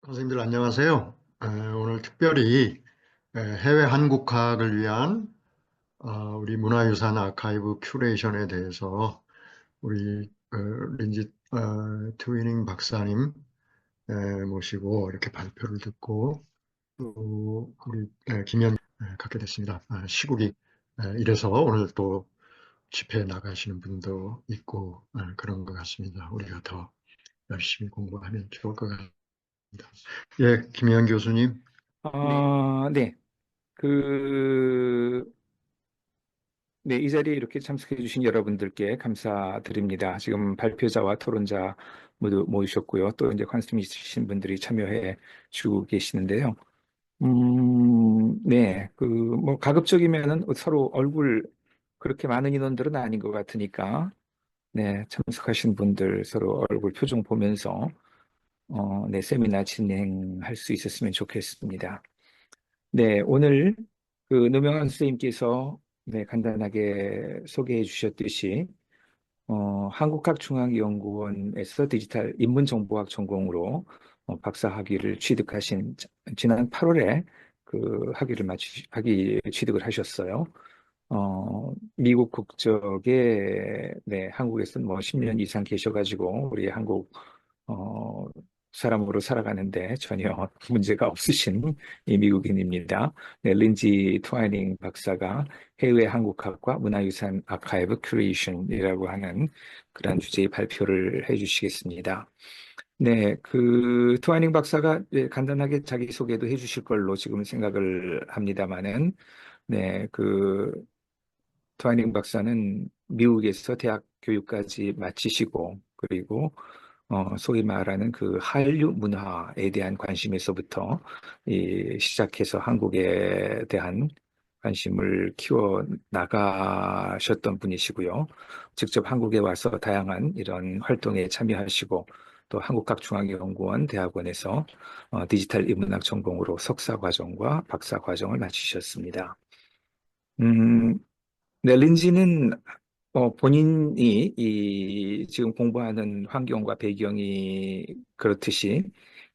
선생님들 안녕하세요. 오늘 특별히 해외 한국학을 위한 우리 문화유산 아카이브 큐레이션에 대해서 우리 린지 트위닝 박사님 모시고 이렇게 발표를 듣고 또 우리 김현 갖게 됐습니다. 시국이 이래서 오늘 또 집회에 나가시는 분도 있고 그런 것 같습니다. 우리가 더 열심히 공부하면 좋을 것 같습니다. 예, 김현 교수님. 네. 그, 네, 이 자리에 이렇게 참석해 주신 여러분들께 감사드립니다. 지금 발표자와 토론자 모두 모이셨고요. 또 이제 관심 있으신 분들이 참여해 주고 계시는데요. 네. 뭐, 가급적이면은 서로 얼굴 그렇게 많은 인원들은 아닌 것 같으니까, 네, 참석하신 분들 서로 얼굴 표정 보면서, 네, 세미나 진행할 수 있었으면 좋겠습니다. 네, 오늘 노명환 선생님께서 네, 간단하게 소개해 주셨듯이 한국학중앙연구원에서 디지털 인문정보학 전공으로 박사 학위를 취득하신 지난 8월에 그 학위 취득을 하셨어요. 미국 국적의 네, 한국에서는 뭐 10년 이상 계셔가지고 우리 한국 어, 사람으로 살아가는데 전혀 문제가 없으신 이 미국인입니다. 네, 린지 트와이닝 박사가 해외 한국학과 문화유산 아카이브 큐레이션이라고 하는 그런 주제의 발표를 해주시겠습니다. 네, 트와이닝 박사가 네, 간단하게 자기소개도 해주실 걸로 지금 생각을 합니다만은 네, 트와이닝 박사는 미국에서 대학 교육까지 마치시고 그리고 소위 말하는 그 한류 문화에 대한 관심에서부터 시작해서 한국에 대한 관심을 키워 나가셨던 분이시고요. 직접 한국에 와서 다양한 이런 활동에 참여하시고 또 한국학중앙연구원 대학원에서 디지털 인문학 전공으로 석사 과정과 박사 과정을 마치셨습니다. 음, 네, 린지는 본인이 지금 공부하는 환경과 배경이 그렇듯이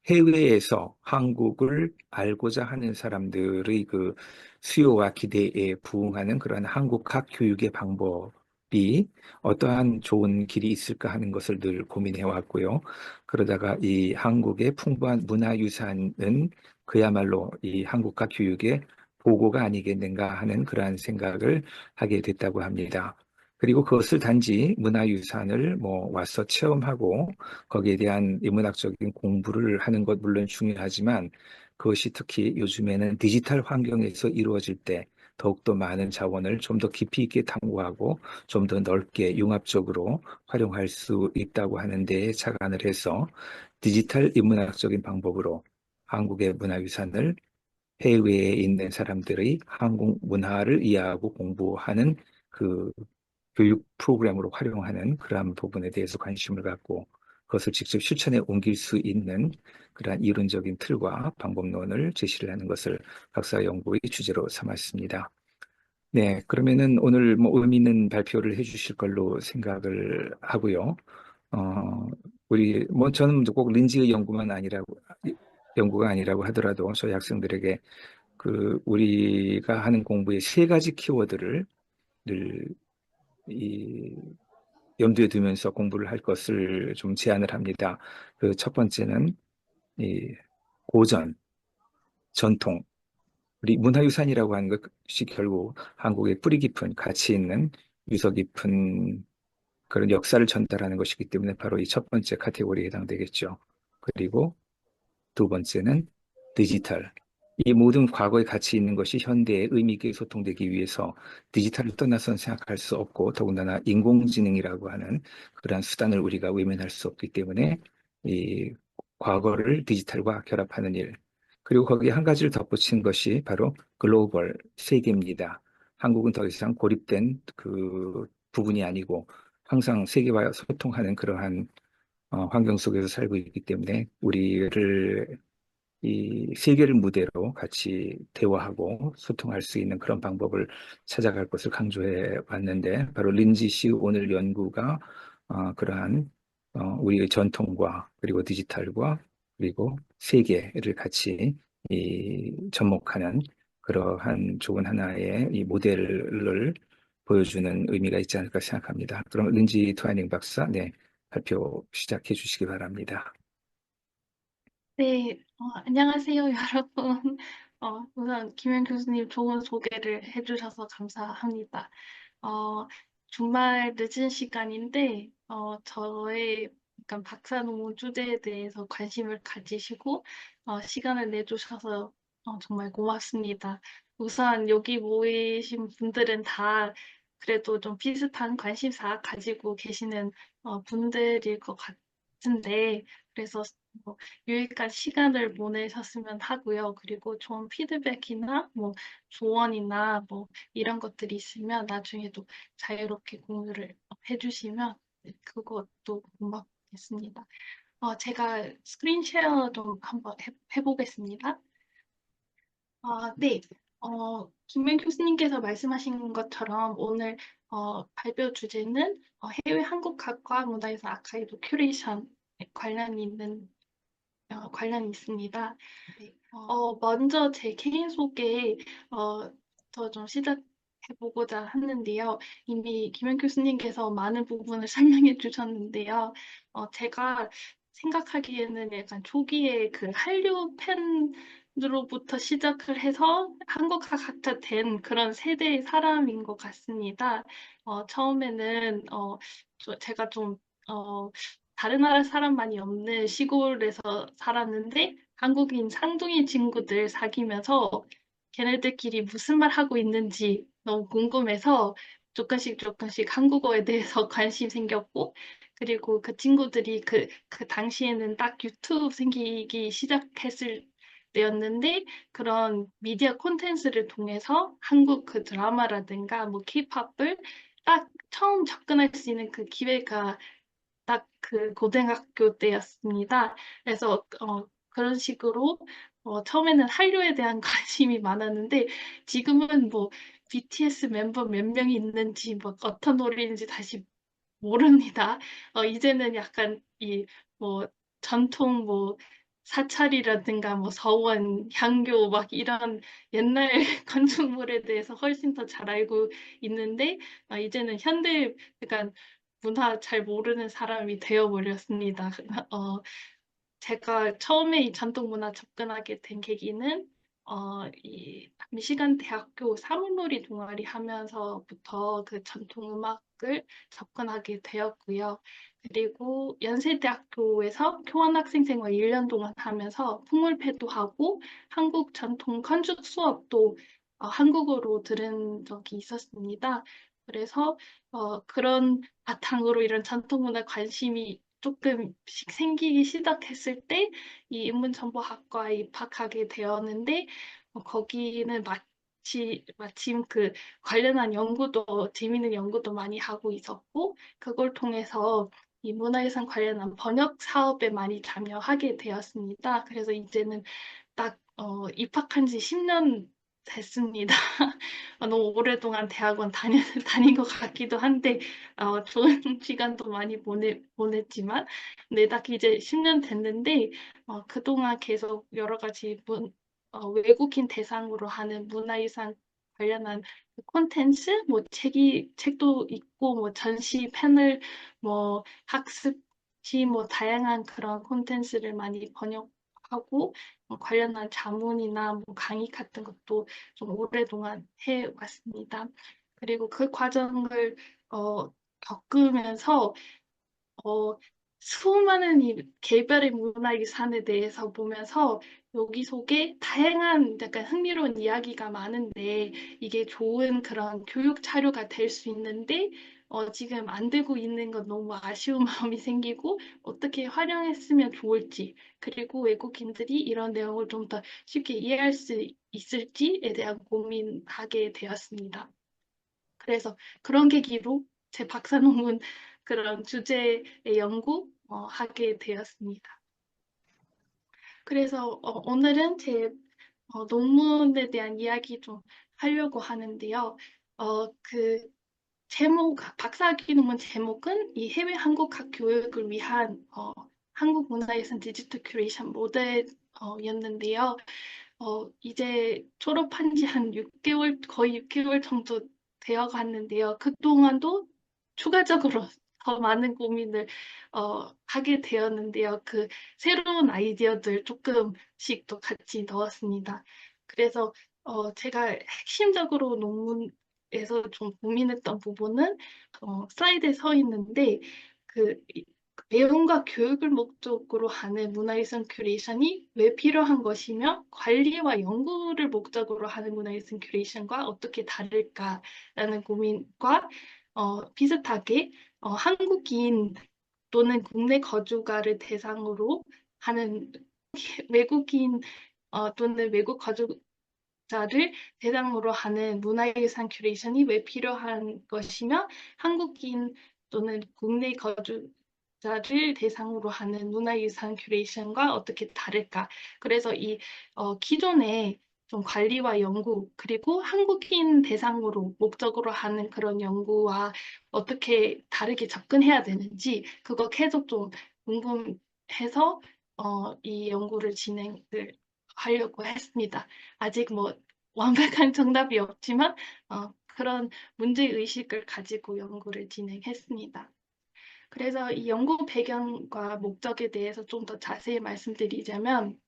해외에서 한국을 알고자 하는 사람들의 그 수요와 기대에 부응하는 그런 한국학 교육의 방법이 어떠한 좋은 길이 있을까 하는 것을 늘 고민해 왔고요. 그러다가 이 한국의 풍부한 문화유산은 그야말로 이 한국학 교육의 보고가 아니겠는가 하는 그러한 생각을 하게 됐다고 합니다. 그리고 그것을 단지 문화유산을 뭐 와서 체험하고 거기에 대한 인문학적인 공부를 하는 것 물론 중요하지만 그것이 특히 요즘에는 디지털 환경에서 이루어질 때 더욱더 많은 자원을 좀 더 깊이 있게 탐구하고 좀 더 넓게 융합적으로 활용할 수 있다고 하는 데에 착안을 해서 디지털 인문학적인 방법으로 한국의 문화유산을 해외에 있는 사람들의 한국 문화를 이해하고 공부하는 그 교육 프로그램으로 활용하는 그러한 부분에 대해서 관심을 갖고 그것을 직접 실천에 옮길 수 있는 그러한 이론적인 틀과 방법론을 제시를 하는 것을 박사 연구의 주제로 삼았습니다. 네, 그러면은 오늘 뭐 의미 있는 발표를 해주실 걸로 생각을 하고요. 어, 뭐 저는 꼭 린지의 연구가 아니라고 하더라도 저희 학생들에게 우리가 하는 공부의 세 가지 키워드를 늘 이 염두에 두면서 공부를 할 것을 좀 제안을 합니다. 그 첫 번째는 이 고전, 전통, 우리 문화유산이라고 하는 것이 결국 한국의 뿌리 깊은 가치 있는 유서 깊은 그런 역사를 전달하는 것이기 때문에 바로 이 첫 번째 카테고리에 해당되겠죠. 그리고 두 번째는 디지털. 이 모든 과거의 가치 있는 것이 현대에 의미 있게 소통되기 위해서 디지털을 떠나서는 생각할 수 없고 더군다나 인공지능이라고 하는 그러한 수단을 우리가 외면할 수 없기 때문에 이 과거를 디지털과 결합하는 일. 그리고 거기에 한 가지를 덧붙인 것이 바로 글로벌 세계입니다. 한국은 더 이상 고립된 그 부분이 아니고 항상 세계와 소통하는 그러한 환경 속에서 살고 있기 때문에 우리를 이 세계를 무대로 같이 대화하고 소통할 수 있는 그런 방법을 찾아갈 것을 강조해 왔는데 바로 린지 씨 오늘 연구가 그러한 우리의 전통과 그리고 디지털과 그리고 세계를 같이 접목하는 그러한 좋은 하나의 이 모델을 보여주는 의미가 있지 않을까 생각합니다. 그럼 린지 트와이닝 박사, 네, 발표 시작해 주시기 바랍니다. 네, 안녕하세요, 여러분. 우선 김현 교수님 좋은 소개를 해주셔서 감사합니다. 어, 주말 늦은 시간인데, 저의 약간 박사 논문 주제에 대해서 관심을 가지시고, 시간을 내주셔서 정말 고맙습니다. 우선 여기 모이신 분들은 다 그래도 좀 비슷한 관심사 가지고 계시는 분들일 것 같은데, 그래서 뭐 유익한 시간을 보내셨으면 하고요. 그리고 좋은 피드백이나 뭐 조언이나 뭐 이런 것들이 있으면 나중에도 자유롭게 공유를 해주시면 그것도 고맙겠습니다. 제가 스크린 쉐어 좀 한번 해보겠습니다. 네. 김명 교수님께서 말씀하신 것처럼 오늘 발표 주제는 해외 한국학과 문화유산 아카이브 큐레이션 관련이 있습니다. 네. 먼저 제 개인 소개 더 좀 시작해보고자 하는데요. 이미 김현 교수님께서 많은 부분을 설명해 주셨는데요. 제가 생각하기에는 약간 초기에 그 한류 팬으로부터 시작을 해서 한국학 학자 된 그런 세대의 사람인 것 같습니다. 처음에는 제가 좀 어, 다른 나라 사람만이 없는 시골에서 살았는데 한국인 쌍둥이 친구들 사귀면서 걔네들끼리 무슨 말 하고 있는지 너무 궁금해서 조금씩 한국어에 대해서 관심 생겼고 그리고 그 친구들이 그 당시에는 딱 유튜브 생기기 시작했을 때였는데 그런 미디어 콘텐츠를 통해서 한국 그 드라마라든가 뭐 케이팝을 딱 처음 접근할 수 있는 그 기회가 딱 그 고등학교 때였습니다. 그래서 그런 식으로 처음에는 한류에 대한 관심이 많았는데 지금은 뭐 BTS 멤버 몇 명이 있는지 뭐 어떤 노래인지 다시 모릅니다. 이제는 약간 이 뭐 전통 뭐 사찰이라든가 뭐 서원, 향교 막 이런 옛날 건축물에 대해서 훨씬 더 잘 알고 있는데 이제는 현대 그러니까 문화 잘 모르는 사람이 되어버렸습니다. 제가 처음에 이 전통 문화 접근하게 된 계기는 이 미시간 대학교 사물놀이 동아리 하면서부터 그 전통 음악을 접근하게 되었고요. 그리고 연세대학교에서 교환학생 생활 1년 동안 하면서 풍물패도 하고 한국 전통 건축 수업도 한국어로 들은 적이 있었습니다. 그래서 그런 바탕으로 이런 전통 문화 관심이 조금씩 생기기 시작했을 때 이 인문정보학과에 입학하게 되었는데 거기는 마침 그 관련한 연구도 재미있는 연구도 많이 하고 있었고 그걸 통해서 이 문화유산 관련한 번역 사업에 많이 참여하게 되었습니다. 그래서 이제는 딱 입학한 지 10년 됐습니다. 너무 오랫동안 대학원 다닌 것 같기도 한데 좋은 시간도 많이 보냈지만 네, 딱 이제 10년 됐는데 그동안 계속 여러 가지 외국인 대상으로 하는 문화유산 관련한 콘텐츠, 뭐 책도 있고, 뭐 전시 패널, 뭐 학습지, 뭐 다양한 그런 콘텐츠를 많이 번역하고 관련한 자문이나 뭐 강의 같은 것도 좀 오랫동안 해왔습니다. 그리고 그 과정을 겪으면서 어, 수많은 이 개별의 문화유산에 대해서 보면서 여기 속에 다양한 약간 흥미로운 이야기가 많은데 이게 좋은 그런 교육 자료가 될 수 있는데 지금 안 되고 있는 건 너무 아쉬운 마음이 생기고 어떻게 활용했으면 좋을지 그리고 외국인들이 이런 내용을 좀 더 쉽게 이해할 수 있을지에 대한 고민하게 되었습니다. 그래서 그런 계기로 제 박사 논문 그런 주제의 연구 하게 되었습니다. 그래서 오늘은 제 논문에 대한 이야기 좀 하려고 하는데요. 그 박사학위 논문 제목은 이 해외 한국학 교육을 위한 한국 문화유산 디지털 큐레이션 모델이었는데요. 이제 졸업한 지 한 6개월, 거의 6개월 정도 되어 갔는데요. 그동안도 추가적으로 더 많은 고민을 하게 되었는데요. 그 새로운 아이디어들 조금씩 또 같이 넣었습니다. 그래서 제가 핵심적으로 논문에서 좀 고민했던 부분은 슬라이드에 서 있는데 그 배움과 교육을 목적으로 하는 문화유산 큐레이션이 왜 필요한 것이며 관리와 연구를 목적으로 하는 문화유산 큐레이션과 어떻게 다를까라는 고민과 비슷하게 한국인 또는 국내 거주가를 대상으로 하는 외국인 또는 외국 거주자를 대상으로 하는 문화유산 큐레이션이 왜 필요한 것이며 한국인 또는 국내 거주자를 대상으로 하는 문화유산 큐레이션과 어떻게 다를까. 그래서 이 기존의 좀 관리와 연구 그리고 한국인 대상으로 목적으로 하는 그런 연구와 어떻게 다르게 접근해야 되는지 그거 계속 좀 궁금해서 이 연구를 진행을 하려고 했습니다. 아직 뭐 완벽한 정답이 없지만 그런 문제의식을 가지고 연구를 진행했습니다. 그래서 이 연구 배경과 목적에 대해서 좀 더 자세히 말씀드리자면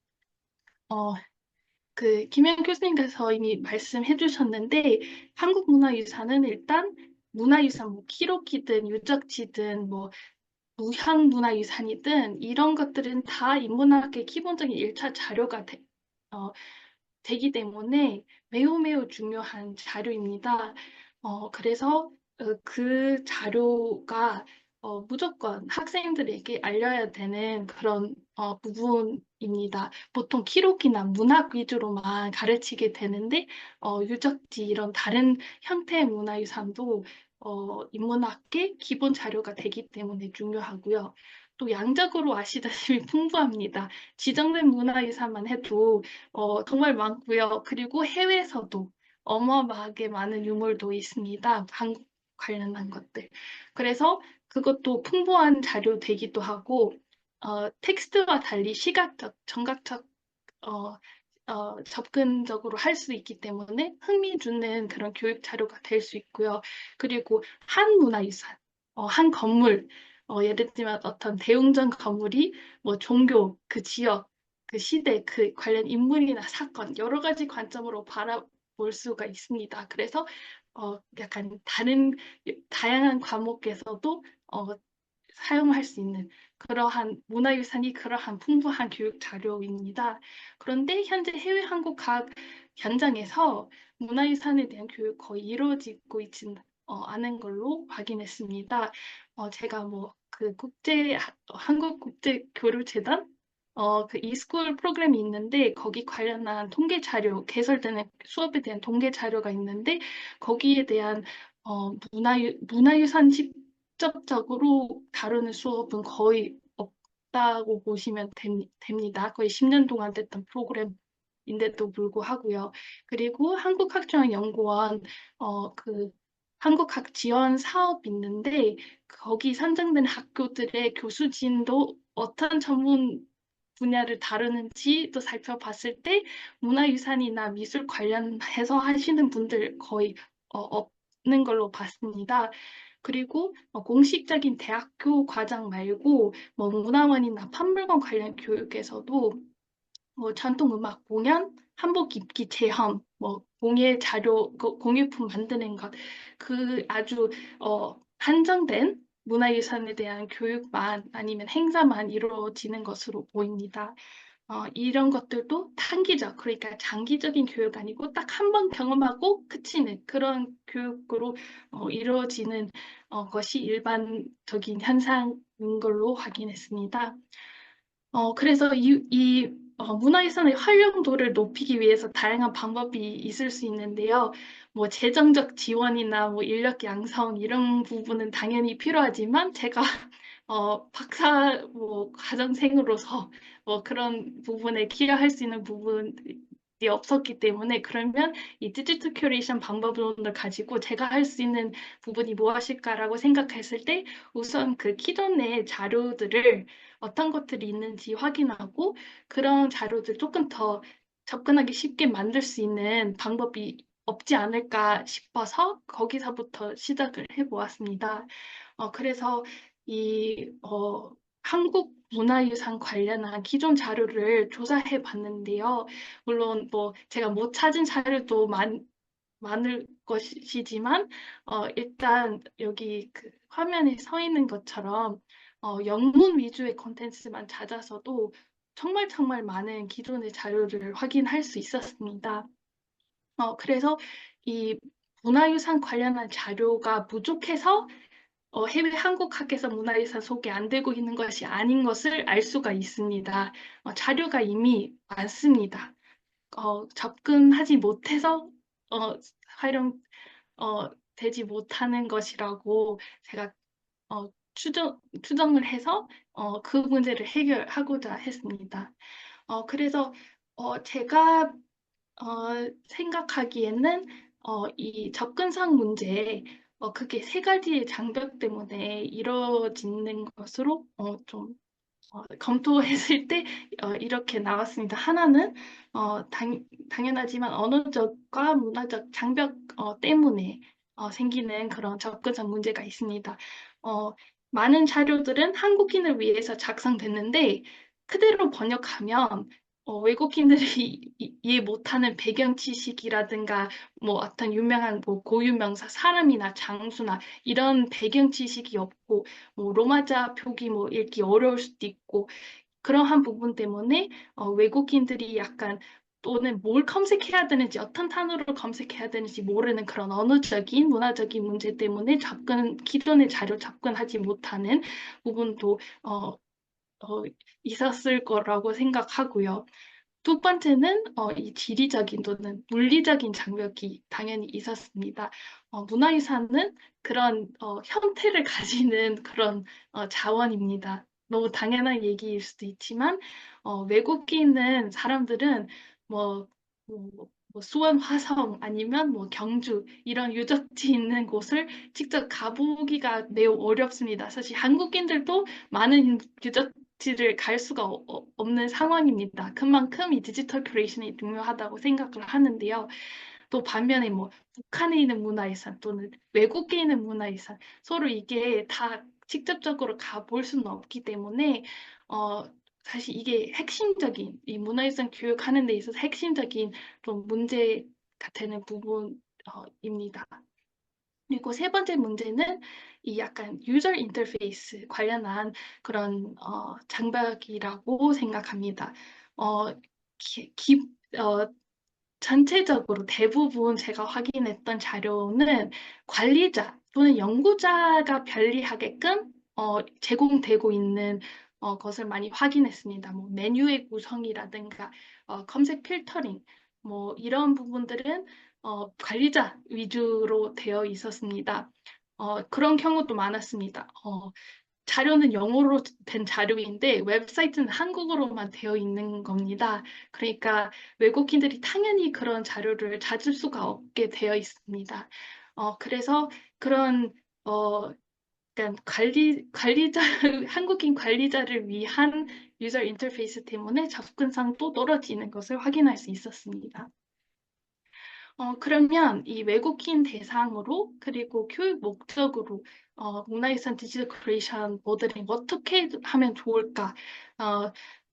김현 교수님께서 이미 말씀해 주셨는데 한국 문화유산은 일단 문화유산 뭐 기록이든 유적지든 뭐 무형문화유산이든 이런 것들은 다 인문학의 기본적인 1차 자료가 되기 때문에 매우 매우 중요한 자료입니다. 그래서 그 자료가 무조건 학생들에게 알려야 되는 그런 부분입니다. 보통 기록이나 문학 위주로만 가르치게 되는데 유적지 이런 다른 형태의 문화유산도 인문학의 기본 자료가 되기 때문에 중요하고요. 또 양적으로 아시다시피 풍부합니다. 지정된 문화유산만 해도 정말 많고요. 그리고 해외에서도 어마어마하게 많은 유물도 있습니다. 한국 관련한 것들. 그래서 그것도 풍부한 자료 되기도 하고 텍스트와 달리 시각적, 정각적 접근적으로 할 수 있기 때문에 흥미 주는 그런 교육 자료가 될 수 있고요. 그리고 한 문화유산, 한 건물, 예를 들면 어떤 대웅전 건물이 뭐 종교, 그 지역, 그 시대, 그 관련 인물이나 사건, 여러 가지 관점으로 바라볼 수가 있습니다. 그래서 약간 다양한 과목에서도 사용할 수 있는 그러한 문화유산이 그러한 풍부한 교육 자료입니다. 그런데 현재 해외 한국 과학 현장에서 문화유산에 대한 교육 거의 이루어지고 있지 않은 걸로 확인했습니다. 제가 뭐 그 한국국제교류재단 그 e스쿨 프로그램이 있는데 거기 관련한 통계 자료, 개설되는 수업에 대한 통계 자료가 있는데 거기에 대한 문화유산 직접적으로 다루는 수업은 거의 없다고 보시면 됩니다. 거의 10년 동안 됐던 프로그램인데도 불구하고요. 그리고 한국학종연구원 그 한국학 지원 사업이 있는데 거기 선정된 학교들의 교수진도 어떤 전문 분야를 다루는지도 살펴봤을 때 문화유산이나 미술 관련해서 하시는 분들 거의 없는 걸로 봤습니다. 그리고 공식적인 대학교 과정 말고 뭐 문화원이나 박물관 관련 교육에서도 뭐 전통음악 공연, 한복 입기 체험, 뭐 공예 자료, 공예품 만드는 것, 그 아주 한정된 문화유산에 대한 교육만 아니면 행사만 이루어지는 것으로 보입니다. 이런 것들도 단기적, 그러니까 장기적인 교육 아니고 딱 한 번 경험하고 그치는 그런 교육으로 이루어지는 것이 일반적인 현상인 걸로 확인했습니다. 그래서 이 문화유산의 활용도를 높이기 위해서 다양한 방법이 있을 수 있는데요. 뭐 재정적 지원이나 뭐 인력 양성 이런 부분은 당연히 필요하지만 제가 박사 뭐 과정생으로서 뭐 그런 부분에 기여할 수 있는 부분이 없었기 때문에 그러면 이 디지털 큐레이션 방법론을 가지고 제가 할 수 있는 부분이 무엇일까라고 생각했을 때 우선 그 기존의 자료들을 어떤 것들이 있는지 확인하고 그런 자료들 조금 더 접근하기 쉽게 만들 수 있는 방법이 없지 않을까 싶어서 거기서부터 시작을 해보았습니다. 그래서 한국 문화유산 관련한 기존 자료를 조사해 봤는데요. 물론 뭐 제가 못 찾은 자료도 많을 것이지만 일단 여기 그 화면에 서 있는 것처럼 영문 위주의 콘텐츠만 찾아서도 정말 정말 많은 기존의 자료를 확인할 수 있었습니다. 그래서 이 문화유산 관련한 자료가 부족해서 해외 한국학에서 문화유산 소개 안 되고 있는 것이 아닌 것을 알 수가 있습니다. 자료가 이미 많습니다. 접근하지 못해서 활용 되지 못하는 것이라고 제가 추정을 해서 그 문제를 해결하고자 했습니다. 그래서 제가 생각하기에는 이 접근성 문제, 그게 세 가지의 장벽 때문에 이루어지는 것으로 좀 검토했을 때 이렇게 나왔습니다. 하나는 당연하지만 언어적과 문화적 장벽 때문에 생기는 그런 접근성 문제가 있습니다. 많은 자료들은 한국인을 위해서 작성됐는데 그대로 번역하면 외국인들이 이해 못하는 배경 지식이라든가 뭐 어떤 유명한 뭐 고유명사, 사람이나 장소나 이런 배경 지식이 없고 뭐 로마자 표기 뭐 읽기 어려울 수도 있고 그러한 부분 때문에 외국인들이 약간 또는 뭘 검색해야 되는지 어떤 단어를 검색해야 되는지 모르는 그런 언어적인 문화적인 문제 때문에 기존의 자료 접근하지 못하는 부분도 있었을 거라고 생각하고요. 두 번째는 이 지리적인 또는 물리적인 장벽이 당연히 있었습니다. 문화유산은 그런 형태를 가지는 그런 자원입니다. 너무 당연한 얘기일 수도 있지만 외국인은 사람들은 뭐, 뭐 수원 화성 아니면 뭐 경주 이런 유적지 있는 곳을 직접 가보기가 매우 어렵습니다. 사실 한국인들도 많은 유적지를 갈 수가 없는 상황입니다. 그만큼 이 디지털 큐레이션이 중요하다고 생각을 하는데요. 또 반면에 뭐 북한에 있는 문화유산 또는 외국에 있는 문화유산 서로 이게 다 직접적으로 가볼 수는 없기 때문에 사실 이게 핵심적인 이 문화유산 교육하는 데 있어서 핵심적인 좀 문제가 되는 부분입니다. 그리고 세 번째 문제는 이 약간 유저 인터페이스 관련한 그런 장벽이라고 생각합니다. 기, 기, 어, 전체적으로 대부분 제가 확인했던 자료는 관리자 또는 연구자가 편리하게끔 제공되고 있는 것을 많이 확인했습니다. 뭐 메뉴의 구성이라든가 검색 필터링 뭐 이런 부분들은 관리자 위주로 되어 있었습니다. 그런 경우도 많았습니다. 자료는 영어로 된 자료인데 웹사이트는 한국어로만 되어 있는 겁니다. 그러니까 외국인들이 당연히 그런 자료를 찾을 수가 없게 되어 있습니다. 그래서 그런 약간 관리자 한국인 관리자를 위한 유저 인터페이스 때문에 접근성도 떨어지는 것을 확인할 수 있었습니다. 그러면 이 외국인 대상으로 그리고 교육 목적으로 문화유산 디지털 크리에이션 모델링 어떻게 하면 좋을까?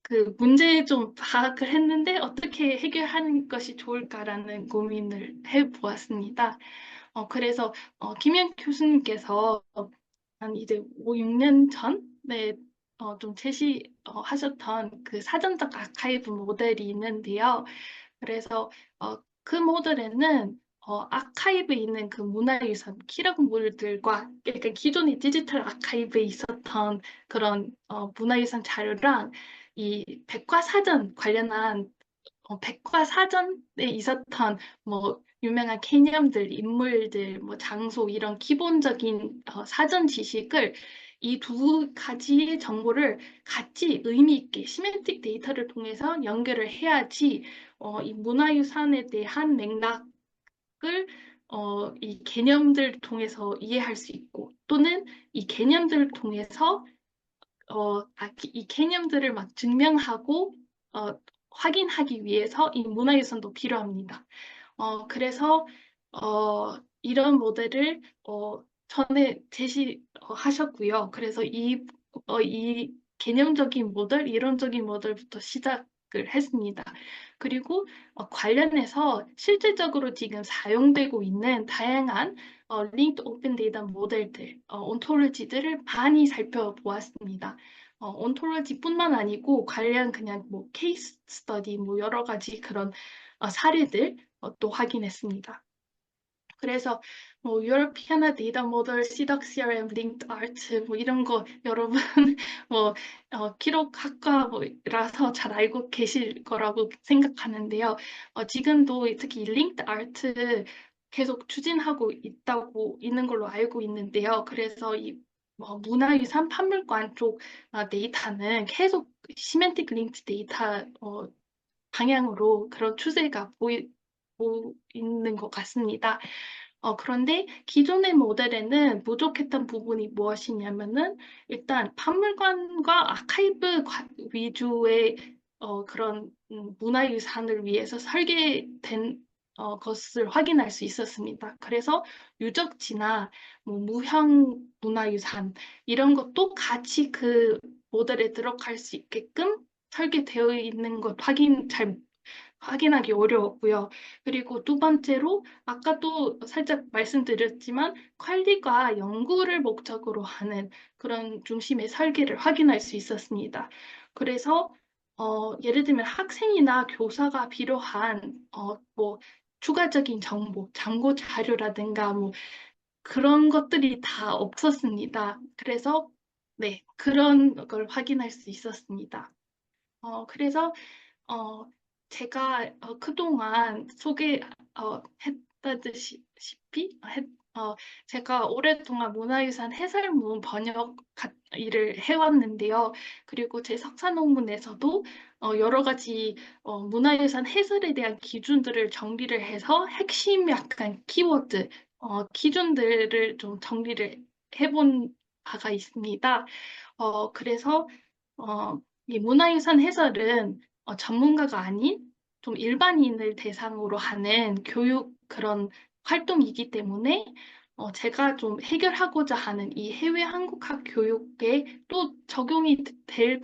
그 문제 좀 파악을 했는데 어떻게 해결하는 것이 좋을까라는 고민을 해보았습니다. 그래서 김현 교수님께서 한 이제 5, 6년 전에 좀 제시하셨던 그 사전적 아카이브 모델이 있는데요. 그래서 그 모델에는 아카이브에 있는 그 문화유산 기록물들과 약간 기존의 디지털 아카이브에 있었던 그런 문화유산 자료랑 이 백과사전 관련한 백과사전에 있었던 뭐 유명한 개념들, 인물들, 뭐 장소 이런 기본적인 사전 지식을 이 두 가지의 정보를 같이 의미 있게 시멘틱 데이터를 통해서 연결을 해야지 이 문화유산에 대한 맥락을 이 개념들을 통해서 이해할 수 있고 또는 이 개념들을 통해서 이 개념들을 막 증명하고 확인하기 위해서 이 문화유산도 필요합니다. 그래서 이런 모델을 전에 제시하셨고요. 그래서 이 개념적인 모델, 이론적인 모델부터 시작을 했습니다. 그리고 관련해서 실질적으로 지금 사용되고 있는 다양한 linked open data 모델들, 온톨로지들을 많이 살펴보았습니다. 온톨로지뿐만 아니고 관련 그냥 뭐 케이스 스터디, 뭐 여러 가지 그런 사례들 또 확인했습니다. 그래서 뭐 유러피아나 데이터 모델, 시덕 CRM, 링크드 아트 뭐 이런 거 여러분 뭐 기록학과라서 잘 알고 계실 거라고 생각하는데요. 지금도 특히 링크드 아트 계속 추진하고 있는 걸로 알고 있는데요. 그래서 이 문화유산 박물관 쪽 데이터는 계속 시멘틱 링크 데이터 방향으로 그런 추세가 보이는 것 같습니다. 그런데 기존의 모델에는 부족했던 부분이 무엇이냐면은 일단 박물관과 아카이브 위주의 그런 문화유산을 위해서 설계된 것을 확인할 수 있었습니다. 그래서 유적지나 뭐 무형 문화유산 이런 것도 같이 그 모델에 들어갈 수 있게끔 설계되어 있는 것 잘 확인하기 어려웠고요. 그리고 두 번째로 아까도 살짝 말씀드렸지만 관리가 연구를 목적으로 하는 그런 중심의 설계를 확인할 수 있었습니다. 그래서 예를 들면 학생이나 교사가 필요한 뭐 추가적인 정보, 참고 자료라든가 뭐 그런 것들이 다 없었습니다. 그래서 네, 그런 걸 확인할 수 있었습니다. 그래서 제가 그동안 소개했다시피 제가 오랫동안 문화유산 해설문 번역 일을 해왔는데요. 그리고 제 석사 논문에서도 여러 가지 문화유산 해설에 대한 기준들을 정리를 해서 핵심 약간 키워드, 기준들을 좀 정리를 해본 바가 있습니다. 그래서 이 문화유산 해설은 전문가가 아닌 좀 일반인을 대상으로 하는 교육 그런 활동이기 때문에 제가 좀 해결하고자 하는 이 해외 한국학 교육에 또 적용이 될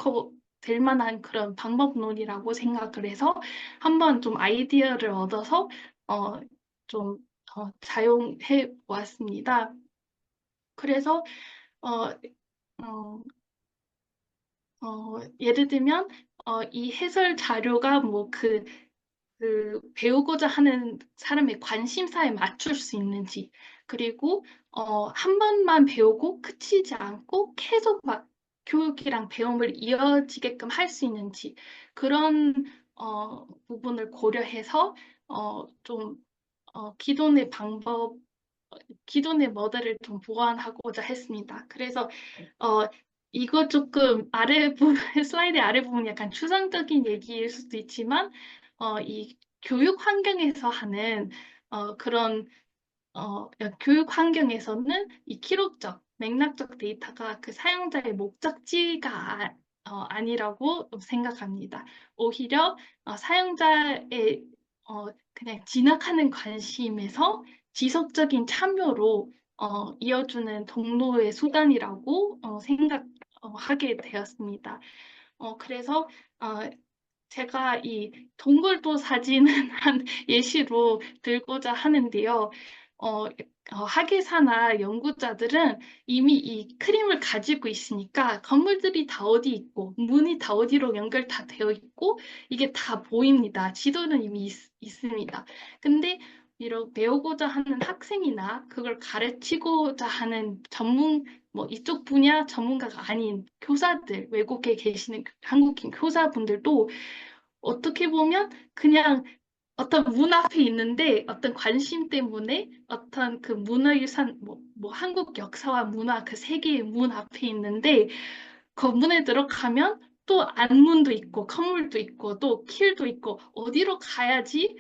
만한 그런 방법론이라고 생각을 해서 한번 좀 아이디어를 얻어서 좀 사용해 보았습니다. 그래서 어, 어, 예를 들면 이 해설 자료가 뭐 배우고자 하는 사람의 관심사에 맞출 수 있는지, 그리고 한 번만 배우고 그치지 않고 계속 막 교육이랑 배움을 이어지게끔 할 수 있는지, 그런 부분을 고려해서 좀 기존의 기존의 모델을 좀 보완하고자 했습니다. 그래서 이거 조금 슬라이드 아래 부분 약간 추상적인 얘기일 수도 있지만, 이 교육 환경에서 하는 그런 교육 환경에서는 이 기록적, 맥락적 데이터가 그 사용자의 목적지가 아니라고 생각합니다. 오히려 사용자의 그냥 지나가는 관심에서 지속적인 참여로 이어주는 동로의 수단이라고 생각하게 되었습니다. 그래서 제가 이 동굴도 사진은 한 예시로 들고자 하는데요. 학예사나 연구자들은 이미 이 그림을 가지고 있으니까 건물들이 다 어디 있고 문이 다 어디로 연결 다 되어 있고 이게 다 보입니다. 지도는 이미 있습니다. 근데 이런 배우고자 하는 학생이나 그걸 가르치고자 하는 뭐 이쪽 분야 전문가가 아닌 교사들, 외국에 계시는 한국인 교사분들도 어떻게 보면 그냥 어떤 문 앞에 있는데 어떤 관심 때문에 어떤 그 문화유산, 뭐 한국 역사와 문화 그 세 개의 문 앞에 있는데 그 문에 들어가면 또 안문도 있고 건물도 있고 또 길도 있고 어디로 가야지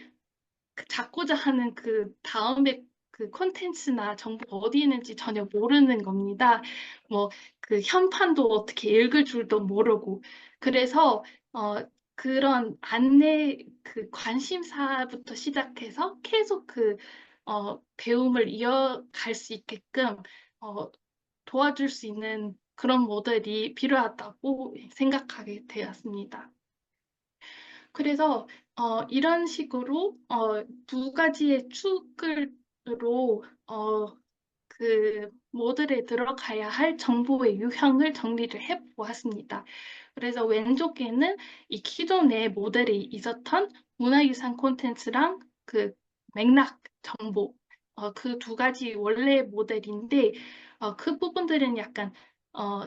그 찾고자 하는 그 다음에 그 콘텐츠나 정보가 어디 있는지 전혀 모르는 겁니다. 뭐 그 현판도 어떻게 읽을 줄도 모르고 그래서 그런 안내 그 관심사부터 시작해서 계속 그 배움을 이어갈 수 있게끔 어, 도와줄 수 있는 그런 모델이 필요하다고 생각하게 되었습니다. 그래서 이런 식으로 두 가지의 축으로 그 모델에 들어가야 할 정보의 유형을 정리를 해보았습니다. 그래서 왼쪽에는 이 기존의 모델에 있었던 문화유산 콘텐츠랑 그 맥락 정보 그 두 가지 원래 모델인데 그 부분들은 약간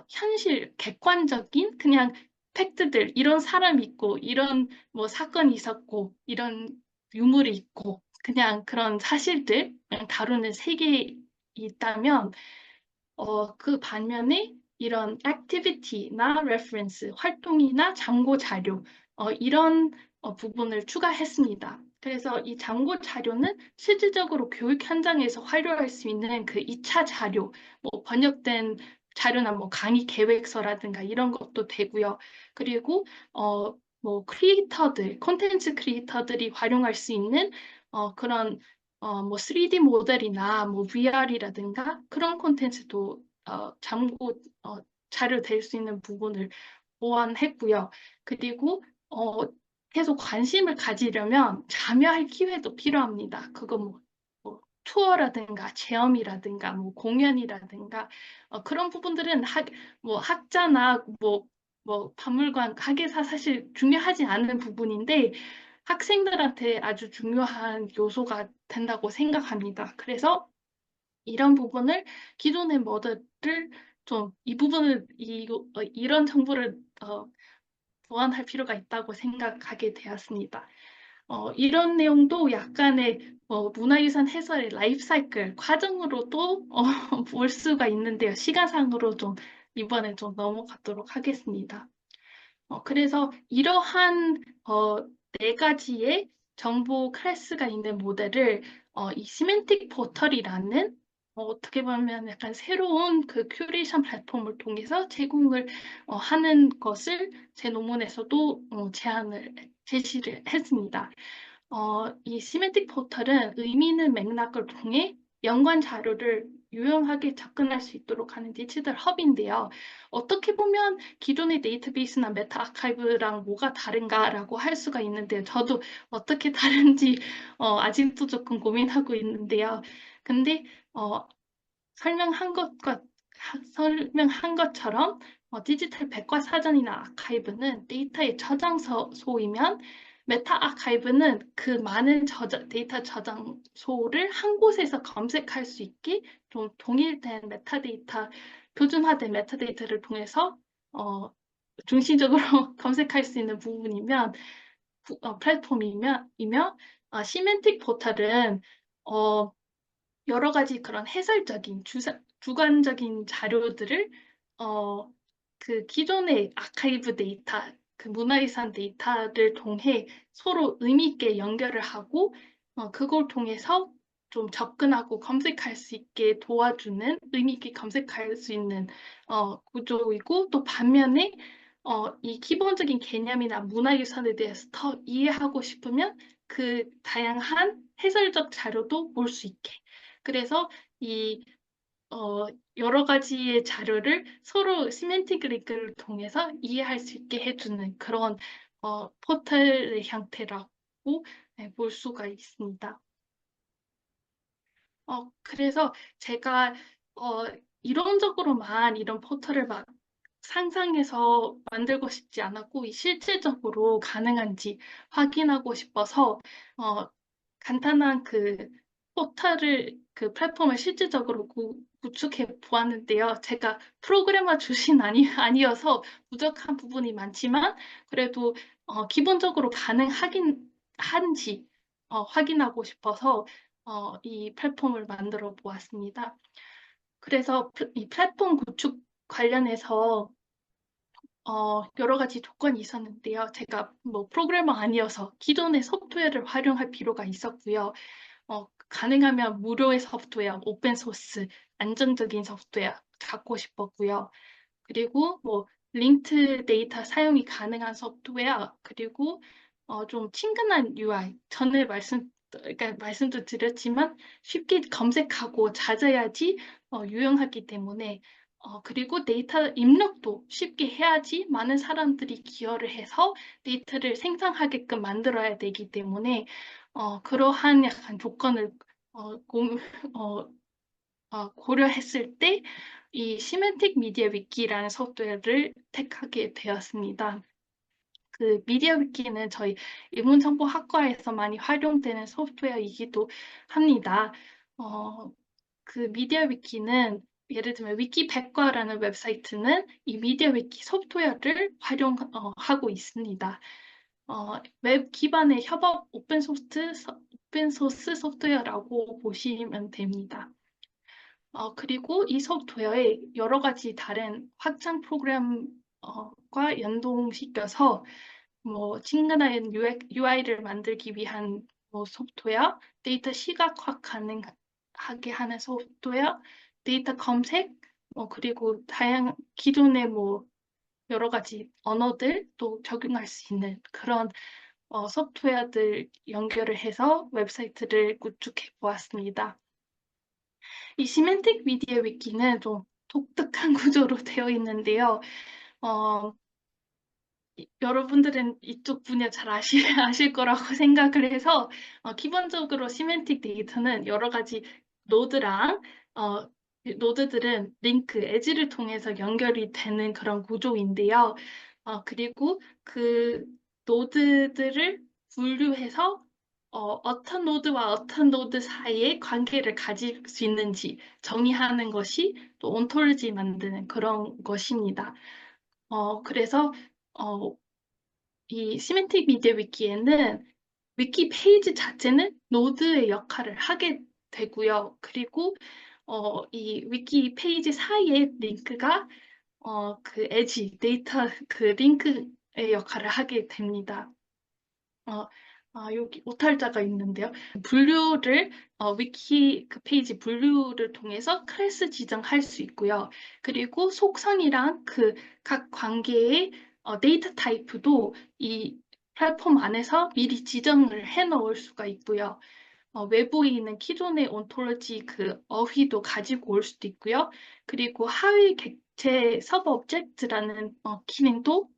현실 객관적인 그냥 팩트들 이런 사람이 있고 이런 뭐 사건이 있었고 이런 유물이 있고 그냥 그런 사실들 그냥 다루는 세계에 있다면 그 반면에 이런 액티비티나 레퍼런스, 활동이나 참고 자료 이런 부분을 추가했습니다. 그래서 이 참고 자료는 실질적으로 교육 현장에서 활용할 수 있는 그 2차 자료, 뭐 번역된 자료나 뭐 강의 계획서라든가 이런 것도 되고요. 그리고 뭐 크리에이터들, 콘텐츠 크리에이터들이 활용할 수 있는 그런 뭐 3D 모델이나 뭐 VR이라든가 그런 콘텐츠도 참고 자료 될 수 있는 부분을 보완했고요. 그리고 계속 관심을 가지려면 참여할 기회도 필요합니다. 그거 뭐 투어라든가 체험이라든가 뭐 공연이라든가 그런 부분들은 뭐 학자나 뭐 박물관, 학예사 사실 중요하지 않은 부분인데 학생들한테 아주 중요한 요소가 된다고 생각합니다. 그래서 이런 부분을 기존의 모델을 좀 이 부분을 이런 정보를 보완할 필요가 있다고 생각하게 되었습니다. 이런 내용도 약간의 문화유산 해설의 라이프 사이클 과정으로도 볼 수가 있는데요. 시간상으로 좀 이번에 좀 넘어가도록 하겠습니다. 그래서 이러한 네 가지의 정보 클래스가 있는 모델을 이 시멘틱 포털이라는 어떻게 보면 약간 새로운 그 큐레이션 플랫폼을 통해서 제공을 하는 것을 제 논문에서도 제시를 했습니다. 이 시멘틱 포털은 의미 있는 맥락을 통해 연관 자료를 유용하게 접근할 수 있도록 하는 디지털 허브인데요. 어떻게 보면 기존의 데이터베이스나 메타 아카이브랑 뭐가 다른가라고 할 수가 있는데요. 저도 어떻게 다른지 아직도 조금 고민하고 있는데요. 근데 어, 설명한 것처럼 디지털 백과사전이나 아카이브는 데이터의 저장소이면 메타 아카이브는 그 많은 데이터 저장소를 한 곳에서 검색할 수 있게 좀 동일된 메타데이터, 표준화된 메타데이터를 통해서 중심적으로 검색할 수 있는 부분이면 플랫폼이며 시멘틱 포털은 여러 가지 그런 해설적인 주관적인 자료들을 그 기존의 아카이브 데이터, 그 문화유산 데이터를 통해 서로 의미 있게 연결을 하고 그걸 통해서 좀 접근하고 검색할 수 있게 도와주는 의미 있게 검색할 수 있는 구조이고 또 반면에 이 기본적인 개념이나 문화유산에 대해서 더 이해하고 싶으면 그 다양한 해설적 자료도 볼 수 있게 그래서 이 여러 가지의 자료를 서로 시멘틱 링크를 통해서 이해할 수 있게 해주는 그런 포털의 형태라고 볼 수가 있습니다. 그래서 제가 이론적으로만 이런 포털을 막 상상해서 만들고 싶지 않았고 실질적으로 가능한지 확인하고 싶어서 간단한 그 포털을 그 플랫폼을 실질적으로 구축해 보았는데요. 제가 프로그래머 출신 아니어서 부족한 부분이 많지만 그래도 기본적으로 가능하긴 한지 확인하고 싶어서 이 플랫폼을 만들어 보았습니다. 그래서 이 플랫폼 구축 관련해서 여러 가지 조건이 있었는데요. 제가 뭐 프로그래머 아니어서 기존의 소프트웨어를 활용할 필요가 있었고요. 가능하면 무료의 소프트웨어, 오pen 소스, 안정적인 소프트웨어 갖고 싶었고요. 그리고 뭐 링크 데이터 사용이 가능한 소프트웨어, 그리고 좀 친근한 UI. 전에 그러니까 말씀도 드렸지만 쉽게 검색하고 찾아야지 유용하기 때문에 그리고 데이터 입력도 쉽게 해야지 많은 사람들이 기여를 해서 데이터를 생성하게끔 만들어야 되기 때문에 그러한 약간 조건을 어, 공, 어, 고려했을 때 이 시멘틱 미디어 위키라는 소프트웨어를 택하게 되었습니다. 그 미디어 위키는 저희 인문정보학과에서 많이 활용되는 소프트웨어이기도 합니다. 그 미디어 위키는 예를 들면 위키백과라는 웹사이트는 이 미디어 위키 소프트웨어를 활용하고 있습니다. 웹 기반의 협업 오픈소스 소프트웨어라고 보시면 됩니다. 그리고 이 소프트웨어에 여러 가지 다른 확장 프로그램과 연동시켜서 뭐 친근한 UI를 만들기 위한 뭐 소프트웨어, 데이터 시각화 가능하게 하는 소프트웨어, 데이터 검색, 그리고 기존의 뭐 여러 가지 언어들 또 적용할 수 있는 그런 소프트웨어들 연결을 해서 웹사이트를 구축해 보았습니다. 이 시멘틱 미디어 위키는 좀 독특한 구조로 되어 있는데요. 여러분들은 이쪽 분야 잘 아실 거라고 생각을 해서 기본적으로 시멘틱 데이터는 여러 가지 노드랑 노드들은 링크, 에지를 통해서 연결이 되는 그런 구조인데요. 그리고 그 노드들을 분류해서 어떤 노드와 어떤 노드 사이에 관계를 가질 수 있는지 정의하는 것이 또 온톨로지 만드는 그런 것입니다. 그래서 이 시멘틱 미디어 위키에는 위키 페이지 자체는 노드의 역할을 하게 되고요. 그리고 이 위키 페이지 사이에 링크가 그 에지, 데이터 그 링크의 역할을 하게 됩니다. 여기 오탈자가 있는데요. 분류를 위키 그 페이지 분류를 통해서 클래스 지정할 수 있고요. 그리고 속성이랑 그 각 관계의 데이터 타입도 이 플랫폼 안에서 미리 지정을 해 놓을 수가 있고요. 외부에 있는 기존의 온톨로지 그 어휘도 가지고 올 수도 있고요. 그리고 하위 객체 서브 오브젝트라는 기능도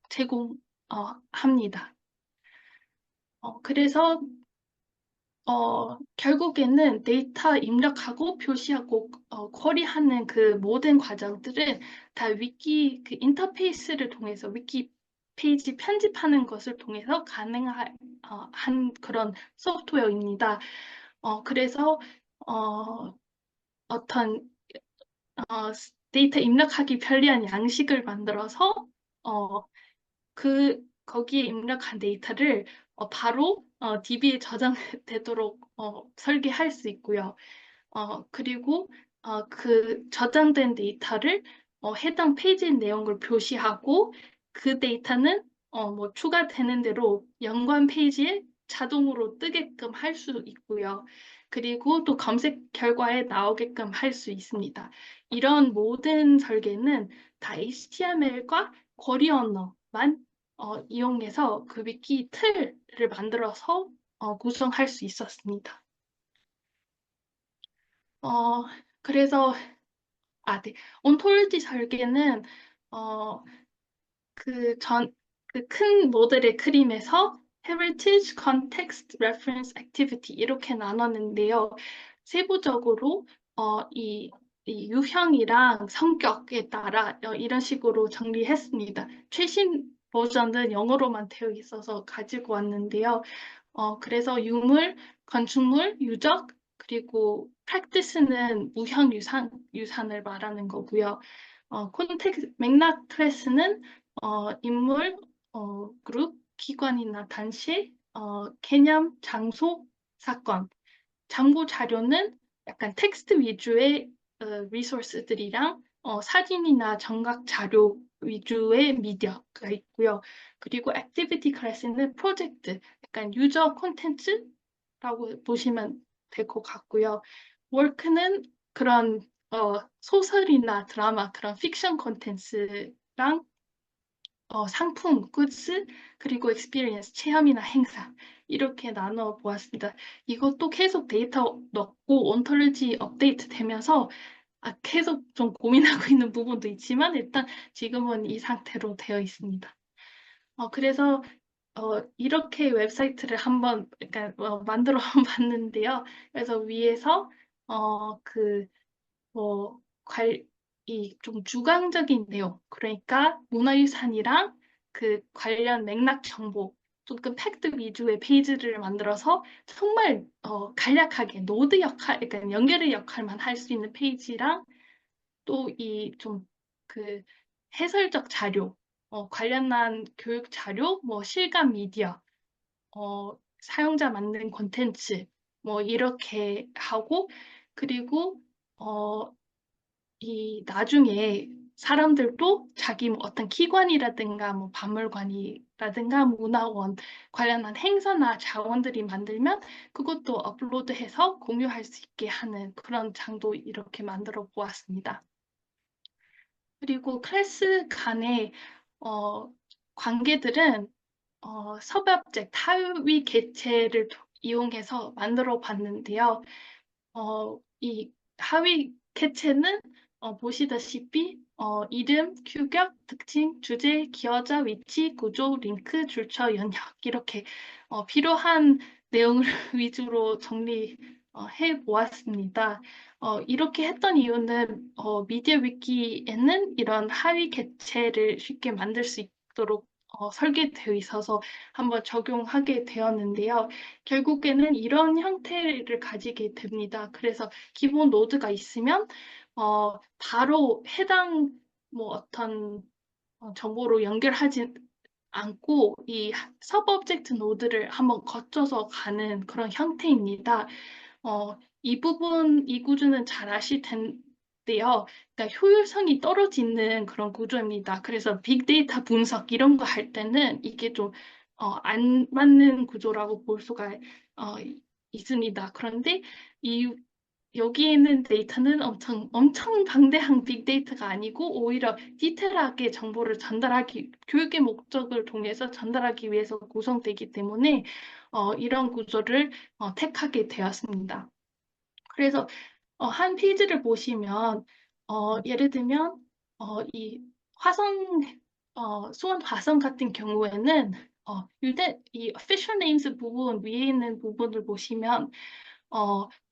제공합니다. 그래서 결국에는 데이터 입력하고 표시하고 쿼리하는 그 모든 과정들은 다 위키 그 인터페이스를 통해서 위키 페이지 편집하는 것을 통해서 가능한 한 그런 소프트웨어입니다. 그래서 어떤 데이터 입력하기 편리한 양식을 만들어서 거기에 입력한 데이터를 바로 DB에 저장되도록 설계할 수 있고요. 그리고 그 저장된 데이터를 해당 페이지 내용을 표시하고 그 데이터는 뭐 추가되는 대로 연관 페이지에 자동으로 뜨게끔 할 수 있고요. 그리고 또 검색 결과에 나오게끔 할 수 있습니다. 이런 모든 설계는 다 HTML과 쿼리 언어만 이용해서 그 위키 틀을 만들어서 구성할 수 있었습니다. 그래서 네. 온톨로지 설계는 그 큰 모델의 그림에서 Heritage, Context, Reference, Activity 이렇게 나눴는데요. 세부적으로 이 유형이랑 성격에 따라 이런 식으로 정리했습니다. 최신 버전은 영어로만 되어 있어서 가지고 왔는데요. 그래서 유물, 건축물, 유적, 그리고 practice는 무형 유산을 말하는 거고요. 맥락 클래스는 인물, 그룹, 기관이나 단체, 개념, 장소, 사건. 참고 자료는 약간 텍스트 위주의 리소스들이랑 사진이나 정각 자료 위주의 미디어가 있고요. 그리고 액티비티 클래스는 프로젝트, 약간 유저 콘텐츠라고 보시면 될 것 같고요. 워크는 그런 소설이나 드라마, 그런 픽션 콘텐츠랑 상품, 굿즈, 그리고 experience, 체험이나 행사 이렇게 나눠 보았습니다. 이것도 계속 데이터 넣고 온톨로지 업데이트 되면서 계속 좀 고민하고 있는 부분도 있지만 일단 지금은 이 상태로 되어 있습니다. 그래서 이렇게 웹사이트를 한번 약간 만들어 봤는데요. 그래서 위에서 그 뭐, 이 좀 주관적인 내용, 그러니까 문화유산이랑 그 관련 맥락 정보, 조금 팩트 위주의 페이지를 만들어서 정말 간략하게 노드 역할, 그러니까 연결의 역할만 할 수 있는 페이지랑 또 이 좀 그 해설적 자료, 관련한 교육 자료, 뭐 실감 미디어, 사용자 만든 콘텐츠, 뭐 이렇게 하고 그리고 이 나중에 사람들도 자기 뭐 어떤 기관이라든가 뭐 박물관이라든가 문화원 관련한 행사나 자원들이 만들면 그것도 업로드해서 공유할 수 있게 하는 그런 장도 이렇게 만들어 보았습니다. 그리고 클래스 간의 관계들은 서브object 하위 개체를 이용해서 만들어 봤는데요. 이 하위 개체는 보시다시피 이름, 규격, 특징, 주제, 기여자, 위치, 구조, 링크, 출처, 연역 이렇게 필요한 내용을 위주로 정리해 보았습니다. 이렇게 했던 이유는 미디어 위키에는 이런 하위 개체를 쉽게 만들 수 있도록 설계되어 있어서 한번 적용하게 되었는데요. 결국에는 이런 형태를 가지게 됩니다. 그래서 기본 노드가 있으면 바로 해당 뭐 어떤 정보로 연결하지 않고 이 서브 오브젝트 노드를 한번 거쳐서 가는 그런 형태입니다. 이 구조는 잘 아실 텐데요. 그러니까 효율성이 떨어지는 그런 구조입니다. 그래서 빅데이터 분석 이런 거 할 때는 이게 좀 안 맞는 구조라고 볼 수가 있습니다. 그런데 이 여기 있는 데이터는 엄청 방대한 빅데이터가 아니고 오히려 디테일하게 정보를 전달하기, 교육의 목적을 통해서 전달하기 위해서 구성되기 때문에 이런 구조를 택하게 되었습니다. 그래서 한 페이지를 보시면 예를 들면 이 화성 수원 화성 같은 경우에는 이 official names 부분 위에 있는 부분을 보시면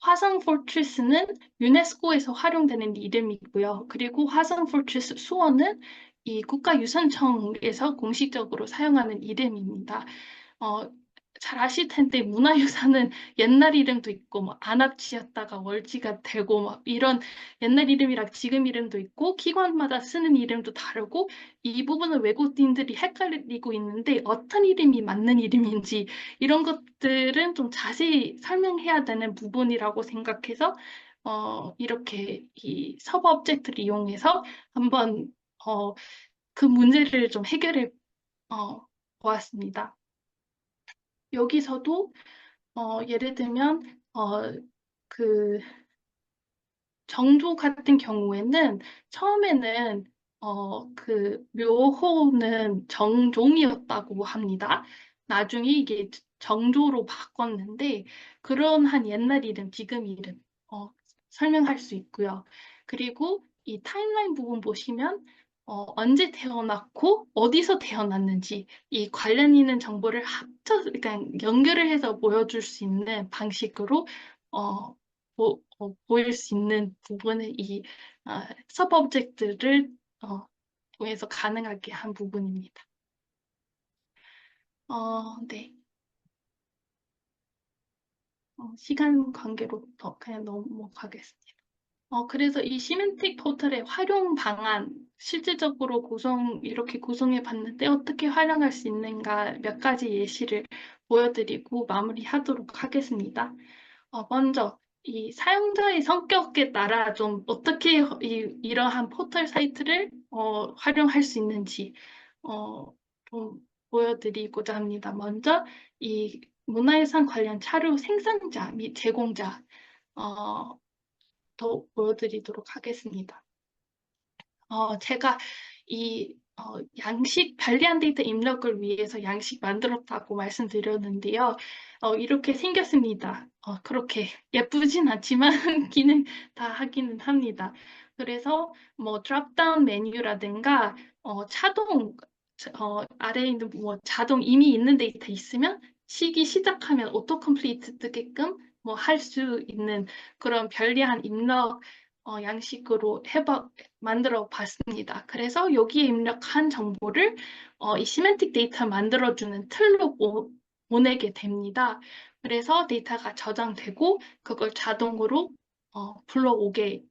화성 포트리스는 유네스코에서 활용되는 이름이고요. 그리고 화성 포트리스 수원은 이 국가유산청에서 공식적으로 사용하는 이름입니다. 잘 아실 텐데 문화유산은 옛날 이름도 있고 뭐 안압지였다가 월지가 되고 막 이런 옛날 이름이랑 지금 이름도 있고 기관마다 쓰는 이름도 다르고 이 부분을 외국인들이 헷갈리고 있는데 어떤 이름이 맞는 이름인지 이런 것들은 좀 자세히 설명해야 되는 부분이라고 생각해서 이렇게 이 서버 오브젝트를 이용해서 한번 그 문제를 좀 해결해 보았습니다. 여기서도 예를 들면 그 정조 같은 경우에는 처음에는 그 묘호는 정종이었다고 합니다. 나중에 이게 정조로 바꿨는데 그런 한 옛날 이름, 지금 이름 설명할 수 있고요. 그리고 이 타임라인 부분 보시면 언제 태어났고 어디서 태어났는지 이 관련 있는 정보를 합쳐서 그러니까 연결을 해서 보여줄 수 있는 방식으로 보일 수 있는 부분은 이 서브 오브젝트를 통해서 가능하게 한 부분입니다. 네. 시간 관계로 더 그냥 넘어가겠습니다. 그래서 이 시멘틱 포털의 활용 방안, 실질적으로 이렇게 구성해 봤는데 어떻게 활용할 수 있는가 몇 가지 예시를 보여드리고 마무리하도록 하겠습니다. 먼저 이 사용자의 성격에 따라 좀 어떻게 이러한 포털 사이트를 활용할 수 있는지 좀 보여드리고자 합니다. 먼저 이 문화유산 관련 자료 생산자 및 제공자 더 보여드리도록 하겠습니다. 제가 이 양식, 편리한 데이터 입력을 위해서 양식 만들었다고 말씀드렸는데요. 이렇게 생겼습니다. 그렇게 예쁘진 않지만 기능 다 하기는 합니다. 그래서 뭐 드롭다운 메뉴라든가 자동 아래에 있는 뭐 자동 이미 있는 데이터 있으면 시기 시작하면 오토 컴플리트 뜨게끔 뭐 할 수 있는 그런 편리한 입력 양식으로 만들어 봤습니다. 그래서 여기에 입력한 정보를 이 시멘틱 데이터 만들어주는 틀로 보내게 됩니다. 그래서 데이터가 저장되고 그걸 자동으로 불러오게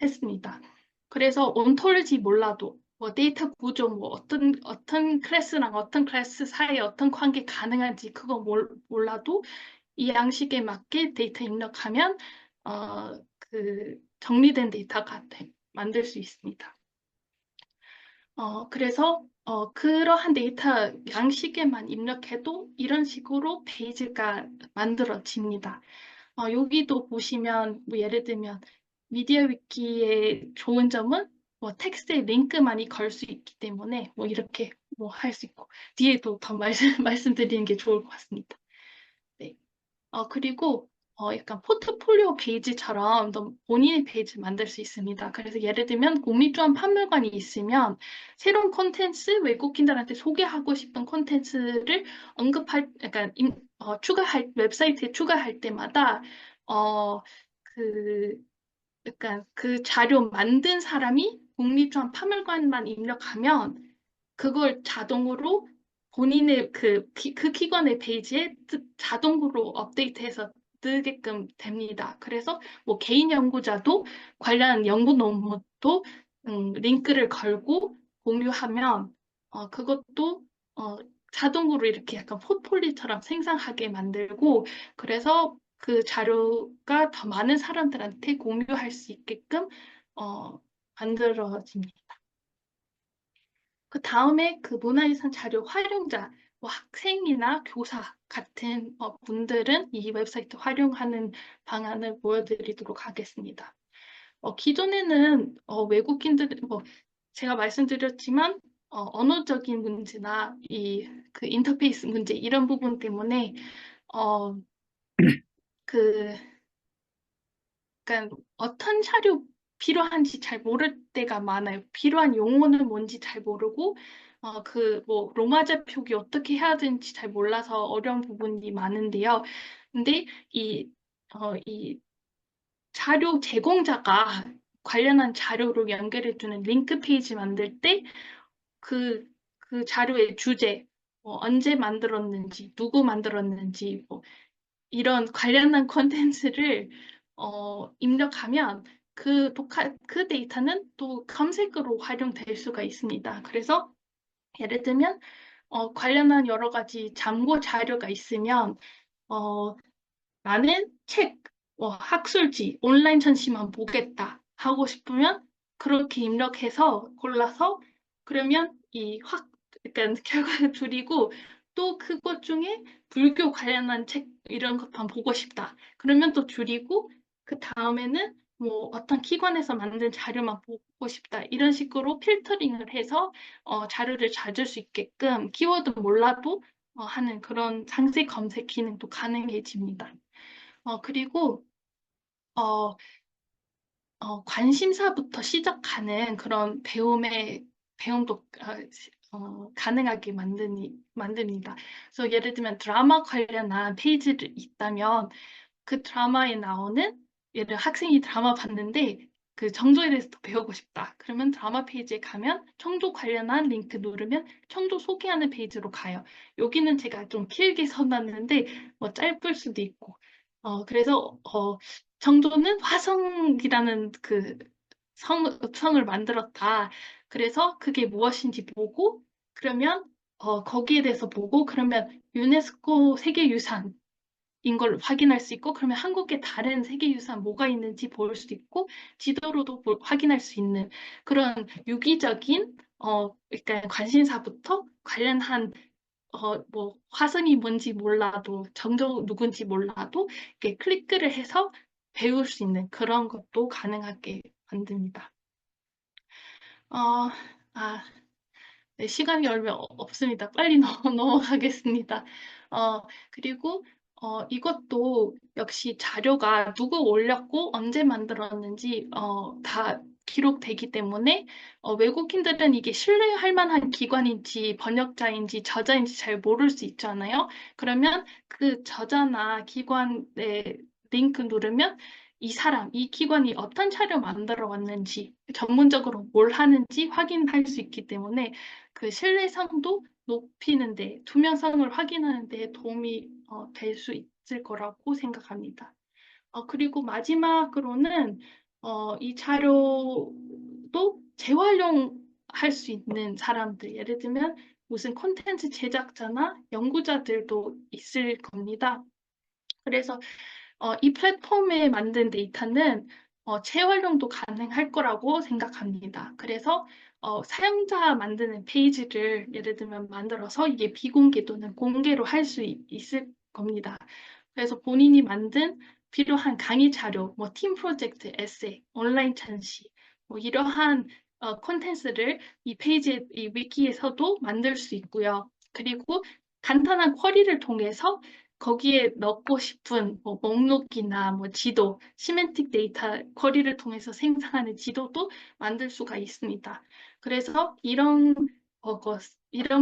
했습니다. 그래서 온톨로지 몰라도 뭐 데이터 구조, 뭐 어떤 클래스랑 어떤 클래스 사이에 어떤 관계 가능한지 그거 몰라도 이 양식에 맞게 데이터 입력하면 그 정리된 데이터가 만들 수 있습니다. 그래서 그러한 데이터 양식에만 입력해도 이런 식으로 페이지가 만들어집니다. 여기도 보시면 뭐 예를 들면 미디어 위키의 좋은 점은 뭐 텍스트에 링크 많이 걸 수 있기 때문에 뭐 이렇게 뭐 할 수 있고 뒤에도 더 말씀드리는 게 좋을 것 같습니다. 네. 그리고 약간 포트폴리오 페이지처럼 또 본인의 페이지 만들 수 있습니다. 그래서 예를 들면 국립주한 박물관이 있으면 새로운 콘텐츠, 외국인들한테 소개하고 싶은 콘텐츠를 약간 추가할 웹사이트에 추가할 때마다 그 약간 그 자료 만든 사람이 국립주한 박물관만 입력하면 그걸 자동으로 본인의 그 기관의 페이지에 자동으로 업데이트해서 뜨게끔 됩니다. 그래서 뭐 개인 연구자도 관련 연구 논문도 링크를 걸고 공유하면 그것도 자동으로 이렇게 약간 포트폴리오처럼 생성하게 만들고 그래서 그 자료가 더 많은 사람들한테 공유할 수 있게끔 만들어집니다. 그 다음에 그 문화유산 자료 활용자, 뭐 학생이나 교사 같은 분들은 이 웹사이트 활용하는 방안을 보여드리도록 하겠습니다. 기존에는 외국인들, 뭐 제가 말씀드렸지만 언어적인 문제나 그 인터페이스 문제 이런 부분 때문에 그 그러니까 어떤 자료 필요한지 잘 모를 때가 많아요. 필요한 용어는 뭔지 잘 모르고 그 뭐 로마자 표기 어떻게 해야 되는지 잘 몰라서 어려운 부분이 많은데요. 근데 이 자료 제공자가 관련한 자료로 연결해주는 링크 페이지 만들 때 그 자료의 주제, 뭐 언제 만들었는지, 누구 만들었는지, 뭐 이런 관련한 콘텐츠를 입력하면 그 데이터는 또 검색으로 활용될 수가 있습니다. 그래서 예를 들면 관련한 여러 가지 참고 자료가 있으면 나는 책, 학술지, 온라인 전시만 보겠다 하고 싶으면 그렇게 입력해서 골라서 그러면 약간 결과를 줄이고 또 그것 중에 불교 관련한 책 이런 것만 보고 싶다. 그러면 또 줄이고 그 다음에는 뭐 어떤 기관에서 만든 자료만 보고 싶다. 이런 식으로 필터링을 해서 자료를 찾을 수 있게끔 키워드 몰라도 하는 그런 상세 검색 기능도 가능해집니다. 그리고 관심사부터 시작하는 그런 배움도 가능하게 만듭니다. 그래서 예를 들면 드라마 관련한 페이지를 있다면 그 드라마에 나오는 예를 학생이 드라마 봤는데 그 정조에 대해서 더 배우고 싶다. 그러면 드라마 페이지에 가면 청조 관련한 링크 누르면 청조 소개하는 페이지로 가요. 여기는 제가 좀 길게 써놨는데 뭐 짧을 수도 있고 그래서 정조는 화성이라는 그 성을 만들었다. 그래서 그게 무엇인지 보고 그러면 거기에 대해서 보고 그러면 유네스코 세계유산인 걸 확인할 수 있고 그러면 한국의 다른 세계유산 뭐가 있는지 볼 수 있고 지도로도 확인할 수 있는 그런 유기적인 그러니까 관심사부터 관련한 뭐 화성이 뭔지 몰라도 정조 누군지 몰라도 이렇게 클릭을 해서 배울 수 있는 그런 것도 가능하게 만듭니다. 어, 아, 네, 시간이 얼마 없습니다. 빨리 넘어가겠습니다. 어, 그리고 이것도 역시 자료가 누구 올렸고 언제 만들었는지 다 기록되기 때문에 외국인들은 이게 신뢰할 만한 기관인지 번역자인지 저자인지 잘 모를 수 있잖아요. 그러면 그 저자나 기관의 링크 누르면 이 사람, 이 기관이 어떤 자료 만들어 왔는지, 전문적으로 뭘 하는지 확인할 수 있기 때문에 그 신뢰성도 높이는데, 투명성을 확인하는 데 도움이 될 수 있을 거라고 생각합니다. 그리고 마지막으로는 이 자료도 재활용할 수 있는 사람들, 예를 들면 무슨 콘텐츠 제작자나 연구자들도 있을 겁니다. 그래서 이 플랫폼에 만든 데이터는 재활용도 가능할 거라고 생각합니다. 그래서 사용자 만드는 페이지를 예를 들면 만들어서 이게 비공개 또는 공개로 할 수 있을 겁니다. 그래서 본인이 만든 필요한 강의 자료, 뭐 팀 프로젝트, 에세이, 온라인 전시, 뭐 이러한 콘텐츠를 이 페이지, 이 위키에서도 만들 수 있고요. 그리고 간단한 쿼리를 통해서 거기에 넣고 싶은 뭐 목록이나 뭐 지도, 시멘틱 데이터 쿼리를 통해서 생성하는 지도도 만들 수가 있습니다. 그래서 이런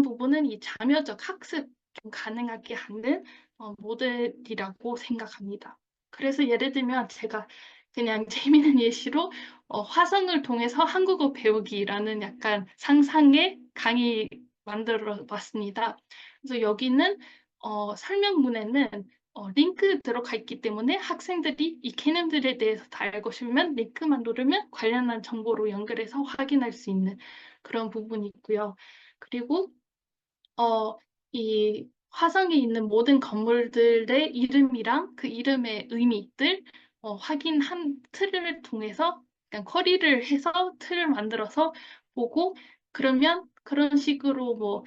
부분은 이 자녀적 학습 좀 가능하게 하는 모델이라고 생각합니다. 그래서 예를 들면 제가 그냥 재미있는 예시로 화성을 통해서 한국어 배우기라는 약간 상상의 강의 만들어 봤습니다. 그래서 여기는 설명문에는 링크 들어가 있기 때문에 학생들이 이 개념들에 대해서 다 알고 싶으면 링크만 누르면 관련한 정보로 연결해서 확인할 수 있는 그런 부분이 있고요. 그리고 이 화성에 있는 모든 건물들의 이름이랑 그 이름의 의미들 확인한 틀을 통해서 약간 쿼리를 해서 틀을 만들어서 보고 그러면 그런 식으로 뭐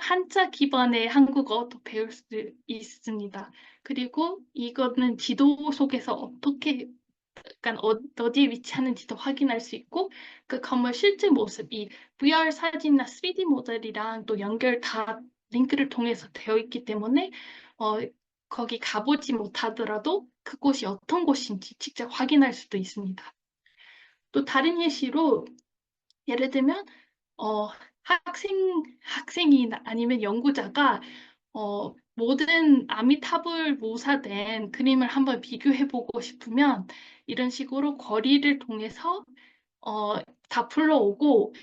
한자 기반의 한국어도 배울 수 있습니다. 그리고 이거는 지도 속에서 어떻게 약간 어디에 위치하는지도 확인할 수 있고 그 건물 실제 모습이 VR 사진이나 3D 모델이랑 또 연결 다 링크를 통해서 되어 있기 때문에 어, 거기 가보지 못하더라도 그곳이 어떤 곳인지 직접 확인할 수도 있습니다. 또 다른 예시로 예를 들면 어, 학생이나 아니면 연구자가 모든 아미타불 모사된 그림을 한번 비교해보고 싶으면 이런 식으로 거리를 통해서 다 불러오고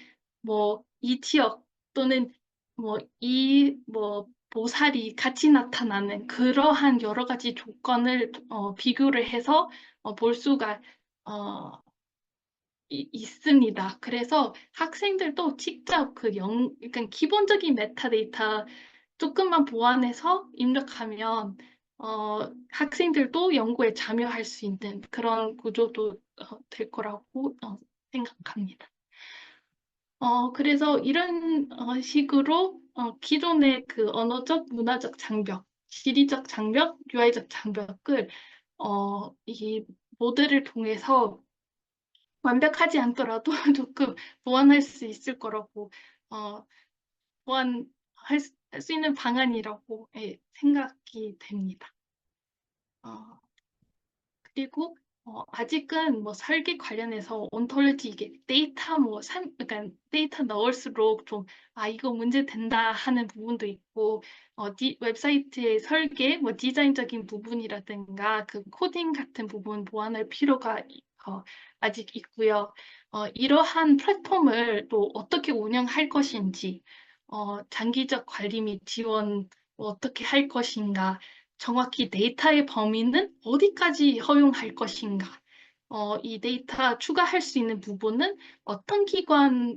뭐 이 지역 또는 뭐 보살이 같이 나타나는 그러한 여러 가지 조건을 비교를 해서 볼 수가 어, 있습니다. 그래서 학생들도 직접 그러니까 기본적인 메타데이터 조금만 보완해서 입력하면 학생들도 연구에 참여할 수 있는 그런 구조도 될 거라고 생각합니다. 그래서 이런 식으로 기존의 그 언어적, 문화적 장벽, 지리적 장벽, 유아적 장벽을 이 모델을 통해서 완벽하지 않더라도 조금 보완할 수 있을 거라고 어, 할수 있는 방안이라고 예, 생각이 됩니다. 그리고 아직은 뭐 설계 관련해서 온톨로지 이게 데이터 그러니까 데이터 넣을수록 좀 이거 문제 된다 하는 부분도 있고 웹사이트의 설계 뭐 디자인적인 부분이라든가 그 코딩 같은 부분 보완할 필요가 아직 있고요. 이러한 플랫폼을 또 어떻게 운영할 것인지 장기적 관리 및 지원 어떻게 할 것인가 정확히 데이터의 범위는 어디까지 허용할 것인가? 이 데이터 추가할 수 있는 부분은 어떤 기관에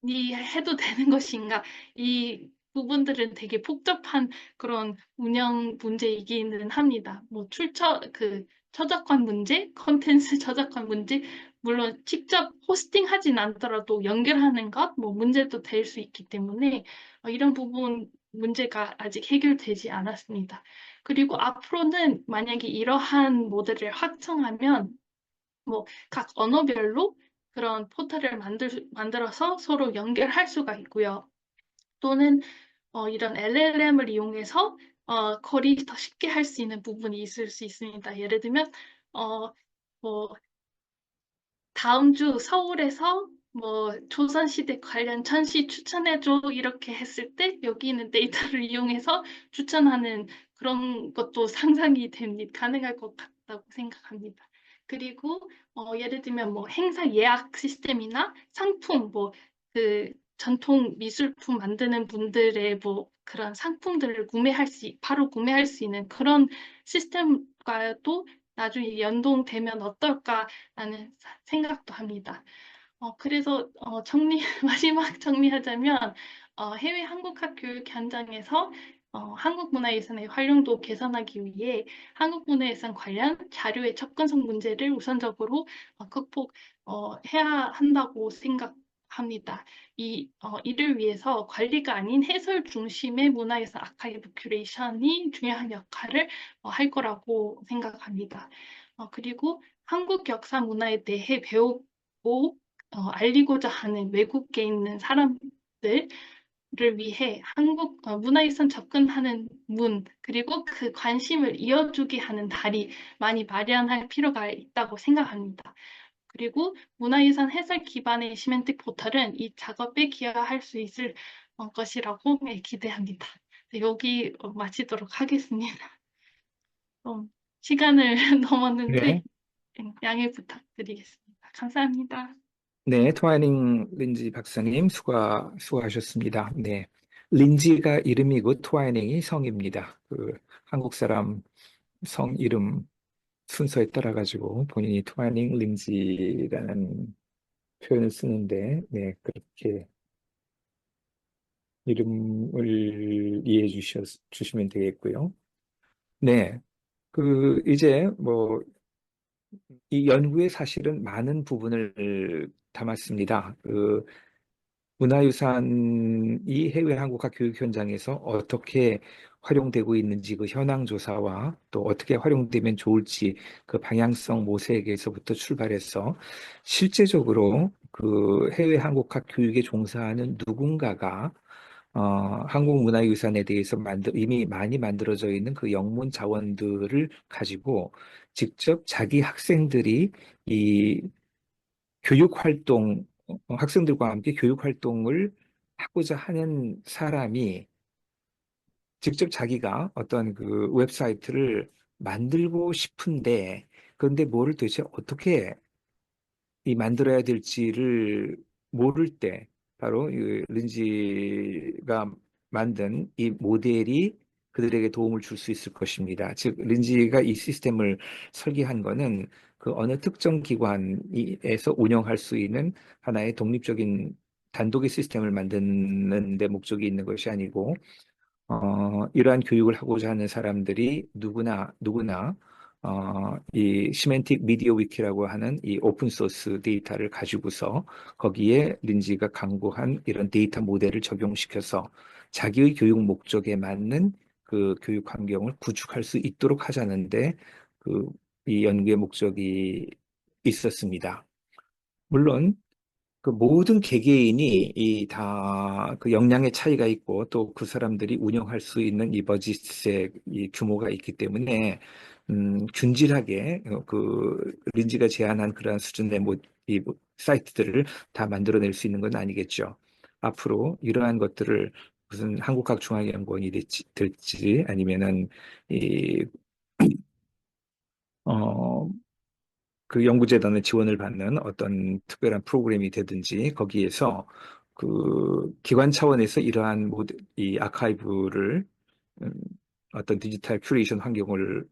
해도 되는 것인가? 이 부분들은 되게 복잡한 그런 운영 문제이기는 합니다. 뭐 저작권 문제, 컨텐츠 저작권 문제, 물론 직접 호스팅하진 않더라도 연결하는 것, 뭐 문제도 될 수 있기 때문에 이런 부분 문제가 아직 해결되지 않았습니다. 그리고 앞으로는 만약에 이러한 모델을 확장하면 뭐 각 언어별로 그런 포털을 만들어서 서로 연결할 수가 있고요. 또는 이런 LLM을 이용해서 거리 더 쉽게 할 수 있는 부분이 있을 수 있습니다. 예를 들면 뭐 다음 주 서울에서 뭐 조선시대 관련 전시 추천해줘 이렇게 했을 때 여기 있는 데이터를 이용해서 추천하는 그런 것도 상상이 가능할 것 같다고 생각합니다. 그리고 예를 들면 뭐 행사 예약 시스템이나 상품 뭐 그 전통 미술품 만드는 분들의 뭐 그런 상품들을 바로 구매할 수 있는 그런 시스템과도 나중에 연동되면 어떨까라는 생각도 합니다. 그래서 마지막 정리하자면 해외 한국학 교육 현장에서 한국 문화유산의 활용도 개선하기 위해 한국 문화유산 관련 자료의 접근성 문제를 우선적으로 극복해야 한다고 생각합니다. 이를 위해서 관리가 아닌 해설 중심의 문화유산 아카이브 큐레이션이 중요한 역할을 할 거라고 생각합니다. 그리고 한국 역사 문화에 대해 배우고 알리고자 하는 외국에 있는 사람들을 위해 한국 문화유산 접근하는 그리고 그 관심을 이어주게 하는 달이 많이 마련할 필요가 있다고 생각합니다. 그리고 문화유산 해설 기반의 시멘틱 포털은 이 작업에 기여할 수 있을 것이라고 기대합니다. 네, 여기 마치도록 하겠습니다. 시간을 넘었는데 네. 양해 부탁드리겠습니다. 감사합니다. 네, 트와이닝 린지 박사님 수고하셨습니다. 네. 린지가 이름이고 트와이닝이 성입니다. 한국 사람 성 이름 순서에 따라 가지고 본인이 트와이닝 린지라는 표현을 쓰는데, 네, 그렇게 이름을 이해해 주시면 되겠고요. 네, 이제 뭐 이 연구에 사실은 많은 부분을 담았습니다. 문화유산이 해외 한국학 교육 현장에서 어떻게 활용되고 있는지 그 현황 조사와 또 어떻게 활용되면 좋을지 그 방향성 모색에서부터 출발해서 실제적으로 그 해외 한국학 교육에 종사하는 누군가가 한국 문화유산에 대해서 이미 많이 만들어져 있는 그 영문 자원들을 가지고 직접 자기 학생들이 이 교육 활동, 학생들과 함께 교육 활동을 하고자 하는 사람이 직접 자기가 어떤 그 웹사이트를 만들고 싶은데, 그런데 뭐를 도대체 어떻게 이 만들어야 될지를 모를 때 바로 이 린지가 만든 이 모델이 그들에게 도움을 줄 수 있을 것입니다. 즉 린지가 이 시스템을 설계한 거는 그 어느 특정 기관에서 운영할 수 있는 하나의 독립적인 단독의 시스템을 만드는 데 목적이 있는 것이 아니고 이러한 교육을 하고자 하는 사람들이 누구나 이 시멘틱 미디어 위키라고 하는 이 오픈 소스 데이터를 가지고서 거기에 린지가 강구한 이런 데이터 모델을 적용시켜서 자기의 교육 목적에 맞는 그 교육 환경을 구축할 수 있도록 하자는데 이 연구의 목적이 있었습니다. 물론 그 모든 개개인이 이 다 그 역량의 차이가 있고 또 그 사람들이 운영할 수 있는 이 버짓의 이 규모가 있기 때문에 균질하게 그 린지가 제안한 그러한 수준의 이 사이트들을 다 만들어낼 수 있는 건 아니겠죠. 앞으로 이러한 것들을 무슨 한국학중앙연구원이 될지 아니면은 이 어, 그 연구재단의 지원을 받는 어떤 특별한 프로그램이 되든지 거기에서 그 기관 차원에서 이러한 이 아카이브를 음, 어떤 디지털 큐레이션 환경을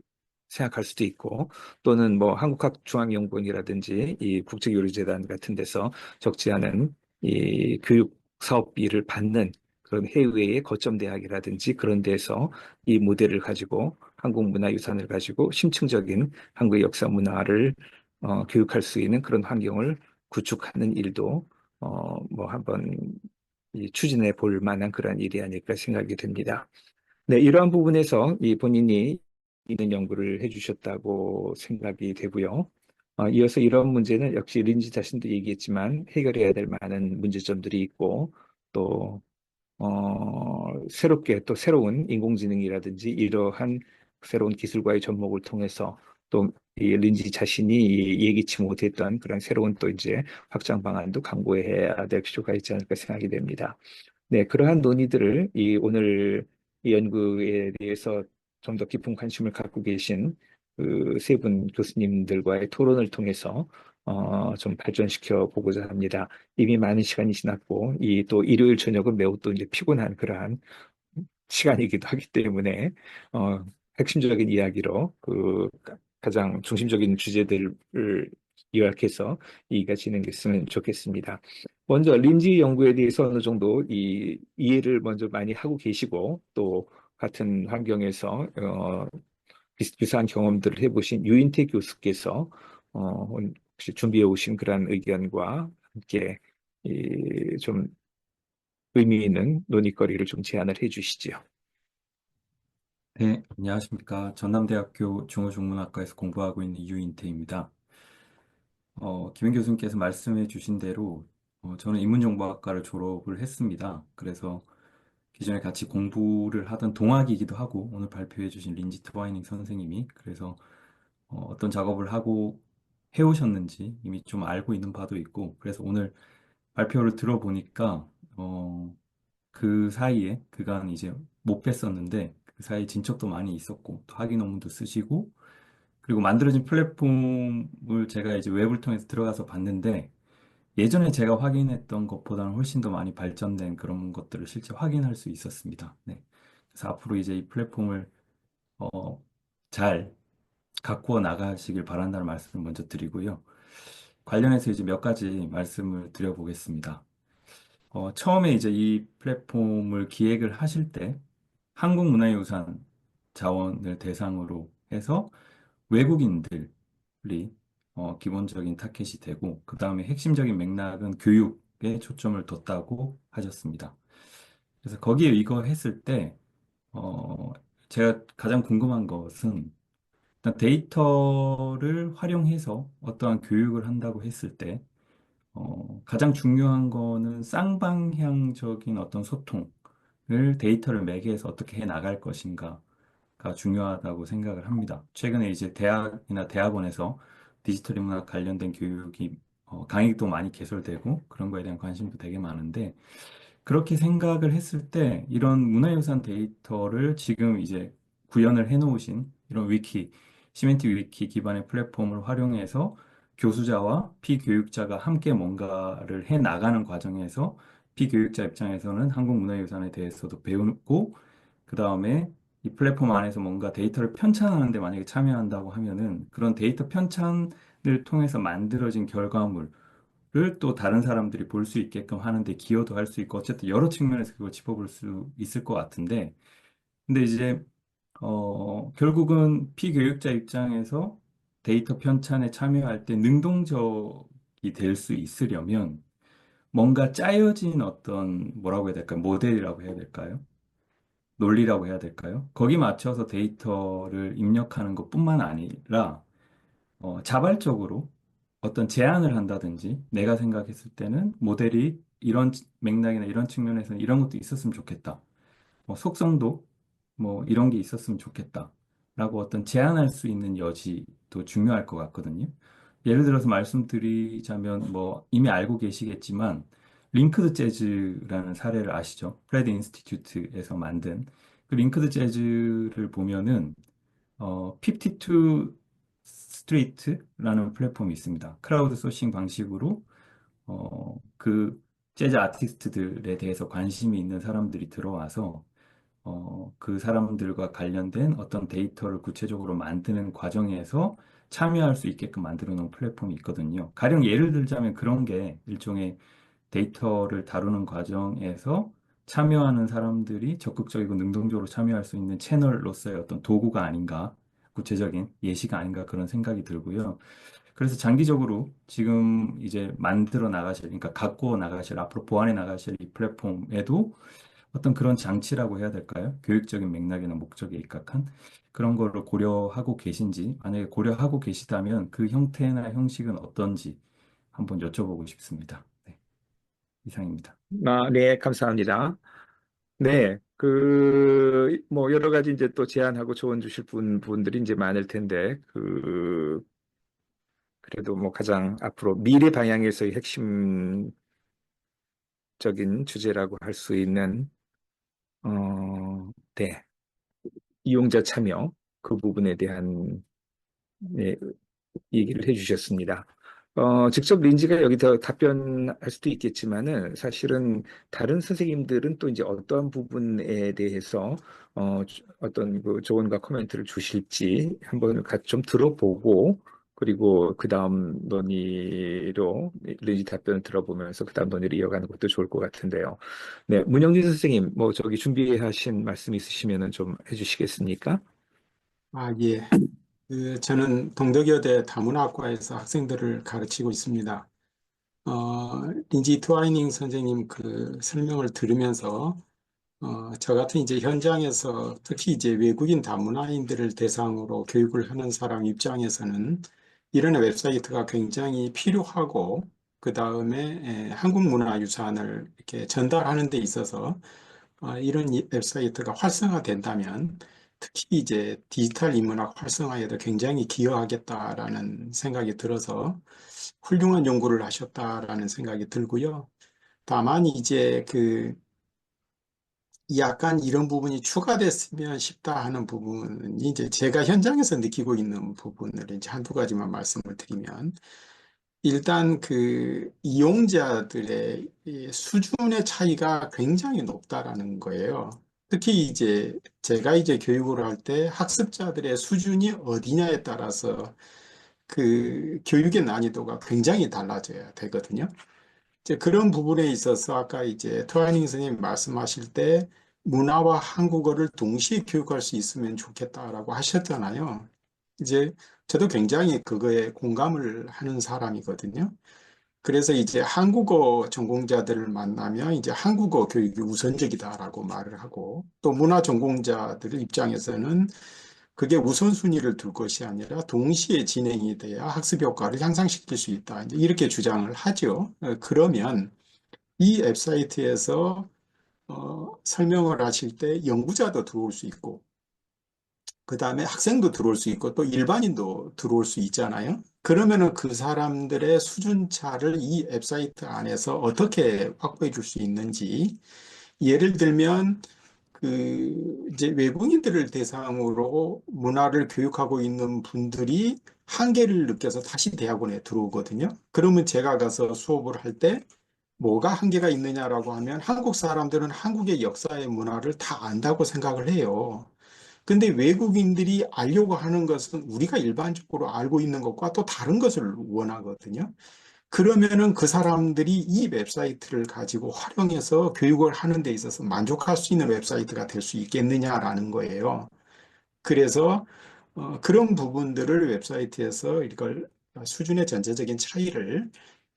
생각할 수도 있고 또는 뭐 한국학중앙연구원이라든지 이 국제교류재단 같은 데서 적지 않은 이 교육 사업비를 받는 그런 해외의 거점 대학이라든지 그런 데서 이 모델을 가지고 한국 문화유산을 가지고 심층적인 한국의 역사 문화를 교육할 수 있는 그런 환경을 구축하는 일도 뭐 한번 이 추진해 볼 만한 그런 일이 아닐까 생각이 듭니다. 네, 이러한 부분에서 이 본인이 있는 연구를 해주셨다고 생각이 되고요. 이어서 이런 문제는 역시 린지 자신도 얘기했지만 해결해야 될 많은 문제점들이 있고 또 새롭게 또 새로운 인공지능이라든지 이러한 새로운 기술과의 접목을 통해서 또 이 린지 자신이 예기치 못했던 그런 새로운 또 이제 확장 방안도 강구해야 될 필요가 있지 않을까 생각이 됩니다. 네, 그러한 논의들을 이 오늘 이 연구에 대해서 좀 더 깊은 관심을 갖고 계신 그 세 분 교수님들과의 토론을 통해서 좀 발전시켜 보고자 합니다. 이미 많은 시간이 지났고 이 또 일요일 저녁은 매우 또 이제 피곤한 그러한 시간이기도 하기 때문에 어, 핵심적인 이야기로 그 가장 중심적인 주제들을 요약해서 이해가 진행됐으면 좋겠습니다. 먼저 린지 연구에 대해서 어느 정도 이 이해를 먼저 많이 하고 계시고 또 같은 환경에서 비슷비슷한 경험들을 해보신 유인태 교수께서 혹시 준비해 오신 그런 의견과 함께 좀 의미 있는 논의거리를 좀 제안을 해주시죠. 네, 안녕하십니까. 전남대학교 중어중문학과에서 공부하고 있는 유인태입니다. 김현 교수님께서 말씀해 주신 대로 저는 인문정보학과를 졸업을 했습니다. 그래서 기존에 같이 공부를 하던 동학이기도 하고 오늘 발표해 주신 린지 트와이닝 선생님이 그래서 어떤 작업을 하고 해오셨는지 이미 좀 알고 있는 바도 있고 그래서 오늘 발표를 들어보니까 그 사이에 그간 이제 못 뵀었는데 그 사이에 진척도 많이 있었고 또 학위 논문도 쓰시고 그리고 만들어진 플랫폼을 제가 이제 웹을 통해서 들어가서 봤는데 예전에 제가 확인했던 것보다는 훨씬 더 많이 발전된 그런 것들을 실제 확인할 수 있었습니다. 네. 그래서 앞으로 이제 이 플랫폼을 잘 가꾸어 나가시길 바란다는 말씀을 먼저 드리고요. 관련해서 이제 몇 가지 말씀을 드려보겠습니다. 처음에 이제 이 플랫폼을 기획을 하실 때 한국문화유산 자원을 대상으로 해서 외국인들이 기본적인 타겟이 되고 그 다음에 핵심적인 맥락은 교육에 초점을 뒀다고 하셨습니다. 그래서 거기에 이거 했을 때 제가 가장 궁금한 것은 일단 데이터를 활용해서 어떠한 교육을 한다고 했을 때 가장 중요한 거는 쌍방향적인 어떤 소통을 데이터를 매개해서 어떻게 해 나갈 것인가가 중요하다고 생각을 합니다. 최근에 이제 대학이나 대학원에서 디지털 인문학 관련된 교육이 강의도 많이 개설되고 그런 거에 대한 관심도 되게 많은데 그렇게 생각을 했을 때 이런 문화유산 데이터를 지금 이제 구현을 해놓으신 이런 위키, 시멘틱 위키 기반의 플랫폼을 활용해서 교수자와 피교육자가 함께 뭔가를 해 나가는 과정에서 피교육자 입장에서는 한국 문화유산에 대해서도 배우고 그 다음에 이 플랫폼 안에서 뭔가 데이터를 편찬하는 데 만약에 참여한다고 하면은 그런 데이터 편찬을 통해서 만들어진 결과물 또 다른 사람들이 볼 수 있게끔 하는데 기여도 할 수 있고 어쨌든 여러 측면에서 그걸 짚어볼 수 있을 것 같은데 근데 이제 결국은 피교육자 입장에서 데이터 편찬에 참여할 때 능동적이 될 수 있으려면 뭔가 짜여진 어떤 뭐라고 해야 될까요? 모델이라고 해야 될까요? 논리라고 해야 될까요? 거기 맞춰서 데이터를 입력하는 것뿐만 아니라 자발적으로 어떤 제안을 한다든지 내가 생각했을 때는 모델이 이런 맥락이나 이런 측면에서는 이런 것도 있었으면 좋겠다. 뭐 속성도 뭐 이런 게 있었으면 좋겠다. 라고 어떤 제안할 수 있는 여지도 중요할 것 같거든요. 예를 들어서 말씀드리자면 뭐 이미 알고 계시겠지만 링크드 재즈라는 사례를 아시죠? 프레드 인스티튜트에서 만든 그 링크드 재즈를 보면은 52 스트리트라는 플랫폼이 있습니다. 크라우드 소싱 방식으로 그 재즈 아티스트들에 대해서 관심이 있는 사람들이 들어와서 그 사람들과 관련된 어떤 데이터를 구체적으로 만드는 과정에서 참여할 수 있게끔 만들어 놓은 플랫폼이 있거든요. 가령 예를 들자면 그런 게 일종의 데이터를 다루는 과정에서 참여하는 사람들이 적극적이고 능동적으로 참여할 수 있는 채널로서의 어떤 도구가 아닌가, 구체적인 예시가 아닌가 그런 생각이 들고요. 그래서 장기적으로 지금 이제 만들어 나가실, 그러니까 갖고 나가실, 앞으로 보완해 나가실 이 플랫폼에도 어떤 그런 장치라고 해야 될까요? 교육적인 맥락이나 목적에 입각한 그런 거를 고려하고 계신지, 만약에 고려하고 계시다면 그 형태나 형식은 어떤지 한번 여쭤보고 싶습니다. 네, 이상입니다. 네, 감사합니다. 네, 뭐, 여러 가지 이제 또 제안하고 조언 주실 분들이 이제 많을 텐데, 그래도 뭐 가장 앞으로 미래 방향에서의 핵심적인 주제라고 할 수 있는, 네, 이용자 참여, 그 부분에 대한, 네, 얘기를 해주셨습니다. 직접 린지가 여기 더 답변할 수도 있겠지만은 사실은 다른 선생님들은 또 이제 어떠한 부분에 대해서 어떤 그 조언과 코멘트를 주실지 한번 같이 좀 들어보고 그리고 그 다음 논의로 린지 답변을 들어보면서 그 다음 논의를 이어가는 것도 좋을 것 같은데요. 네, 문영진 선생님, 뭐 저기 준비하신 말씀 있으시면은 좀 해주시겠습니까? 예. 저는 동덕여대 다문화학과에서 학생들을 가르치고 있습니다. 린지 트와이닝 선생님 그 설명을 들으면서, 저 같은 이제 현장에서 특히 이제 외국인 다문화인들을 대상으로 교육을 하는 사람 입장에서는 이런 웹사이트가 굉장히 필요하고, 그 다음에 한국 문화유산을 이렇게 전달하는 데 있어서 이런 웹사이트가 활성화된다면 특히 이제 디지털 인문학 활성화에도 굉장히 기여하겠다라는 생각이 들어서 훌륭한 연구를 하셨다라는 생각이 들고요. 다만 이제 약간 이런 부분이 추가됐으면 싶다 하는 부분이 이제 제가 현장에서 느끼고 있는 부분을 이제 한두 가지만 말씀을 드리면, 일단 그 이용자들의 이 수준의 차이가 굉장히 높다라는 거예요. 특히 이제 제가 이제 교육을 할 때 학습자들의 수준이 어디냐에 따라서 그 교육의 난이도가 굉장히 달라져야 되거든요. 이제 그런 부분에 있어서 아까 이제 트와이닝 선생님 말씀하실 때 문화와 한국어를 동시에 교육할 수 있으면 좋겠다라고 하셨잖아요. 이제 저도 굉장히 그거에 공감을 하는 사람이거든요. 그래서 이제 한국어 전공자들을 만나면 이제 한국어 교육이 우선적이다라고 말을 하고, 또 문화 전공자들 입장에서는 그게 우선순위를 둘 것이 아니라 동시에 진행이 돼야 학습 효과를 향상시킬 수 있다, 이제 이렇게 주장을 하죠. 그러면 이 웹사이트에서 설명을 하실 때 연구자도 들어올 수 있고, 그 다음에 학생도 들어올 수 있고, 또 일반인도 들어올 수 있잖아요. 그러면은 그 사람들의 수준차를 이 웹사이트 안에서 어떻게 확보해 줄 수 있는지, 예를 들면 이제 외국인들을 대상으로 문화를 교육하고 있는 분들이 한계를 느껴서 다시 대학원에 들어오거든요. 그러면 제가 가서 수업을 할 때 뭐가 한계가 있느냐라고 하면, 한국 사람들은 한국의 역사의 문화를 다 안다고 생각을 해요. 근데 외국인들이 알려고 하는 것은 우리가 일반적으로 알고 있는 것과 또 다른 것을 원하거든요. 그러면은 그 사람들이 이 웹사이트를 가지고 활용해서 교육을 하는 데 있어서 만족할 수 있는 웹사이트가 될 수 있겠느냐라는 거예요. 그래서 그런 부분들을 웹사이트에서 이걸 수준의 전체적인 차이를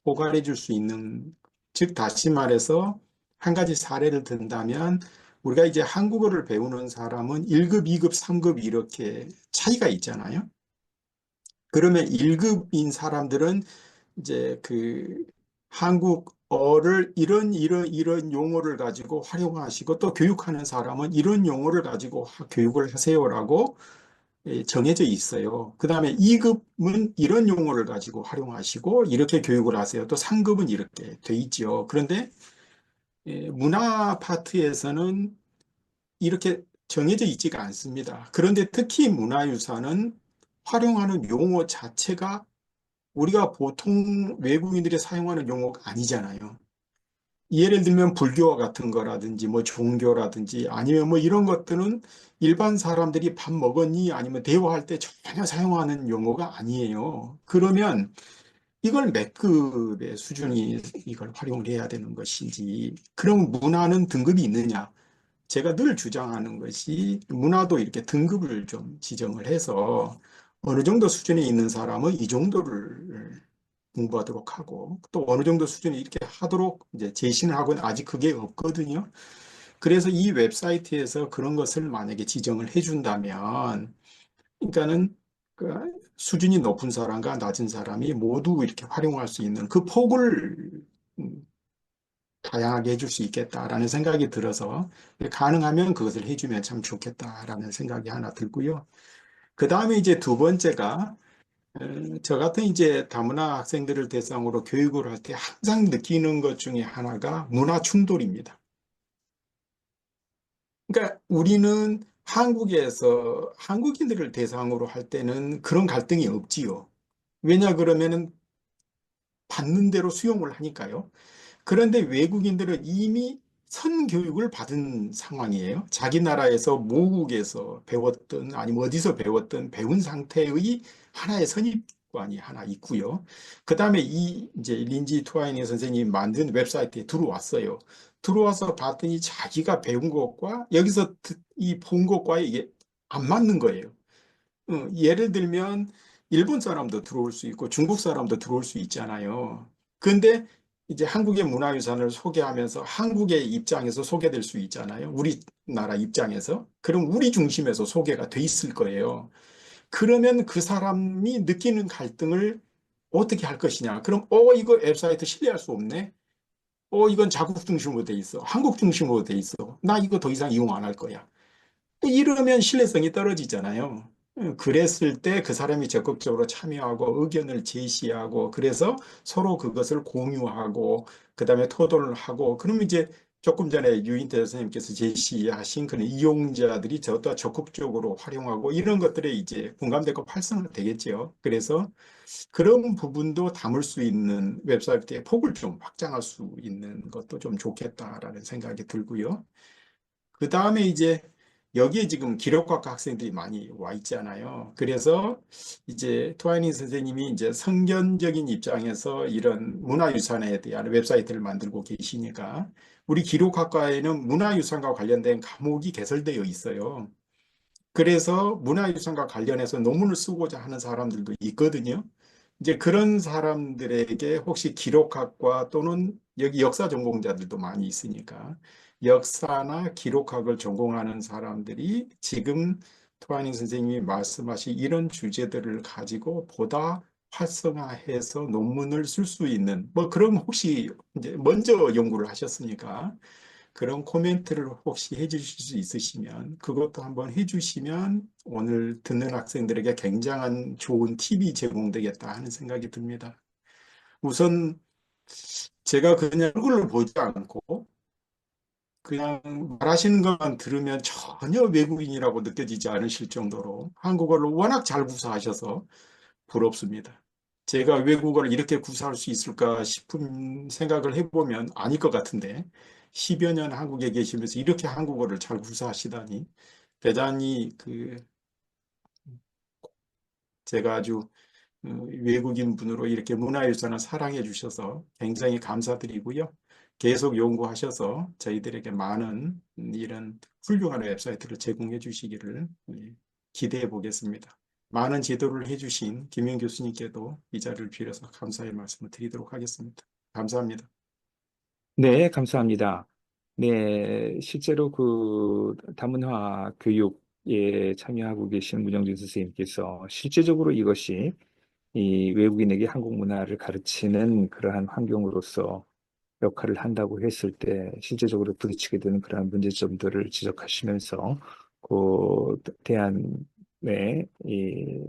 포괄해 줄 수 있는, 즉 다시 말해서 한 가지 사례를 든다면, 우리가 이제 한국어를 배우는 사람은 1급, 2급, 3급 이렇게 차이가 있잖아요. 그러면 1급인 사람들은 이제 한국어를 이런 용어를 가지고 활용하시고, 또 교육하는 사람은 이런 용어를 가지고 교육을 하세요라고 정해져 있어요. 그 다음에 2급은 이런 용어를 가지고 활용하시고 이렇게 교육을 하세요. 또 3급은 이렇게 돼 있죠. 그런데 문화 파트에서는 이렇게 정해져 있지가 않습니다. 그런데 특히 문화유산은 활용하는 용어 자체가 우리가 보통 외국인들이 사용하는 용어가 아니잖아요. 예를 들면 불교와 같은 거라든지 뭐 종교라든지 아니면 뭐 이런 것들은 일반 사람들이 밥 먹었니 아니면 대화할 때 전혀 사용하는 용어가 아니에요. 그러면 이걸 몇 급의 수준이 이걸 활용을 해야 되는 것인지, 그런 문화는 등급이 있느냐? 제가 늘 주장하는 것이 문화도 이렇게 등급을 좀 지정을 해서 어느 정도 수준에 있는 사람은 이 정도를 공부하도록 하고, 또 어느 정도 수준에 이렇게 하도록 이제 제시를 하고는 아직 그게 없거든요. 그래서 이 웹사이트에서 그런 것을 만약에 지정을 해준다면, 그러니까는 그 수준이 높은 사람과 낮은 사람이 모두 이렇게 활용할 수 있는 그 폭을 다양하게 해줄 수 있겠다라는 생각이 들어서 가능하면 그것을 해주면 참 좋겠다라는 생각이 하나 들고요. 그 다음에 이제 두 번째가 저 같은 이제 다문화 학생들을 대상으로 교육을 할 때 항상 느끼는 것 중에 하나가 문화 충돌입니다. 그러니까 우리는 한국에서 한국인들을 대상으로 할 때는 그런 갈등이 없지요. 왜냐 그러면은 받는 대로 수용을 하니까요. 그런데 외국인들은 이미 선교육을 받은 상황이에요. 자기 나라에서 모국에서 배웠던 아니면 어디서 배웠던 배운 상태의 하나의 선입관이 하나 있고요. 그 다음에 이 이제 린지 투아이니 선생님이 만든 웹사이트에 들어왔어요. 들어와서 봤더니 자기가 배운 것과 여기서 이 본 것과 이게 안 맞는 거예요. 예를 들면 일본 사람도 들어올 수 있고 중국 사람도 들어올 수 있잖아요. 근데 이제 한국의 문화유산을 소개하면서 한국의 입장에서 소개될 수 있잖아요. 우리나라 입장에서. 그럼 우리 중심에서 소개가 돼 있을 거예요. 그러면 그 사람이 느끼는 갈등을 어떻게 할 것이냐. 그럼 이거 웹사이트 신뢰할 수 없네. 이건 자국 중심으로 돼 있어. 한국 중심으로 돼 있어. 나 이거 더 이상 이용 안 할 거야. 이러면 신뢰성이 떨어지잖아요. 그랬을 때 그 사람이 적극적으로 참여하고 의견을 제시하고 그래서 서로 그것을 공유하고 그다음에 토론을 하고 그러면 이제 조금 전에 유인태 선생님께서 제시하신 그런 이용자들이 저도 적극적으로 활용하고 이런 것들에 이제 공감되고 활성화되겠죠. 그래서 그런 부분도 담을 수 있는 웹사이트의 폭을 좀 확장할 수 있는 것도 좀 좋겠다라는 생각이 들고요. 그 다음에 이제 여기에 지금 기록학과 학생들이 많이 와 있잖아요. 그래서 이제 토하니 선생님이 이제 성견적인 입장에서 이런 문화유산에 대한 웹사이트를 만들고 계시니까 우리 기록학과에는 문화유산과 관련된 과목이 개설되어 있어요. 그래서 문화유산과 관련해서 논문을 쓰고자 하는 사람들도 있거든요. 이제 그런 사람들에게 혹시 기록학과 또는 여기 역사 전공자들도 많이 있으니까 역사나 기록학을 전공하는 사람들이 지금 토하니 선생님이 말씀하신 이런 주제들을 가지고 보다 활성화해서 논문을 쓸 수 있는 뭐 그런 혹시 이제 먼저 연구를 하셨으니까 그런 코멘트를 혹시 해주실 수 있으시면 그것도 한번 해주시면 오늘 듣는 학생들에게 굉장한 좋은 팁이 제공되겠다 하는 생각이 듭니다. 우선 제가 그냥 얼굴을 보지 않고 그냥 말하시는 것만 들으면 전혀 외국인이라고 느껴지지 않으실 정도로 한국어를 워낙 잘 구사하셔서 부럽습니다. 제가 외국어를 이렇게 구사할 수 있을까 싶은 생각을 해보면 아닐 것 같은데 10여 년 한국에 계시면서 이렇게 한국어를 잘 구사하시다니 대단히 제가 아주 외국인 분으로 이렇게 문화유산을 사랑해 주셔서 굉장히 감사드리고요. 계속 연구하셔서 저희들에게 많은 이런 훌륭한 웹사이트를 제공해 주시기를 기대해 보겠습니다. 많은 지도를 해주신 김영 교수님께도 이 자리를 빌어서 감사의 말씀을 드리도록 하겠습니다. 감사합니다. 네, 감사합니다. 네, 실제로 그 다문화 교육에 참여하고 계신 문영진 선생님께서 실제적으로 이것이 이 외국인에게 한국 문화를 가르치는 그러한 환경으로서 역할을 한다고 했을 때 실제적으로 부딪히게 되는 그러한 문제점들을 지적하시면서 그 대안의 이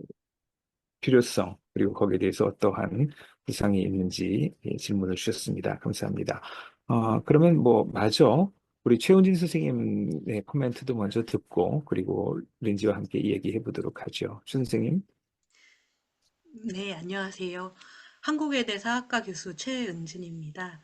필요성 그리고 거기에 대해서 어떠한 구상이 있는지 질문을 주셨습니다. 감사합니다. 그러면 뭐 마저 우리 최훈진 선생님의 코멘트도 먼저 듣고 그리고 린지와 함께 이야기해 보도록 하죠. 최 선생님. 네, 안녕하세요. 한국외대사학과 교수 최은진입니다.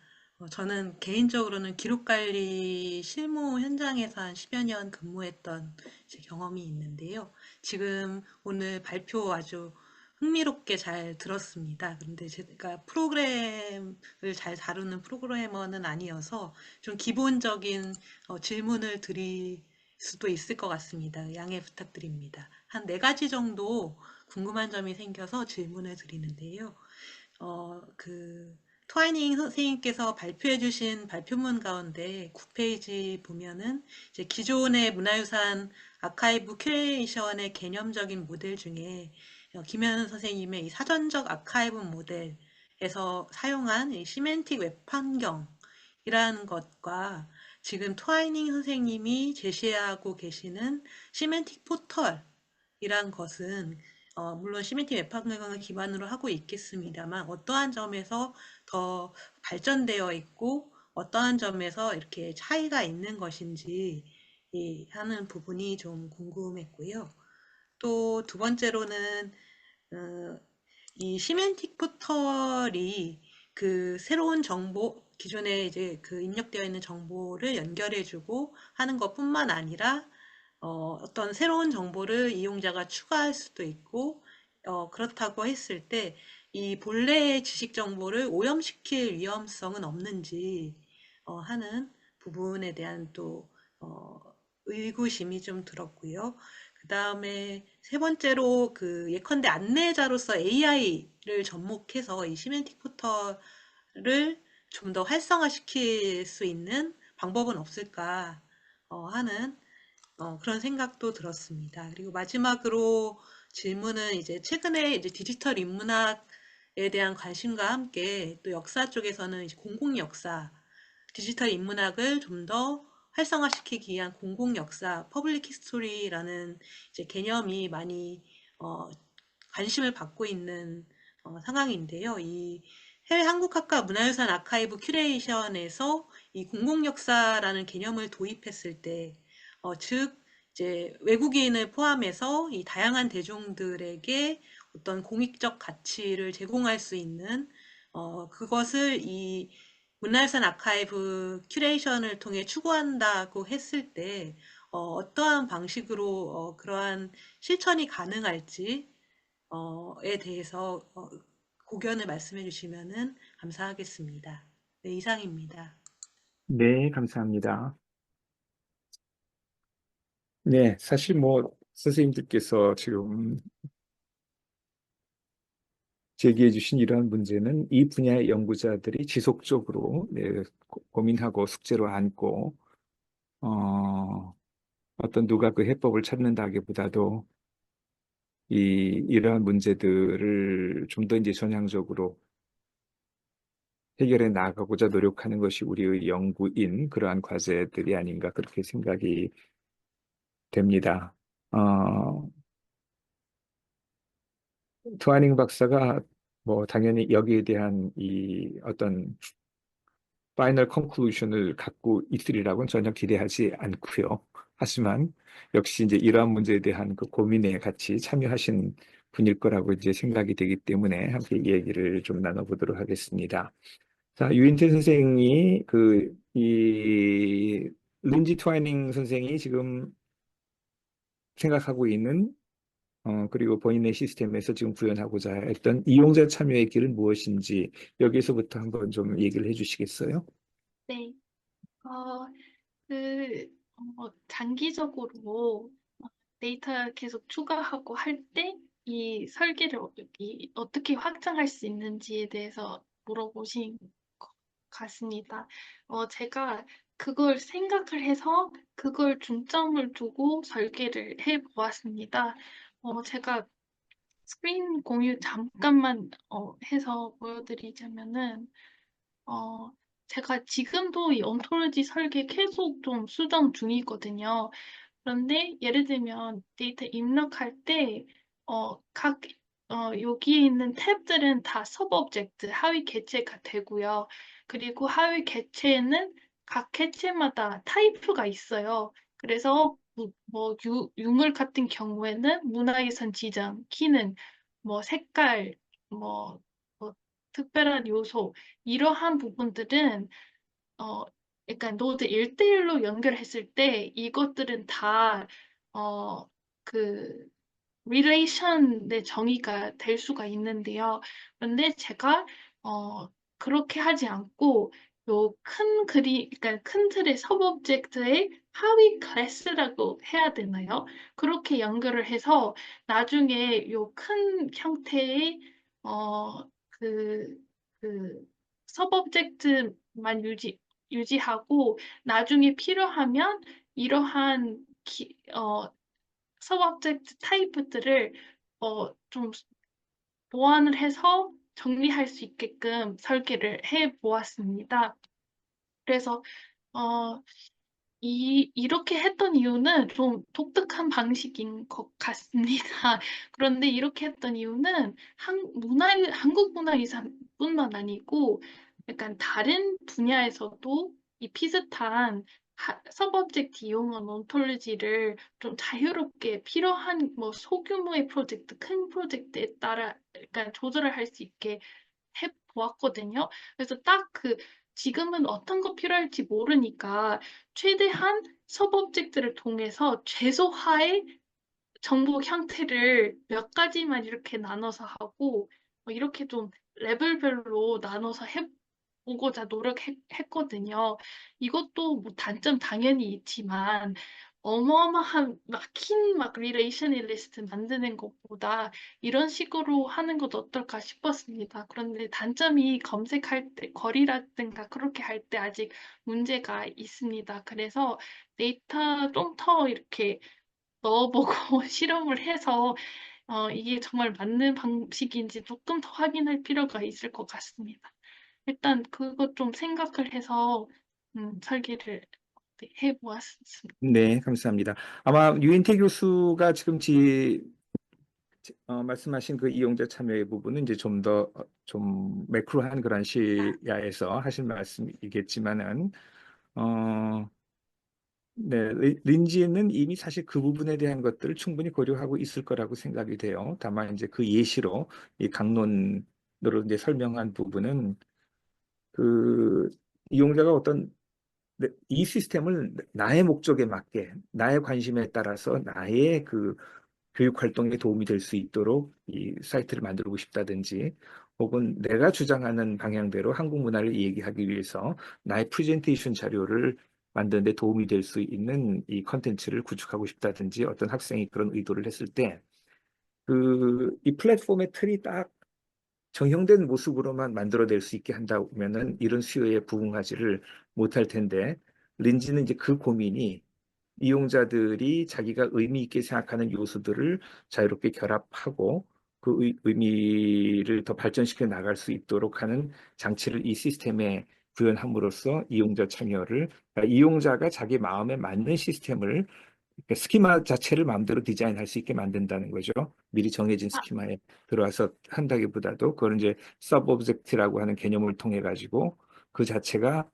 저는 개인적으로는 기록관리 실무 현장에서 한 10여 년 근무했던 경험이 있는데요. 지금 오늘 발표 아주 흥미롭게 잘 들었습니다. 그런데 제가 프로그램을 잘 다루는 프로그래머는 아니어서 좀 기본적인 질문을 드릴 수도 있을 것 같습니다. 양해 부탁드립니다. 한 4가지 정도 궁금한 점이 생겨서 질문을 드리는데요. 트와이닝 선생님께서 발표해 주신 발표문 가운데 9페이지 보면은 이제 기존의 문화유산 아카이브 큐레이션의 개념적인 모델 중에 김현 선생님의 이 사전적 아카이브 모델에서 사용한 이 시멘틱 웹 환경이라는 것과 지금 트와이닝 선생님이 제시하고 계시는 시멘틱 포털이란 것은 물론 시멘틱 웹 환경을 기반으로 하고 있겠습니다만 어떠한 점에서 더 발전되어 있고 어떠한 점에서 이렇게 차이가 있는 것인지 하는 부분이 좀 궁금했고요. 또 두 번째로는 이 시멘틱 포털이 그 새로운 정보, 기존에 이제 그 입력되어 있는 정보를 연결해주고 하는 것뿐만 아니라 어떤 새로운 정보를 이용자가 추가할 수도 있고 그렇다고 했을 때 이 본래의 지식 정보를 오염시킬 위험성은 없는지 하는 부분에 대한 또 의구심이 좀 들었고요. 그 다음에 세 번째로 그 예컨대 안내자로서 AI를 접목해서 이 시멘틱 포털을 좀 더 활성화시킬 수 있는 방법은 없을까 하는 그런 생각도 들었습니다. 그리고 마지막으로 질문은 이제 최근에 이제 디지털 인문학에 대한 관심과 함께 또 역사 쪽에서는 이제 공공 역사, 디지털 인문학을 좀 더 활성화시키기 위한 공공 역사, 퍼블릭 히스토리라는 이제 개념이 많이 관심을 받고 있는 상황인데요. 이 해외 한국학과 문화유산 아카이브 큐레이션에서 이 공공 역사라는 개념을 도입했을 때 즉 이제 외국인을 포함해서 이 다양한 대중들에게 어떤 공익적 가치를 제공할 수 있는 그것을 이 문화유산 아카이브 큐레이션을 통해 추구한다고 했을 때 어떠한 방식으로 그러한 실천이 가능할지에 대해서 고견을 말씀해 주시면 감사하겠습니다. 네, 이상입니다. 네, 감사합니다. 네, 사실 뭐 선생님들께서 지금 제기해 주신 이러한 문제는 이 분야의 연구자들이 지속적으로 고민하고 숙제로 안고 어떤 누가 그 해법을 찾는다기보다도 이러한 문제들을 좀 더 이제 전향적으로 해결해 나가고자 노력하는 것이 우리의 연구인 그러한 과제들이 아닌가 그렇게 생각이 됩니다. 트와이닝 박사가 뭐 당연히 여기에 대한 이 어떤 파이널 컨클루션을 갖고 있으리라고는 전혀 기대하지 않고요. 하지만 역시 이제 이러한 문제에 대한 그 고민에 같이 참여하신 분일 거라고 이제 생각이 되기 때문에 함께 이 얘기를 좀 나눠보도록 하겠습니다. 자, 유인태 선생이 이 린지 트와이닝 선생이 지금 생각하고 있는 그리고 본인의 시스템에서 지금 구현하고자 했던 이용자 참여의 길은 무엇인지 여기서부터 한번 좀 얘기를 해주시겠어요? 네. 어, 장기적으로 데이터 계속 추가하고 할 때 이 설계를 어떻게 확장할 수 있는지에 대해서 물어보신 것 같습니다. 제가 그걸 생각을 해서 그걸 중점을 두고 설계를 해 보았습니다. 제가 스크린 공유 잠깐만 해서 보여드리자면은 어, 제가 지금도 이 온토로지 설계 계속 좀 수정 중이거든요. 그런데 예를 들면 데이터 입력할 때, 각, 여기에 있는 탭들은 다 서브 오브젝트, 하위 객체가 되고요. 그리고 하위 객체에는 각 객체마다 타입프가 있어요. 그래서 유물 같은 경우에는 문화유산 지정, 키는 뭐 색깔, 뭐, 뭐 특별한 요소, 이러한 부분들은 어, 약간 노드 1대1로 연결했을 때 이것들은 다 그 relation의 정의가 될 수가 있는데요. 그런데 제가 그렇게 하지 않고 요 큰 그러니까 큰 틀의 서브젝트의 하위 클래스라고 해야 되나요? 그렇게 연결을 해서 나중에 요 큰 형태의 어, 그, 그 서브젝트만 유지하고 나중에 필요하면 이러한 서브젝트 타입들을 좀 보완을 해서 정리할 수 있게끔 설계를 해 보았습니다. 그래서 어, 이렇게 했던 이유는 좀 독특한 방식인 것 같습니다. 그런데 이렇게 했던 이유는 한국 문화유산뿐만 아니고 약간 다른 분야에서도 이 비슷한 서브젝트 이용한 온톨로지를 좀 자유롭게 필요한 뭐 소규모의 프로젝트, 큰 프로젝트에 따라 약간 조절을 할 수 있게 해보았거든요. 그래서 딱 지금은 어떤 거 필요할지 모르니까 최대한 서브젝트를 통해서 최소화의 정보 형태를 몇 가지만 이렇게 나눠서 하고 이렇게 좀 레벨별로 나눠서 해보고자 노력했거든요. 이것도 뭐 단점 당연히 있지만 어마어마한 막힌 리레이셔널리스트 만드는 것보다 이런 식으로 하는 것 어떨까 싶었습니다. 그런데 단점이 검색할 때 거리라든가 그렇게 할 때 아직 문제가 있습니다. 그래서 데이터 좀 더 이렇게 넣어보고 실험을 해서 이게 정말 맞는 방식인지 조금 더 확인할 필요가 있을 것 같습니다. 일단 그것 좀 생각을 해서 설계를 해보았습니다. 네, 감사합니다. 아마 유인태 교수가 지금 말씀하신 그 이용자 참여의 부분은 이제 좀 더 좀 매크로한 그런 시야에서 하신 말씀이겠지만은 어, 네, 린지는 이미 사실 그 부분에 대한 것들을 충분히 고려하고 있을 거라고 생각이 돼요. 다만 이제 그 예시로 이 강론으로 이제 설명한 부분은 그 이용자가 이 시스템을 나의 목적에 맞게, 나의 관심에 따라서 나의 그 교육 활동에 도움이 될 수 있도록 이 사이트를 만들고 싶다든지, 혹은 내가 주장하는 방향대로 한국 문화를 얘기하기 위해서 나의 프레젠테이션 자료를 만드는 데 도움이 될 수 있는 이 컨텐츠를 구축하고 싶다든지, 어떤 학생이 그런 의도를 했을 때, 이 플랫폼의 틀이 딱 정형된 모습으로만 만들어낼 수 있게 한다면은 이런 수요에 부응하지를 못할 텐데, 린지는 이제 그 고민이 이용자들이 자기가 의미 있게 생각하는 요소들을 자유롭게 결합하고 그 의미를 더 발전시켜 나갈 수 있도록 하는 장치를 이 시스템에 구현함으로써 이용자 참여를, 그러니까 이용자가 자기 마음에 맞는 시스템을, 그러니까 스키마 자체를 마음대로 디자인할 수 있게 만든다는 거죠. 미리 정해진 스키마에 들어와서 한다기보다도 그걸 이제 서브 오브젝트라고 하는 개념을 통해 가지고 그 자체가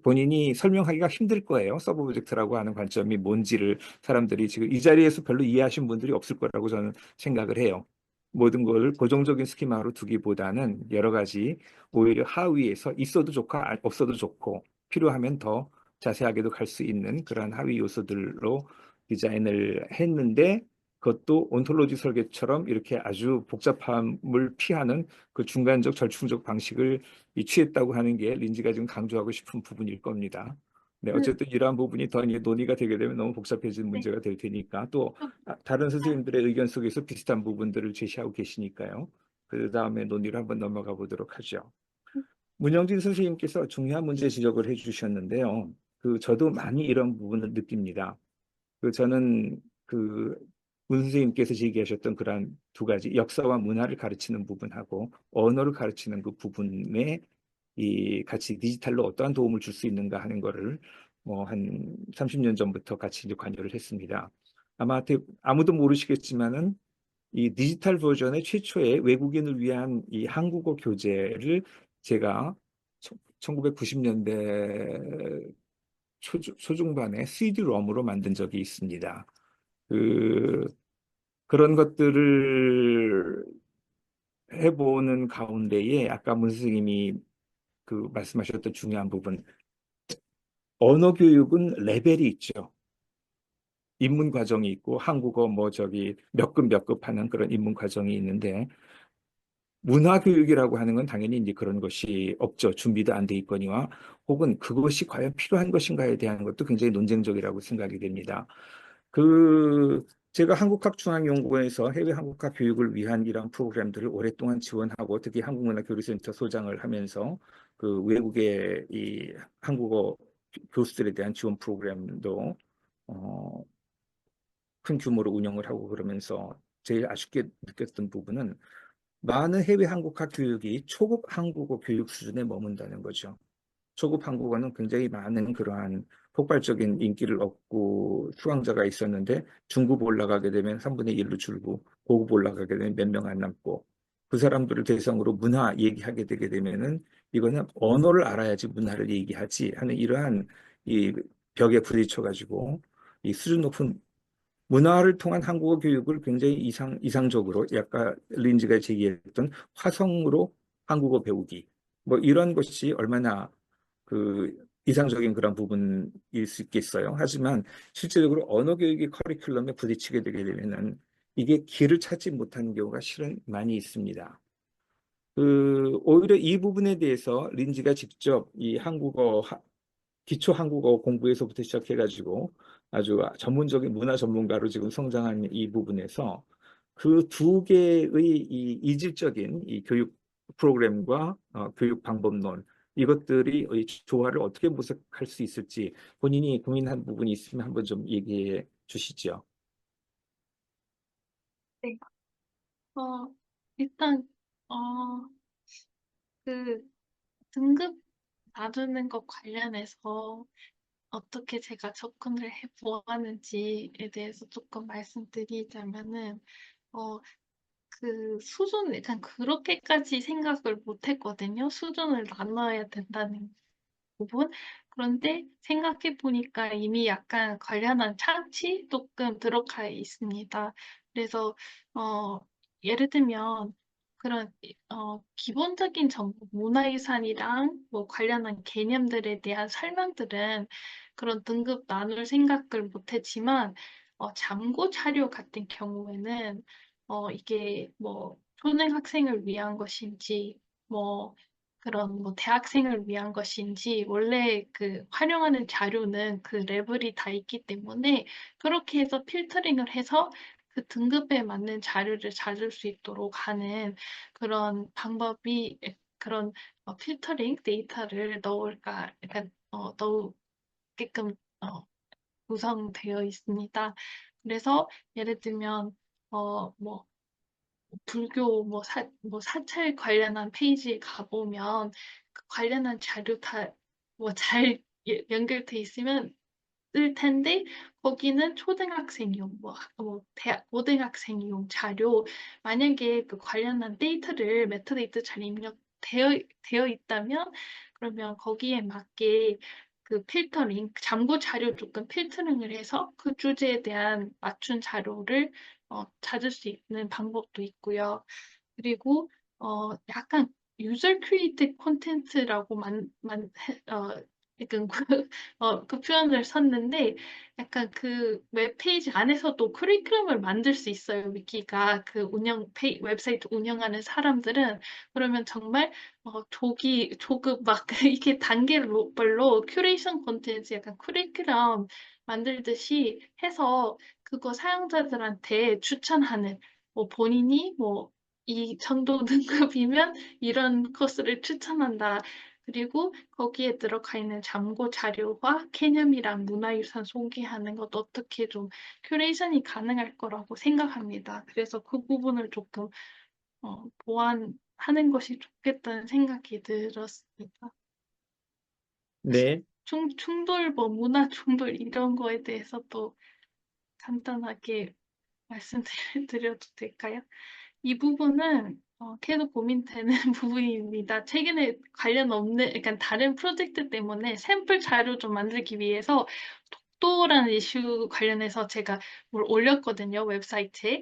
본인이 설명하기가 힘들 거예요. 서브 오브젝트라고 하는 관점이 뭔지를 사람들이 지금 이 자리에서 별로 이해하신 분들이 없을 거라고 저는 생각을 해요. 모든 걸 고정적인 스키마로 두기보다는 여러 가지 오히려 하위에서 있어도 좋고 없어도 좋고 필요하면 더 자세하게도 갈 수 있는 그런 하위 요소들로 디자인을 했는데, 그것도 온톨로지 설계처럼 이렇게 아주 복잡함을 피하는 그 중간적 절충적 방식을 취했다고 하는 게 린지가 지금 강조하고 싶은 부분일 겁니다. 네, 어쨌든 이러한 부분이 더 이제 논의가 되게 되면 너무 복잡해진 네. 문제가 될 테니까 또 다른 선생님들의 의견 속에서 비슷한 부분들을 제시하고 계시니까요. 그 다음에 논의를 한번 넘어가 보도록 하죠. 문영진 선생님께서 중요한 문제 지적을 해주셨는데요. 저도 많이 이런 부분을 느낍니다. 저는 문 선생님께서 제기하셨던 그러한 두 가지 역사와 문화를 가르치는 부분하고 언어를 가르치는 그 부분에 같이 디지털로 어떠한 도움을 줄 수 있는가 하는 거를 한 30년 전부터 같이 이제 관여를 했습니다. 아마 아무도 모르시겠지만은 이 디지털 버전의 최초의 외국인을 위한 이 한국어 교재를 제가 1990년대 초중반에 CD-ROM으로 만든 적이 있습니다. 그런 것들을 해보는 가운데에 아까 문 선생님이 말씀하셨던 중요한 부분, 언어 교육은 레벨이 있죠. 입문 과정이 있고 한국어 뭐 저기 몇 급 하는 그런 입문 과정이 있는데 문화 교육이라고 하는 건 당연히 이제 그런 것이 없죠. 준비도 안 돼 있거니와 혹은 그것이 과연 필요한 것인가에 대한 것도 굉장히 논쟁적이라고 생각이 됩니다. 그 제가 한국학중앙연구원에서 해외 한국학 교육을 위한 이런 프로그램들을 오랫동안 지원하고 특히 한국문화교류센터 소장을 하면서 그 외국의 이 한국어 교수들에 대한 지원 프로그램도 어, 큰 규모로 운영을 하고 그러면서 제일 아쉽게 느꼈던 부분은 많은 해외 한국학 교육이 초급 한국어 교육 수준에 머문다는 거죠. 초급 한국어는 굉장히 많은 그러한 폭발적인 인기를 얻고 수강자가 있었는데 중급 올라가게 되면 3분의 1로 줄고 고급 올라가게 되면 몇 명 안 남고 그 사람들을 대상으로 문화 얘기하게 되게 되면은 이거는 언어를 알아야지 문화를 얘기하지 하는 이러한 이 벽에 부딪혀 가지고 이 수준 높은 문화를 통한 한국어 교육을 굉장히 이상적으로 약간 린지가 제기했던 화성으로 한국어 배우기 뭐 이런 것이 얼마나 그 이상적인 그런 부분일 수 있겠어요. 하지만 실제적으로 언어 교육의 커리큘럼에 부딪히게 되게 되면은 이게 길을 찾지 못하는 경우가 실은 많이 있습니다. 오히려 이 부분에 대해서 린지가 직접 이 기초 한국어 공부에서부터 시작해가지고 아주 전문적인 문화 전문가로 지금 성장한 이 부분에서 그 두 개의 이 이질적인 이 교육 프로그램과 교육 방법론 이것들이 이 조화를 어떻게 모색할 수 있을지 본인이 고민한 부분이 있으면 한번 좀 얘기해 주시죠. 네. 일단, 어, 그 등급 나누는 것 관련해서 어떻게 제가 접근을 해 보았는지에 대해서 조금 말씀드리자면은, 어, 그 수준, 약간 그렇게까지 생각을 못 했거든요. 수준을 나눠야 된다는 부분. 그런데 생각해 보니까 이미 약간 관련한 창치 조금 들어가 있습니다. 그래서 어, 예를 들면 그런 기본적인 정보, 문화유산이랑 뭐 관련한 개념들에 대한 설명들은 그런 등급 나눌 생각을 못했지만 참고 자료 같은 경우에는 이게 뭐 초등학생을 위한 것인지 뭐 그런 뭐 대학생을 위한 것인지 원래 그 활용하는 자료는 그 레벨이 다 있기 때문에 그렇게 해서 필터링을 해서 그 등급에 맞는 자료를 찾을 수 있도록 하는 그런 방법이 그런 필터링 데이터를 넣을까 약간 넣게끔 구성되어 있습니다. 그래서 예를 들면 뭐 불교 뭐 사찰 관련한 페이지에 가보면 그 관련한 자료 다 뭐 잘 연결돼 있으면 뜰 텐데 거기는 초등학생용 대학 고등학생용 자료 만약에 그 관련한 데이터를 메타데이터 잘 입력되어 있다면 그러면 거기에 맞게 그 필터링 참고 자료 조금 필터링을 해서 그 주제에 대한 맞춘 자료를 찾을 수 있는 방법도 있고요. 그리고 약간 유저 크리에이티브 콘텐츠라고 약간 그 표현을 썼는데 약간 그 웹페이지 안에서도 커리큘럼을 만들 수 있어요. 위키가 그 웹사이트 운영하는 사람들은 그러면 정말 조급 막 이게 단계별로 큐레이션 콘텐츠 약간 커리큘럼 만들듯이 해서 그거 사용자들한테 추천하는 뭐 본인이 뭐 이 정도 등급이면 이런 코스를 추천한다. 그리고 거기에 들어가 있는 참고 자료와 개념이랑 문화유산 소개하는 것 어떻게 좀 큐레이션이 가능할 거라고 생각합니다. 그래서 그 부분을 조금 보완하는 것이 좋겠다는 생각이 들었습니다. 네. 충돌, 뭐 문화 충돌 이런 거에 대해서 또 간단하게 말씀드려도 될까요? 이 부분은 계속 고민되는 부분입니다. 최근에 관련 없는, 약간 다른 프로젝트 때문에 샘플 자료 좀 만들기 위해서 독도라는 이슈 관련해서 제가 뭘 올렸거든요, 웹사이트에.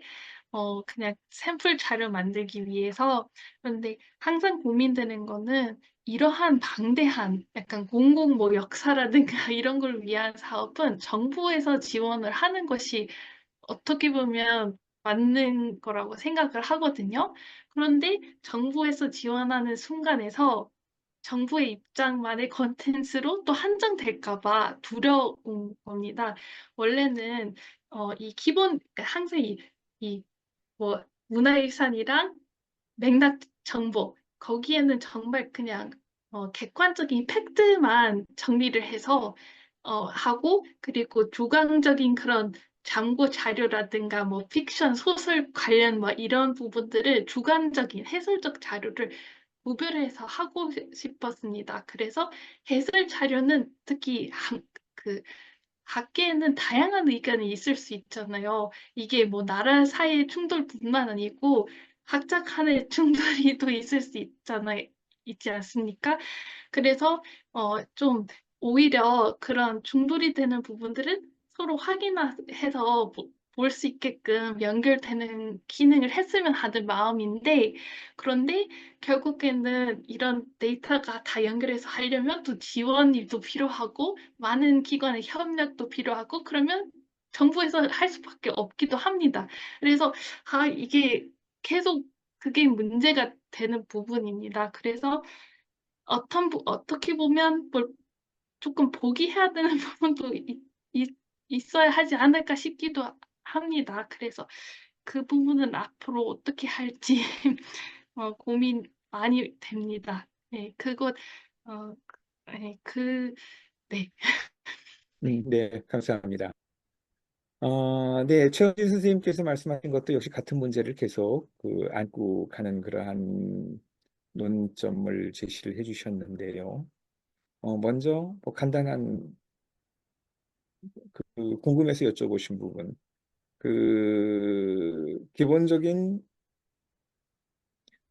그냥 샘플 자료 만들기 위해서. 그런데 항상 고민되는 거는 이러한 방대한 약간 공공 뭐 역사라든가 이런 걸 위한 사업은 정부에서 지원을 하는 것이 어떻게 보면 맞는 거라고 생각을 하거든요. 그런데 정부에서 지원하는 순간에서 정부의 입장만의 콘텐츠로 또 한정될까 봐 두려운 겁니다. 원래는 이 기본 그러니까 항상 이 뭐 문화유산이랑 맥락 정보 거기에는 정말 그냥 객관적인 팩트만 정리를 해서 하고 그리고 주관적인 그런 참고 자료라든가 뭐 픽션 소설 관련 뭐 이런 부분들을 주관적인 해설적 자료를 구별해서 하고 싶었습니다. 그래서 해설 자료는 특히 그 학계에는 다양한 의견이 있을 수 있잖아요. 이게 뭐 나라 사이의 충돌뿐만 아니고 학자 간의 충돌이 또 있을 수 있잖아요. 있지 않습니까? 그래서 좀 오히려 그런 중돌이 되는 부분들은 서로 확인해서 볼 수 있게끔 연결되는 기능을 했으면 하는 마음인데 그런데 결국에는 이런 데이터가 다 연결해서 하려면 또 지원이 또 필요하고 많은 기관의 협력도 필요하고 그러면 정부에서 할 수밖에 없기도 합니다. 그래서 이게 계속 그게 문제가 되는 부분입니다. 그래서 어떻게 보면 뭘 조금 포기해야 되는 부분도 있어야 하지 않을까 싶기도 합니다. 그래서 그 부분은 앞으로 어떻게 할지 고민 많이 됩니다. 네, 그것, 어, 네, 네. 네, 감사합니다. 네, 최원진 선생님께서 말씀하신 것도 역시 같은 문제를 계속 안고 가는 그러한 논점을 제시를 해주셨는데요. 먼저 뭐 간단한 궁금해서 여쭤보신 부분, 기본적인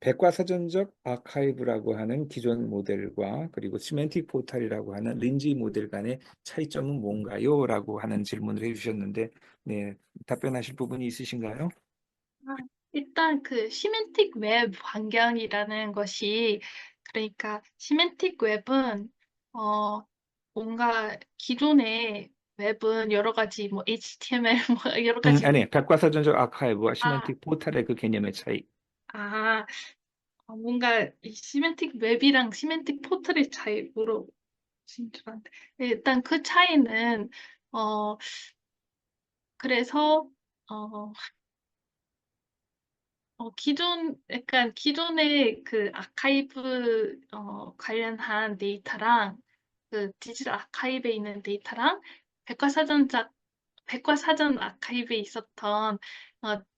백과사전적 아카이브라고 하는 기존 모델과 그리고 시멘틱 포탈이라고 하는 린지 모델 간의 차이점은 뭔가요? 라고 하는 질문을 해주셨는데, 네, 답변하실 부분이 있으신가요? 아, 일단 그 시멘틱 웹 환경이라는 것이 그러니까 시멘틱 웹은 뭔가 기존의 웹은 여러 가지 뭐 HTML 뭐 여러 가지 아니, 백과사전적 아카이브와 아, 시멘틱 포탈의 그 개념의 차이. 아, 뭔가 이 시멘틱 웹이랑 시멘틱 포털의 차이 물어보신 줄 알았는데 일단 그 차이는 어 그래서 어 약간 기존의 그 아카이브 관련한 데이터랑 그 디지털 아카이브에 있는 데이터랑 백과사전 아카이브에 있었던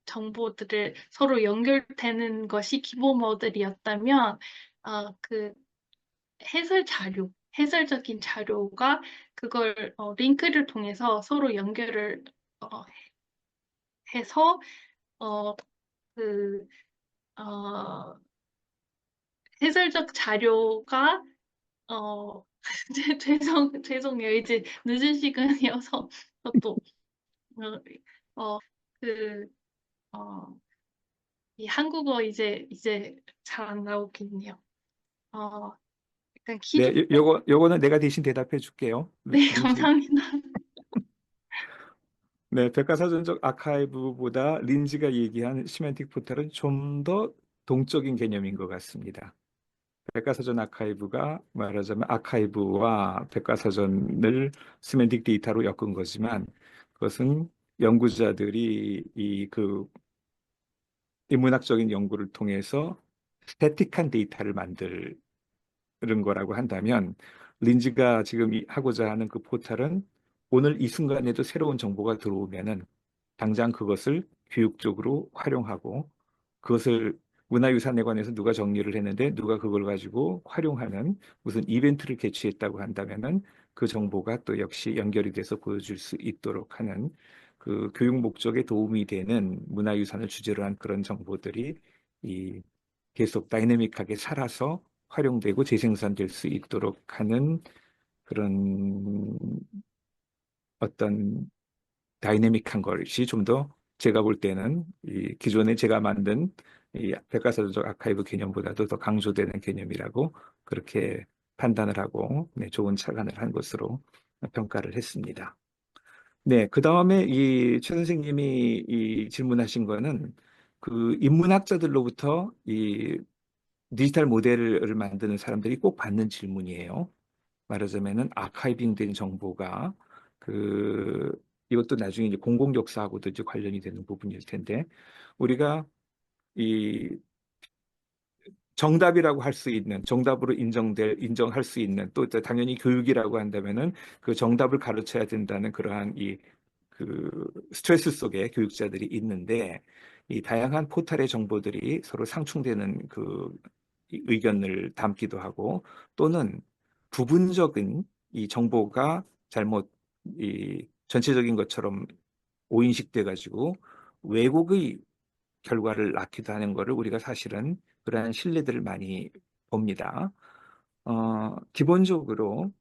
정보들을 서로 연결되는 것이 기본 모델이었다면 그 해설적인 자료가 그걸 링크를 통해서 서로 연결을 어, 해서 어, 그 어, 해설적 자료가 어, 죄송해요. 이제 늦은 시간이어서 또 어, 어, 그, 어, 이 한국어 이제 잘 안 나오겠네요. 어, 약간 네, 요거는 내가 대신 대답해 줄게요. 네, 린지. 감사합니다. 네, 백과사전적 아카이브보다 린지가 얘기한 시멘틱 포털은 좀 더 동적인 개념인 것 같습니다. 백과사전 아카이브가 말하자면 아카이브와 백과사전을 시멘틱 데이터로 엮은 거지만 그것은 연구자들이 인문학적인 연구를 통해서 스태틱한 데이터를 만드는 거라고 한다면 린지가 지금 하고자 하는 그 포털은 오늘 이 순간에도 새로운 정보가 들어오면은 당장 그것을 교육적으로 활용하고 그것을 문화유산에 관해서 누가 정리를 했는데 누가 그걸 가지고 활용하는 무슨 이벤트를 개최했다고 한다면은 그 정보가 또 역시 연결이 돼서 보여줄 수 있도록 하는 그 교육 목적에 도움이 되는 문화유산을 주제로 한 그런 정보들이 이 계속 다이내믹하게 살아서 활용되고 재생산될 수 있도록 하는 그런 어떤 다이내믹한 것이 좀 더 제가 볼 때는 이 기존에 제가 만든 이 백과사전적 아카이브 개념보다도 더 강조되는 개념이라고 그렇게 판단을 하고 네, 좋은 착안을 한 것으로 평가를 했습니다. 네, 그 다음에 이 최 선생님이 이 질문하신 거는 그 인문학자들로부터 이 디지털 모델을 만드는 사람들이 꼭 받는 질문이에요. 말하자면은 아카이빙된 정보가 그 이것도 나중에 이제 공공 역사하고도 이제 관련이 되는 부분일 텐데 우리가 이 정답이라고 할 수 있는 정답으로 인정할 수 있는 또 당연히 교육이라고 한다면은 그 정답을 가르쳐야 된다는 그러한 이 그 스트레스 속에 교육자들이 있는데 이 다양한 포털의 정보들이 서로 상충되는 그 의견을 담기도 하고 또는 부분적인 이 정보가 잘못 이 전체적인 것처럼 오인식돼 가지고 왜곡의 결과를 낳기도 하는 것을 우리가 사실은 그러한 신뢰들을 많이 봅니다. 기본적으로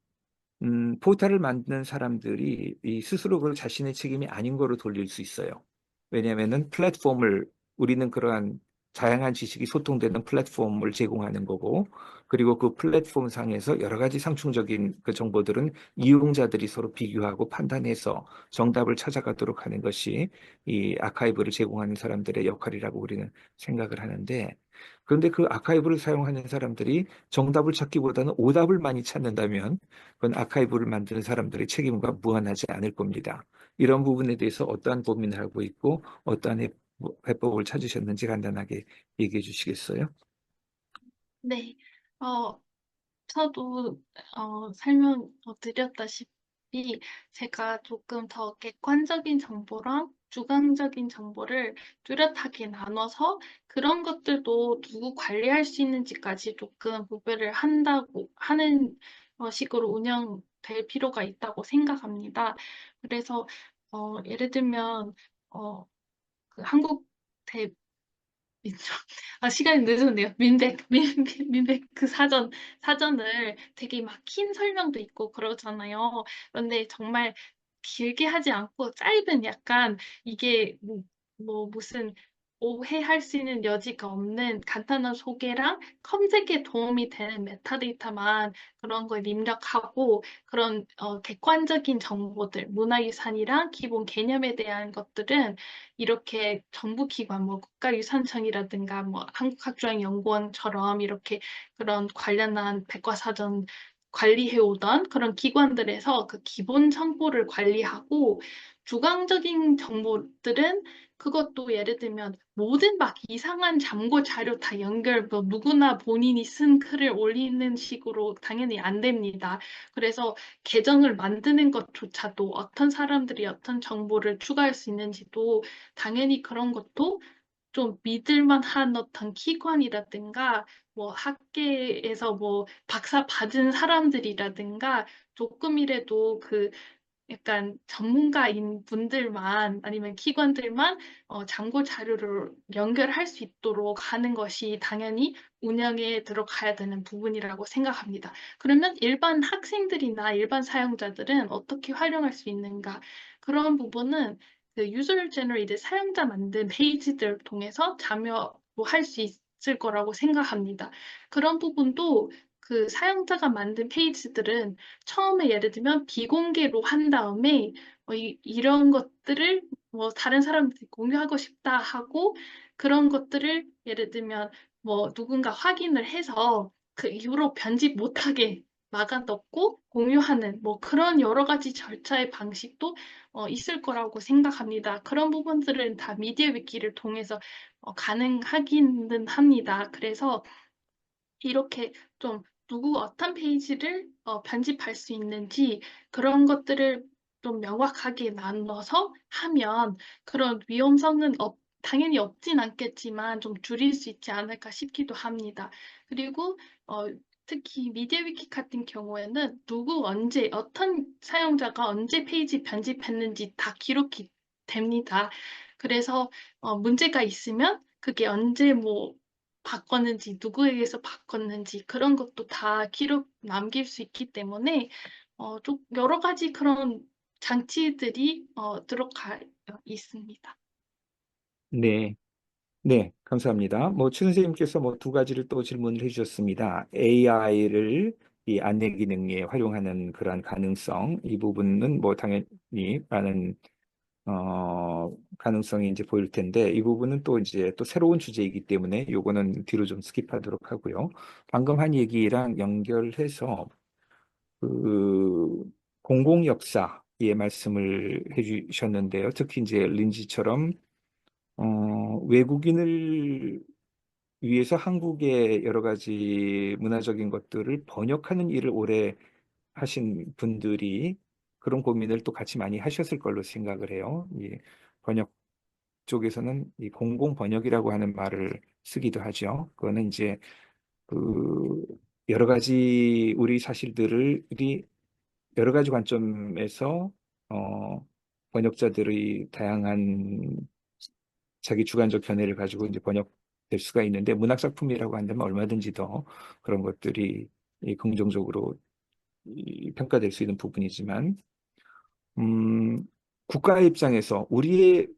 포탈을 만드는 사람들이 이 스스로 그걸 자신의 책임이 아닌 거로 돌릴 수 있어요. 왜냐하면은 우리는 그러한 다양한 지식이 소통되는 플랫폼을 제공하는 거고, 그리고 그 플랫폼 상에서 여러 가지 상충적인 그 정보들은 이용자들이 서로 비교하고 판단해서 정답을 찾아가도록 하는 것이 이 아카이브를 제공하는 사람들의 역할이라고 우리는 생각을 하는데, 그런데 그 아카이브를 사용하는 사람들이 정답을 찾기보다는 오답을 많이 찾는다면 그건 아카이브를 만드는 사람들의 책임과 무관하지 않을 겁니다. 이런 부분에 대해서 어떠한 고민을 하고 있고 어떠한 해법을 찾으셨는지 간단하게 얘기해 주시겠어요? 네. 어, 저도 드렸다시피 제가 조금 더 객관적인 정보랑 주관적인 정보를 뚜렷하게 나눠서 그런 것들도 누구 관리할 수 있는지까지 조금 구별을 한다고 하는 식으로 운영될 필요가 있다고 생각합니다. 그래서 예를 들면 그 한국 대 민족. 시간이 늦었네요. 민백 그 사전을 되게 막 긴 설명도 있고 그러잖아요. 그런데 정말 길게 하지 않고 짧은 약간 이게 뭐 무슨 오해할 수 있는 여지가 없는 간단한 소개랑 검색에 도움이 되는 메타데이터만 그런 걸 입력하고 그런 객관적인 정보들, 문화유산이랑 기본 개념에 대한 것들은 이렇게 정부기관, 뭐 국가유산청이라든가 뭐 한국학술연구원처럼 이렇게 그런 관련한 백과사전 관리해오던 그런 기관들에서 그 기본 정보를 관리하고 주관적인 정보들은 그것도 예를 들면 모든 막 이상한 참고 자료 다 뭐 누구나 본인이 쓴 글을 올리는 식으로 당연히 안 됩니다. 그래서 계정을 만드는 것조차도 어떤 사람들이 어떤 정보를 추가할 수 있는지도 당연히 그런 것도 좀 믿을 만한 어떤 기관이라든가 뭐 학계에서 뭐 박사 받은 사람들이라든가 조금이라도 그 약간 전문가인 분들만 아니면 기관들만 참고 자료를 연결할 수 있도록 하는 것이 당연히 운영에 들어가야 되는 부분이라고 생각합니다. 그러면 일반 학생들이나 일반 사용자들은 어떻게 활용할 수 있는가? 그런 부분은 그 user generated 사용자 만든 페이지들을 통해서 참여할 수 있을 거라고 생각합니다. 그런 부분도 그 사용자가 만든 페이지들은 처음에 예를 들면 비공개로 한 다음에 이런 것들을 뭐 다른 사람들이 공유하고 싶다 하고 그런 것들을 예를 들면 뭐 누군가 확인을 해서 그 이후로 편집 못하게 막아놓고 공유하는 뭐 그런 여러 가지 절차의 방식도 있을 거라고 생각합니다. 그런 부분들은 다 미디어 위키를 통해서 가능하기는 합니다. 그래서 이렇게 좀 누구 어떤 페이지를 편집할 수 있는지 그런 것들을 좀 명확하게 나눠서 하면 그런 위험성은 당연히 없진 않겠지만 좀 줄일 수 있지 않을까 싶기도 합니다. 그리고 특히 미디어 위키 같은 경우에는 누구 언제 어떤 사용자가 언제 페이지 편집했는지 다 기록이 됩니다. 그래서 문제가 있으면 그게 언제 뭐 바꿨는지, 누구에게서 바꿨는지 그런 것도 다 기록 남길 수 있기 때문에 좀 여러 가지 그런 장치들이 들어가 있습니다. 네. 네, 감사합니다. 최 선생님께서 두 가지를 또 질문을 해주셨습니다. AI를 이 안내 기능에 활용하는 그러한 가능성, 이 부분은 당연히 많은 가능성이 이제 보일 텐데, 이 부분은 또 이제 또 새로운 주제이기 때문에 요거는 뒤로 좀 스킵하도록 하고요. 방금 한 얘기랑 연결해서 그 공공 역사의 말씀을 해주셨는데요. 특히 이제 린지처럼 외국인을 위해서 한국의 여러 가지 문화적인 것들을 번역하는 일을 오래 하신 분들이 그런 고민을 또 같이 많이 하셨을 걸로 생각을 해요. 이 번역 쪽에서는 이 공공 번역이라고 하는 말을 쓰기도 하죠. 그거는 이제 그 여러 가지 우리 사실들을 여러 가지 관점에서 번역자들의 다양한 자기 주관적 견해를 가지고 이제 번역될 수가 있는데 문학 작품이라고 한다면 얼마든지 더 그런 것들이 이 긍정적으로 평가될 수 있는 부분이지만 음, 국가의 입장에서 우리의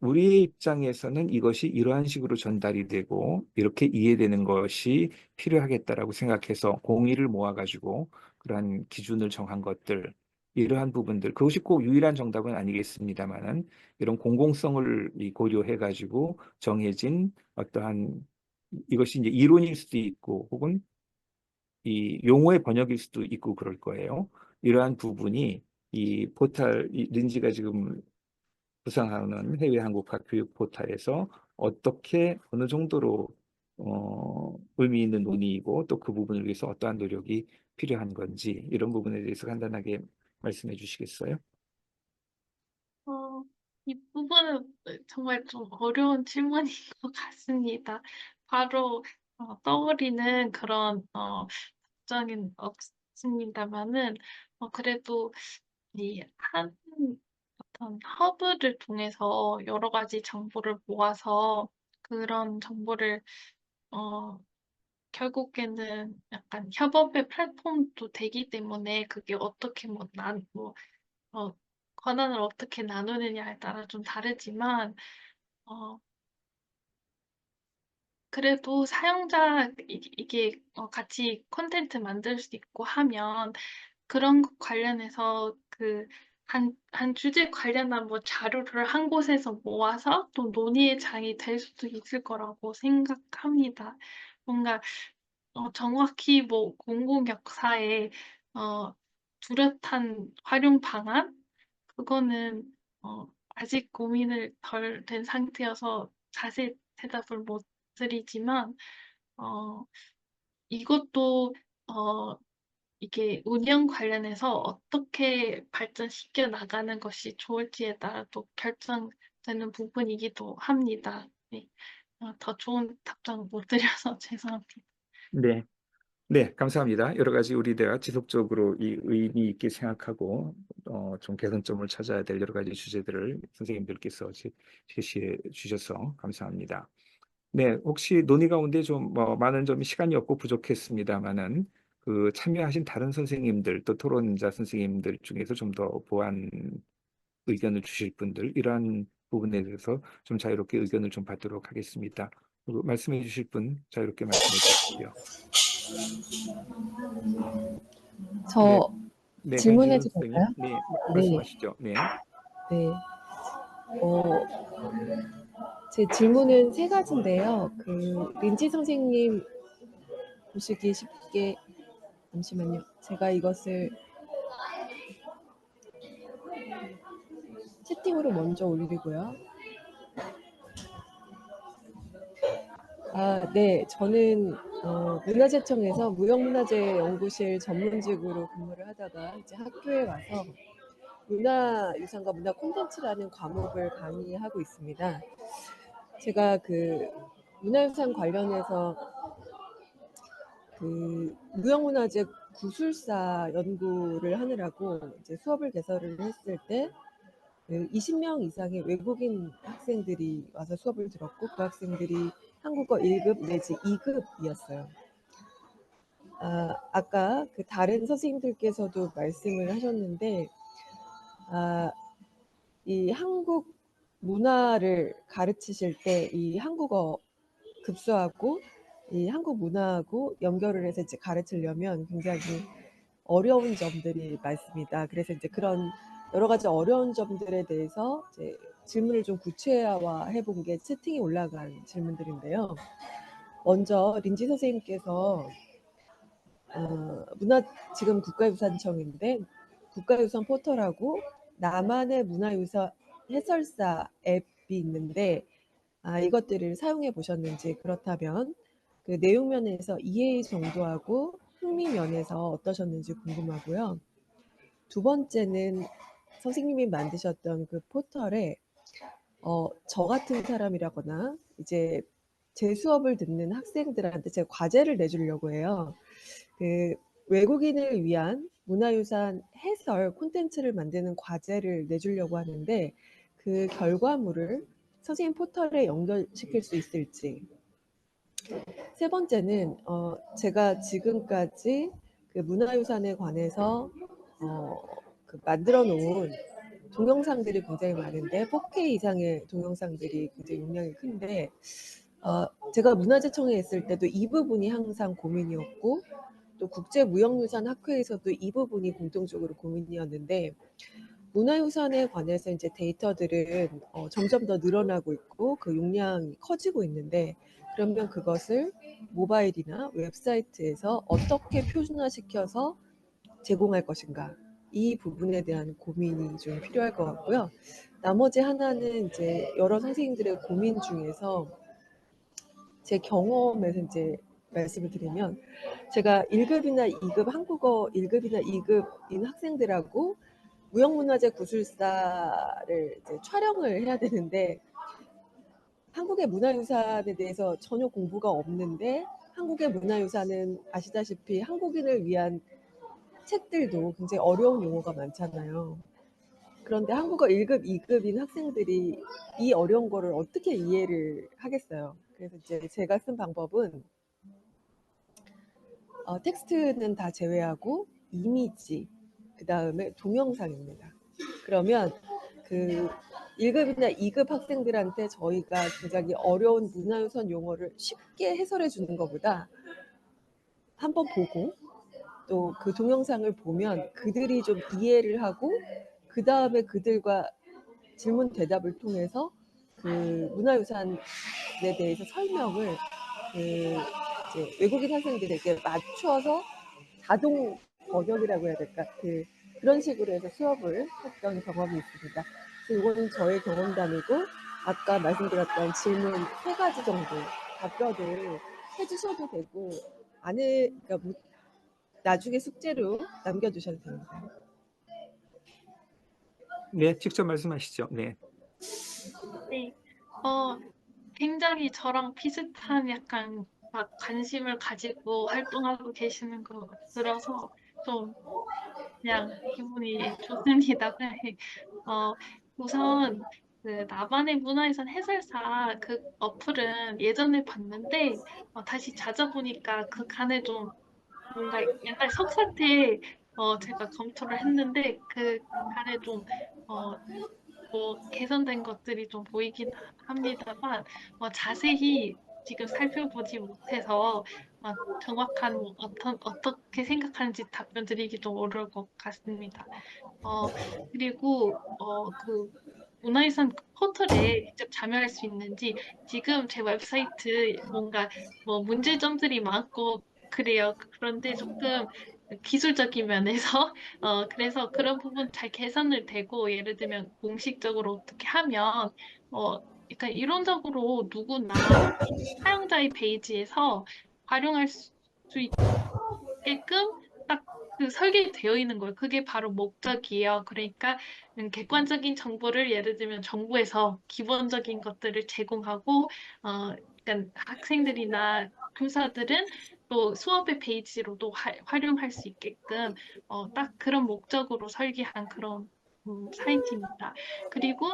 입장에서는 이것이 이러한 식으로 전달이 되고 이렇게 이해되는 것이 필요하겠다라고 생각해서 공의를 모아가지고 그러한 기준을 정한 것들 이러한 부분들 그것이 꼭 유일한 정답은 아니겠습니다만은 이런 공공성을 고려해가지고 정해진 어떠한 이것이 이제 이론일 수도 있고 혹은 이 용어의 번역일 수도 있고 그럴 거예요. 이러한 부분이 이 포탈 린지가 지금 구상하는 해외 한국화 교육 포탈에서 어떻게 어느 정도로 의미 있는 논의이고 또 그 부분을 위해서 어떠한 노력이 필요한 건지 이런 부분에 대해서 간단하게 말씀해 주시겠어요? 어, 이 부분은 정말 좀 어려운 질문인 것 같습니다. 바로 떠오르는 그런 답장은 없습니다만은 그래도 이 한 어떤 허브를 통해서 여러 가지 정보를 모아서 그런 정보를 어, 결국에는 약간 협업의 플랫폼도 되기 때문에 그게 어떻게 어, 권한을 어떻게 나누느냐에 따라 좀 다르지만, 어, 그래도 이게 같이 콘텐츠 만들 수 있고 하면 그런 것 관련해서 한 주제 관련한 자료를 한 곳에서 모아서 또 논의의 장이 될 수도 있을 거라고 생각합니다. 뭔가 정확히 공공 역사의 어, 뚜렷한 활용 방안? 그거는 아직 고민을 덜 된 상태여서 자세히 대답을 못 드리지만 어, 이것도 어, 이게 운영 관련해서 어떻게 발전시켜 나가는 것이 좋을지에 따라 또 결정되는 부분이기도 합니다. 네. 더 좋은 답장 못 드려서 죄송합니다. 네. 네, 감사합니다. 여러 가지 우리 대화 지속적으로 이 의미 있게 생각하고 좀 개선점을 찾아야 될 여러 가지 주제들을 선생님들께서 제시해 주셔서 감사합니다. 네, 혹시 논의 가운데 좀 많은 점이 시간이 없고 부족했습니다만은 그 참여하신 다른 선생님들 또 토론자 선생님들 중에서 좀 더 보완 의견을 주실 분들 이러한 부분에 대해서 좀 자유롭게 의견을 좀 받도록 하겠습니다. 그리고 말씀해 주실 분 자유롭게 말씀해 주십시오. 네, 저 네, 질문해도 변희선 선생님, 될까요? 네, 네, 말씀하시죠. 네, 네. 제 질문은 세 가지인데요. 린지 선생님 보시기 쉽게, 잠시만요. 제가 이것을 채팅으로 먼저 올리고요. 네. 저는 문화재청에서 무형문화재 연구실 전문직으로 근무를 하다가 이제 학교에 와서 문화유산과 문화 콘텐츠라는 과목을 강의하고 있습니다. 제가 문화유산 관련해서 무형문화재 구술사 연구를 하느라고 이제 수업을 개설을 했을 때 20명 이상의 외국인 학생들이 와서 수업을 들었고 그 학생들이 한국어 1급 내지 2급이었어요. 아까 다른 선생님들께서도 말씀을 하셨는데 이 한국 문화를 가르치실 때 이 한국어 급수하고 이 한국 문화하고 연결을 해서 이제 가르치려면 굉장히 어려운 점들이 많습니다. 그래서 이제 그런 여러 가지 어려운 점들에 대해서 이제 질문을 좀 구체화해 본 게 채팅이 올라간 질문들인데요. 먼저 린지 선생님께서 지금 국가유산청인데 국가유산 포털하고 나만의 문화유산 해설사 앱이 있는데 이것들을 사용해 보셨는지, 그렇다면 그 내용 면에서 이해 정도하고 흥미 면에서 어떠셨는지 궁금하고요. 두 번째는 선생님이 만드셨던 그 포털에 저 같은 사람이라거나 이제 제 수업을 듣는 학생들한테 제가 과제를 내주려고 해요. 그 외국인을 위한 문화유산 해설 콘텐츠를 만드는 과제를 내주려고 하는데 그 결과물을 선생님 포털에 연결시킬 수 있을지. 세 번째는 제가 지금까지 그 문화유산에 관해서 그 만들어 놓은 동영상들이 굉장히 많은데 4K 이상의 동영상들이 굉장히 용량이 큰데 제가 문화재청에 있을 때도 이 부분이 항상 고민이었고 또 국제무형유산 학회에서도 이 부분이 공통적으로 고민이었는데 문화유산에 관해서 이제 데이터들은 점점 더 늘어나고 있고 그 용량이 커지고 있는데 그러면 그것을 모바일이나 웹사이트에서 어떻게 표준화시켜서 제공할 것인가, 이 부분에 대한 고민이 좀 필요할 것 같고요. 나머지 하나는 이제 여러 선생님들의 고민 중에서 제 경험에서 이제 말씀을 드리면 제가 1급이나 2급 한국어 1급이나 2급인 학생들하고 무형문화재 구술사를 이제 촬영을 해야 되는데 한국의 문화유산에 대해서 전혀 공부가 없는데 한국의 문화유산은 아시다시피 한국인을 위한 책들도 굉장히 어려운 용어가 많잖아요. 그런데 한국어 1급, 2급인 학생들이 이 어려운 거를 어떻게 이해를 하겠어요. 그래서 이제 제가 쓴 방법은 텍스트는 다 제외하고 이미지, 그 다음에 동영상입니다. 그러면 그 1급이나 2급 학생들한테 저희가 굉장히 어려운 문화유산 용어를 쉽게 해설해 주는 것보다 한번 보고 또 그 동영상을 보면 그들이 좀 이해를 하고 그 다음에 그들과 질문 대답을 통해서 그 문화유산에 대해서 설명을 그 이제 외국인 학생들에게 맞춰서 자동 번역이라고 해야 될까? 그런 식으로 해서 수업을 했던 경험이 있습니다. 그래서 이거는 저의 경험담이고 아까 말씀드렸던 질문 3가지 정도 답변을 해주셔도 되고 그러니까 나중에 숙제로 남겨주셔도 됩니다. 네, 직접 말씀하시죠. 네. 네. 굉장히 저랑 비슷한 약간 막 관심을 가지고 활동하고 계시는 거 들어서 좀 그냥 기분이 좋습니다. 네. 우선 그 나만의 문화유산 해설사 그 어플은 예전에 봤는데 다시 찾아보니까 그 간에 좀 뭔가 옛날 석사 때 제가 검토를 했는데 그 간에 좀 개선된 것들이 좀 보이긴 합니다만 자세히 지금 살펴보지 못해서 정확한 어떻게 생각하는지 답변 드리기 좀 어려울 것 같습니다. 그리고 그 문화유산 포털에 직접 참여할 수 있는지 지금 제 웹사이트 뭔가 문제점들이 많고 그래요. 그런데 조금 기술적인 면에서 그래서 그런 부분 잘 개선을 되고 예를 들면 공식적으로 어떻게 하면 그러니까 이론적으로 누구나 사용자의 페이지에서 활용할 수 있게끔 딱 그 설계되어 있는 거예요. 그게 바로 목적이에요. 그러니까 객관적인 정보를 예를 들면 정부에서 기본적인 것들을 제공하고 그러니까 학생들이나 교사들은 또 수업의 페이지로도 활용할 수 있게끔 딱 그런 목적으로 설계한 그런 사이트입니다. 그리고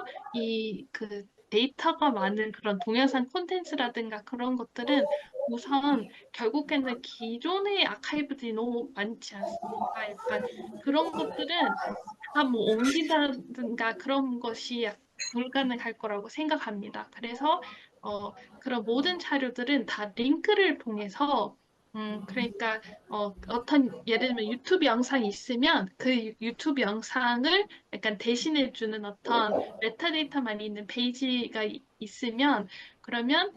그 데이터가 많은 그런 동영상 콘텐츠라든가 그런 것들은 우선 결국에는 기존의 아카이브들이 너무 많지 않습니까? 약간 그런 것들은 다 뭐 옮기다든가 그런 것이 불가능할 거라고 생각합니다. 그래서 그런 모든 자료들은 다 링크를 통해서 그러니까 어떤 예를 들면 유튜브 영상이 있으면 그 유튜브 영상을 약간 대신해 주는 어떤 메타데이터만 있는 페이지가 있으면 그러면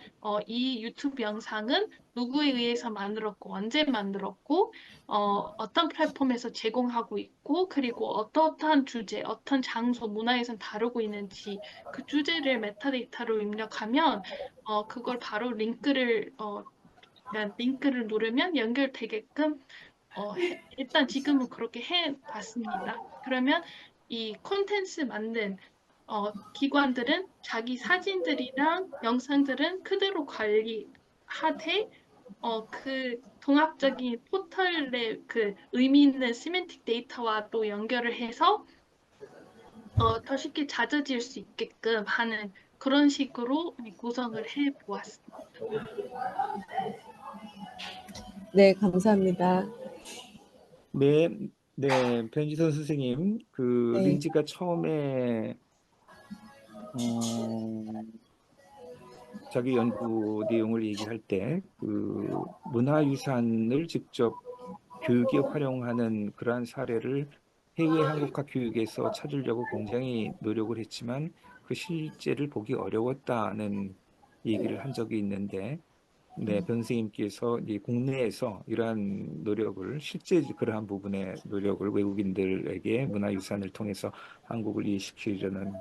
이 유튜브 영상은 누구에 의해서 만들었고 언제 만들었고 어떤 플랫폼에서 제공하고 있고 그리고 어떠한 주제, 어떤 장소, 문화에선 다루고 있는지 그 주제를 메타데이터로 입력하면 그걸 바로 그냥 링크를 누르면 연결되게끔 일단 지금은 그렇게 해봤습니다. 그러면 이 콘텐츠 만든 기관들은 자기 사진들이랑 영상들은 그대로 관리하되 그 통합적인 포털의 그 의미 있는 시멘틱 데이터와 또 연결을 해서 더 쉽게 찾아질 수 있게끔 하는 그런 식으로 구성을 해 보았습니다. 네, 감사합니다. 네, 네, 변지선 선생님, 그 네. 린지가 처음에 자기 연구 내용을 얘기할 때 그 문화유산을 직접 교육에 활용하는 그러한 사례를 해외 한국화 교육에서 찾으려고 굉장히 노력을 했지만 그 실제를 보기 어려웠다는 얘기를 한 적이 있는데, 네, 변 선생님께서 이 국내에서 이러한 노력을 실제 그러한 부분의 노력을 외국인들에게 문화유산을 통해서 한국을 이해시키려는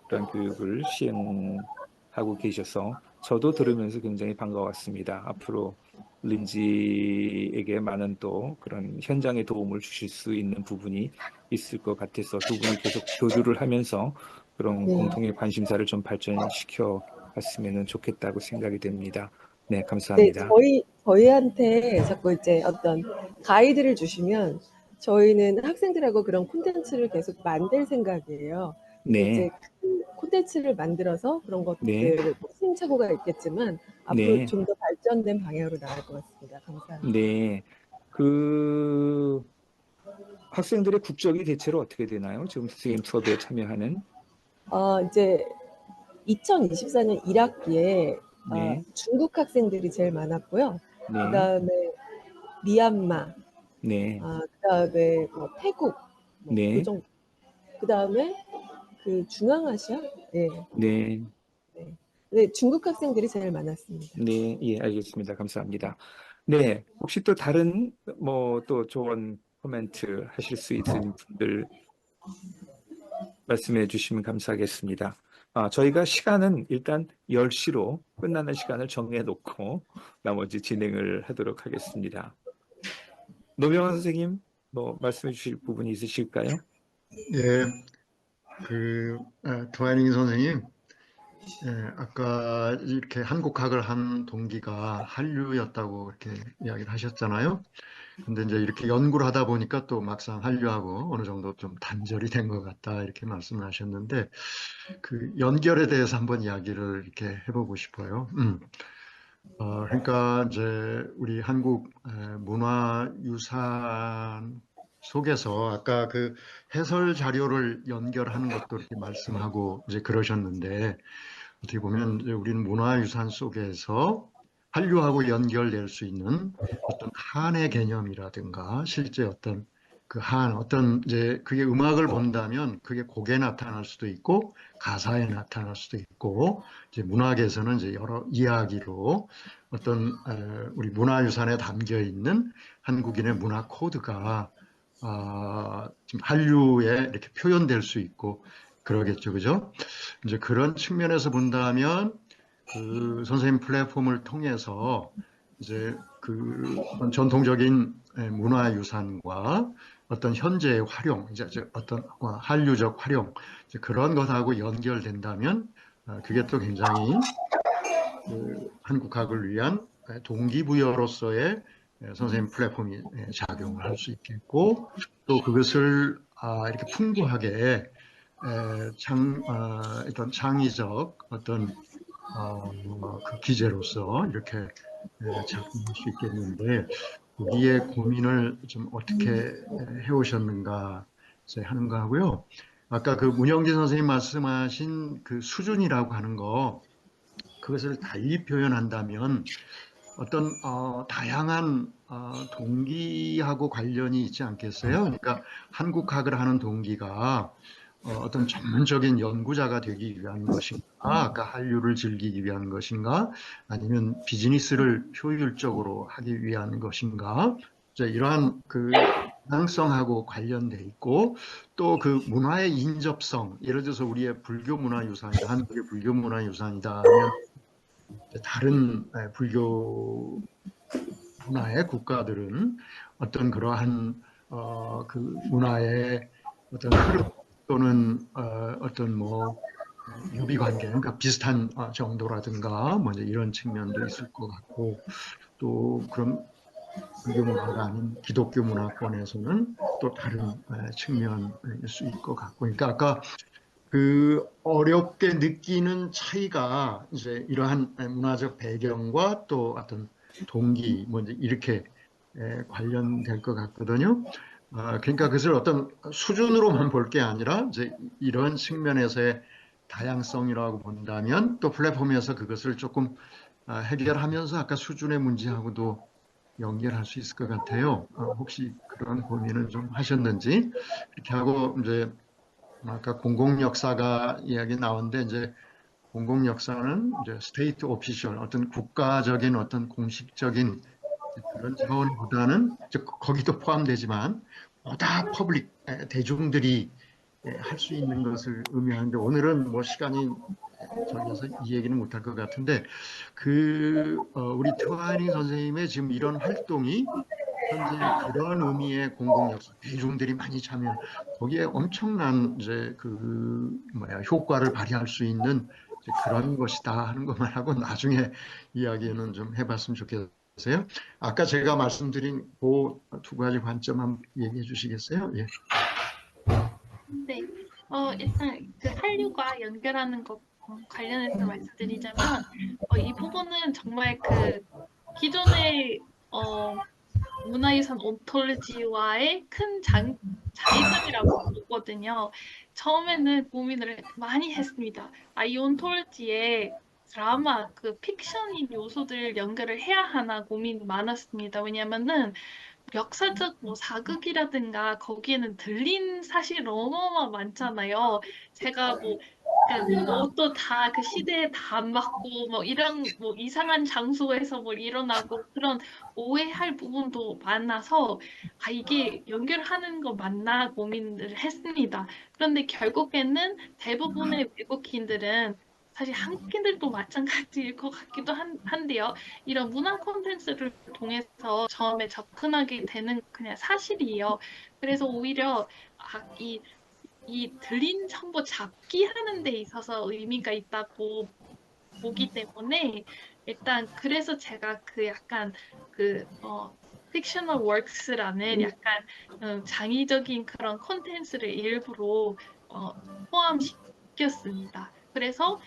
그런 교육을 시행하고 계셔서 저도 들으면서 굉장히 반가웠습니다. 앞으로 린지에게 많은 또 그런 현장에 도움을 주실 수 있는 부분이 있을 것 같아서 두 분이 계속 교류를 하면서 그런 네. 공통의 관심사를 좀 발전시켜 갔으면 좋겠다고 생각이 됩니다. 네, 네, 감사합니다. 저희한테 자꾸 이제 어떤 가이드를 주시면 저희는 학생들하고 그런 콘텐츠를 계속 만들 생각이에요. 근데 이제 네, 그 콘텐츠를 만들어서 그런 네, 것들 시행착오가 있겠지만 앞으로 네, 좀 더 발전된 방향으로 나갈 것 같습니다. 감사합니다. 네. 그 학생들의 국적이 대체로 어떻게 되나요? 지금 선생님 수업에 참여하는? 이제 2024년 1학기에 네, 중국 학생들이 제일 많았고요. 네, 그다음에 미얀마, 네, 그다음에 뭐 태국, 뭐 그 네, 정도. 그다음에 그 중앙아시아? 네, 네, 네. 네, 중국 학생들이 제일 많았습니다. 네, 예, 알겠습니다. 감사합니다. 네, 혹시 또 다른 뭐 또 좋은 코멘트 하실 수 있으신 분들 말씀해 주시면 감사하겠습니다. 저희가 시간은 일단 10시로 끝나는 시간을 정해 놓고 나머지 진행을 하도록 하겠습니다. 노명환 선생님, 뭐 말씀해 주실 부분이 있으실까요? 예, 트와이닝 선생님, 아까 이렇게 한국학을 한 동기가 한류였다고 이렇게 이야기를 하셨잖아요. 근데 이제 이렇게 연구를 하다 보니까 또 막상 한류하고 어느 정도 좀 단절이 된 것 같다 이렇게 말씀을 하셨는데 그 연결에 대해서 한번 이야기를 이렇게 해보고 싶어요. 그러니까 이제 우리 한국 문화유산 속에서 아까 그 해설 자료를 연결하는 것도 이렇게 말씀하고 이제 그러셨는데 어떻게 보면 이제 우리는 문화유산 속에서 한류하고 연결될 수 있는 어떤 한의 개념이라든가 실제 어떤 그 어떤 이제 그게 음악을 본다면 그게 곡에 나타날 수도 있고 가사에 나타날 수도 있고 이제 문학에서는 이제 여러 이야기로 어떤 우리 문화유산에 담겨 있는 한국인의 문화 코드가 지금 한류에 이렇게 표현될 수 있고 그러겠죠, 그죠? 이제 그런 측면에서 본다면 그 선생님 플랫폼을 통해서 이제 그 어떤 전통적인 문화유산과 어떤 현재의 활용, 이제 어떤 한류적 활용, 이제 그런 것하고 연결된다면 그게 또 굉장히 그 한국학을 위한 동기부여로서의 선생님 플랫폼이 작용을 할 수 있겠고 또 그것을 이렇게 풍부하게 어떤 창의적 어떤 그 기재로서 이렇게 작품할 수 있겠는데 거기에 고민을 좀 어떻게 해오셨는가 이제 하는 거 하고요. 아까 그 문영진 선생님 말씀하신 그 수준이라고 하는 거, 그것을 달리 표현한다면 어떤 다양한 동기하고 관련이 있지 않겠어요? 그러니까 한국학을 하는 동기가 어떤 전문적인 연구자가 되기 위한 것인가, 아까 한류를 즐기기 위한 것인가, 아니면 비즈니스를 효율적으로 하기 위한 것인가, 이제 이러한 그 방향성하고 관련돼 있고, 또 그 문화의 인접성, 예를 들어서 우리의 불교 문화 유산이다, 한국의 불교 문화 유산이다 하면 다른 불교 문화의 국가들은 어떤 그러한 그 문화의 어떤 흐름 또는 어떤 뭐 유비 관계, 그러니까 비슷한 정도라든가 뭐 이제 이런 측면도 있을 것 같고, 또 그런 불교 문화가 아닌 기독교 문화권에서는 또 다른 측면일 수 있을 것 같고, 그러니까 아까 그 어렵게 느끼는 차이가 이제 이러한 문화적 배경과 또 어떤 동기, 뭐 이제 이렇게 관련될 것 같거든요. 그러니까 그것을 어떤 수준으로만 볼 게 아니라 이제 이런 측면에서의 다양성이라고 본다면 또 플랫폼에서 그것을 조금 해결하면서 아까 수준의 문제하고도 연결할 수 있을 것 같아요. 혹시 그런 고민을 좀 하셨는지 이렇게 하고 이제 아까 공공역사가 이야기 나왔는데 이제 공공역사는 이제 스테이트 오피셜 어떤 국가적인 어떤 공식적인 그런 차원보다는 이제 거기도 포함되지만 보다 퍼블릭 대중들이 할 수 있는 것을 의미하는데 오늘은 뭐 시간이 걸려서 이 얘기는 못할 것 같은데 그 우리 트와이닝 선생님의 지금 이런 활동이 현재 그런 의미의 공공역사 대중들이 많이 참여 거기에 엄청난 이제 그 뭐야 효과를 발휘할 수 있는 이제 그런 것이다 하는 것만 하고 나중에 이야기는 좀 해봤으면 좋겠어요. 아까 제가 말씀드린 그 두 가지 관점 한번 얘기해 주시겠어요? 예. 네. 일단 그 한류가 연결하는 것 관련해서 말씀드리자면, 이 부분은 정말 그 기존의 문화유산 온톨로지와의 큰 차이점이라고 보거든요. 처음에는 고민을 많이 했습니다. 이 온톨로지에 드라마, 그 픽션인 요소들 연결을 해야 하나 고민이 많았습니다. 왜냐면은 역사적 뭐 사극이라든가 거기에는 들린 사실이 너무 많잖아요. 제가 뭐 그러니까 옷도 다 그 시대에 다 안 맞고 뭐 이런 뭐 이상한 장소에서 뭐 일어나고 그런 오해할 부분도 많아서 이게 연결하는 거 맞나 고민을 했습니다. 그런데 결국에는 대부분의 외국인들은 사실 한국인들도 마찬가지일 것 같기도 한데요. 이런 문화 콘텐츠를 통해서 처음에 접근하게 되는 그냥 사실이에요. 그래서 오히려 이 들린 정보 잡기 하는 데 있어서 의미가 있다고 보기 때문에 일단 그래서 제가 그 약간 그 fictional works라는 약간 장의적인 그런 콘텐츠를 일부러 포함시켰습니다. 그래서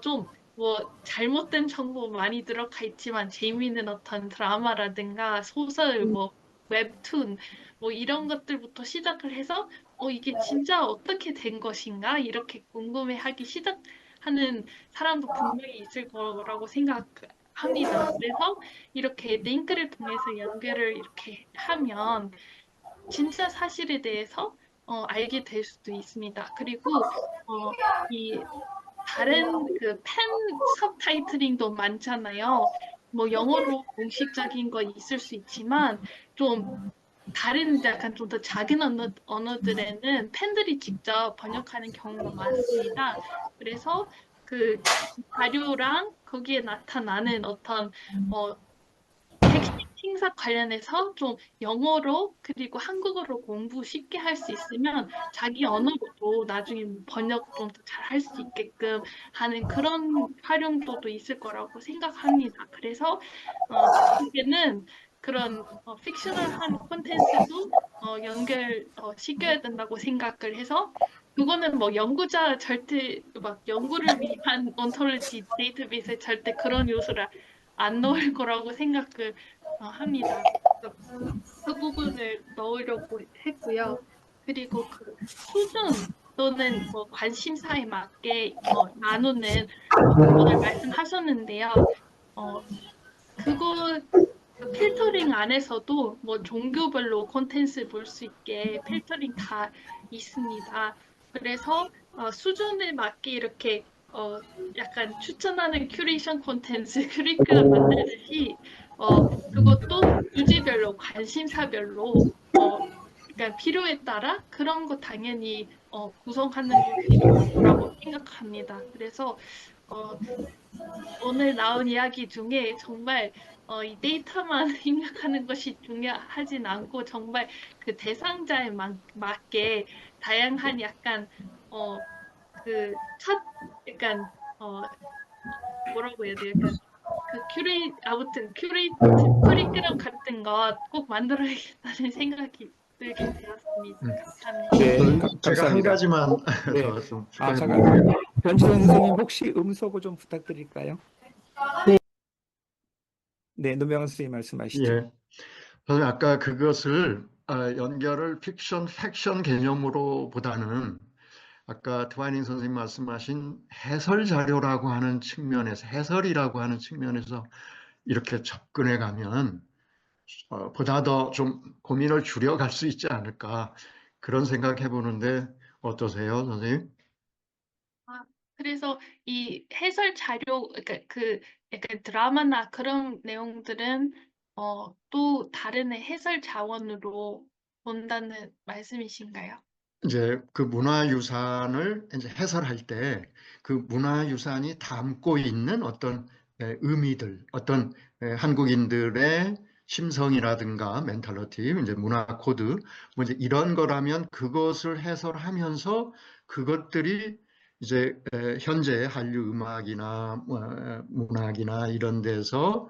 좀 뭐 잘못된 정보 많이 들어가 있지만 재미있는 어떤 드라마라든가 소설, 뭐 웹툰 뭐 이런 것들부터 시작을 해서 이게 진짜 어떻게 된 것인가 이렇게 궁금해하기 시작하는 사람도 분명히 있을 거라고 생각합니다. 그래서 이렇게 링크를 통해서 연결을 이렇게 하면 진짜 사실에 대해서 알게 될 수도 있습니다. 그리고 이 다른 그 팬 서브타이틀링도 많잖아요. 뭐 영어로 공식적인 거 있을 수 있지만 좀 다른 약간 좀 더 작은 언어들에는 팬들이 직접 번역하는 경우가 많습니다. 그래서 그 자료랑 거기에 나타나는 어떤 어, 핵심 행사 관련해서 좀 영어로 그리고 한국어로 공부 쉽게 할 수 있으면 자기 언어로도 나중에 번역 좀 더 잘 할 수 있게끔 하는 그런 활용도도 있을 거라고 생각합니다. 그래서 결국에는 그런 픽셔널한 콘텐츠도 연결 시켜야 된다고 생각을 해서 그거는 뭐 연구자 절대 막 연구를 위한 온톨로지 데이터베이스에 절대 그런 요소를 안 넣을 거라고 생각을 합니다. 그래서 그 부분을 넣으려고 했고요. 그리고 그 수준, 또는 뭐 관심사에 맞게 나누는 부분을 말씀하셨는데요. 그거 그 필터링 안에서도 뭐 종교별로 콘텐츠 볼 수 있게 필터링 다 있습니다. 그래서 수준에 맞게 이렇게 약간 추천하는 큐레이션 콘텐츠 커리큘럼 만들듯이 그것도 주제별로 관심사별로 그러니까 필요에 따라 그런 거 당연히 구성하는 거 필요라고 생각합니다. 그래서 어, 오늘 나온 이야기 중에 정말 이 데이터만 입력하는 것이 중요하진 않고 정말 그 대상자에 맞게 다양한 약간 그첫 약간 어 뭐라고 해야 돼요? 약간 그 아무튼 커리큘럼 같은 것 꼭 만들어야겠다는 생각이 들게 되었습니다. 감사합니다. 네, 제가 한 감사합니다. 가지만 네. 더 좀 아, 추가해 잠깐. 보면, 변지현 선생님 혹시 음소거 좀 부탁드릴까요? 네, 노명환 선생님 말씀하시죠. 예. 그래서 아까 그것을 연결을 픽션, 팩션 개념으로 보다는 아까 트와이닝 선생님 말씀하신 해설 자료라고 하는 측면에서, 해설이라고 하는 측면에서 이렇게 접근해 가면 보다 더 좀 고민을 줄여갈 수 있지 않을까 그런 생각해 보는데 어떠세요, 선생님? 그래서 이 해설 자료, 그러니까 그 약간 드라마나 그런 내용들은 또 다른 해설 자원으로 본다는 말씀이신가요? 이제 그 문화유산을 이제 해설할 때 그 문화유산이 담고 있는 어떤 의미들, 어떤 한국인들의 심성이라든가 멘탈리티, 이제 문화 코드, 뭐 이제 이런 거라면 그것을 해설하면서 그것들이 이제 현재 한류 음악이나 문학이나 이런 데서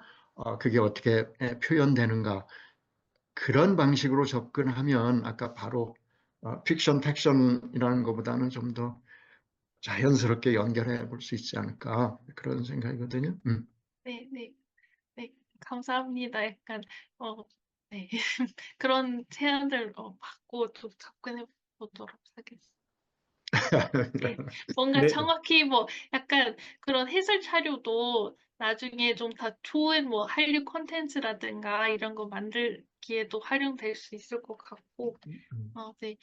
그게 어떻게 표현되는가 그런 방식으로 접근하면 아까 바로 픽션, 팩션이라는 것보다는 좀 더 자연스럽게 연결해 볼 수 있지 않을까 그런 생각이거든요. 네, 네, 네, 감사합니다. 약간 네, 그런 제안들 받고 또 접근해 보도록 하겠습니다. 네, 뭔가 네, 정확히 뭐 약간 그런 해설 자료도 나중에 좀 더 좋은 뭐 한류 콘텐츠라든가 이런 거 만들기에도 활용될 수 있을 것 같고, 네,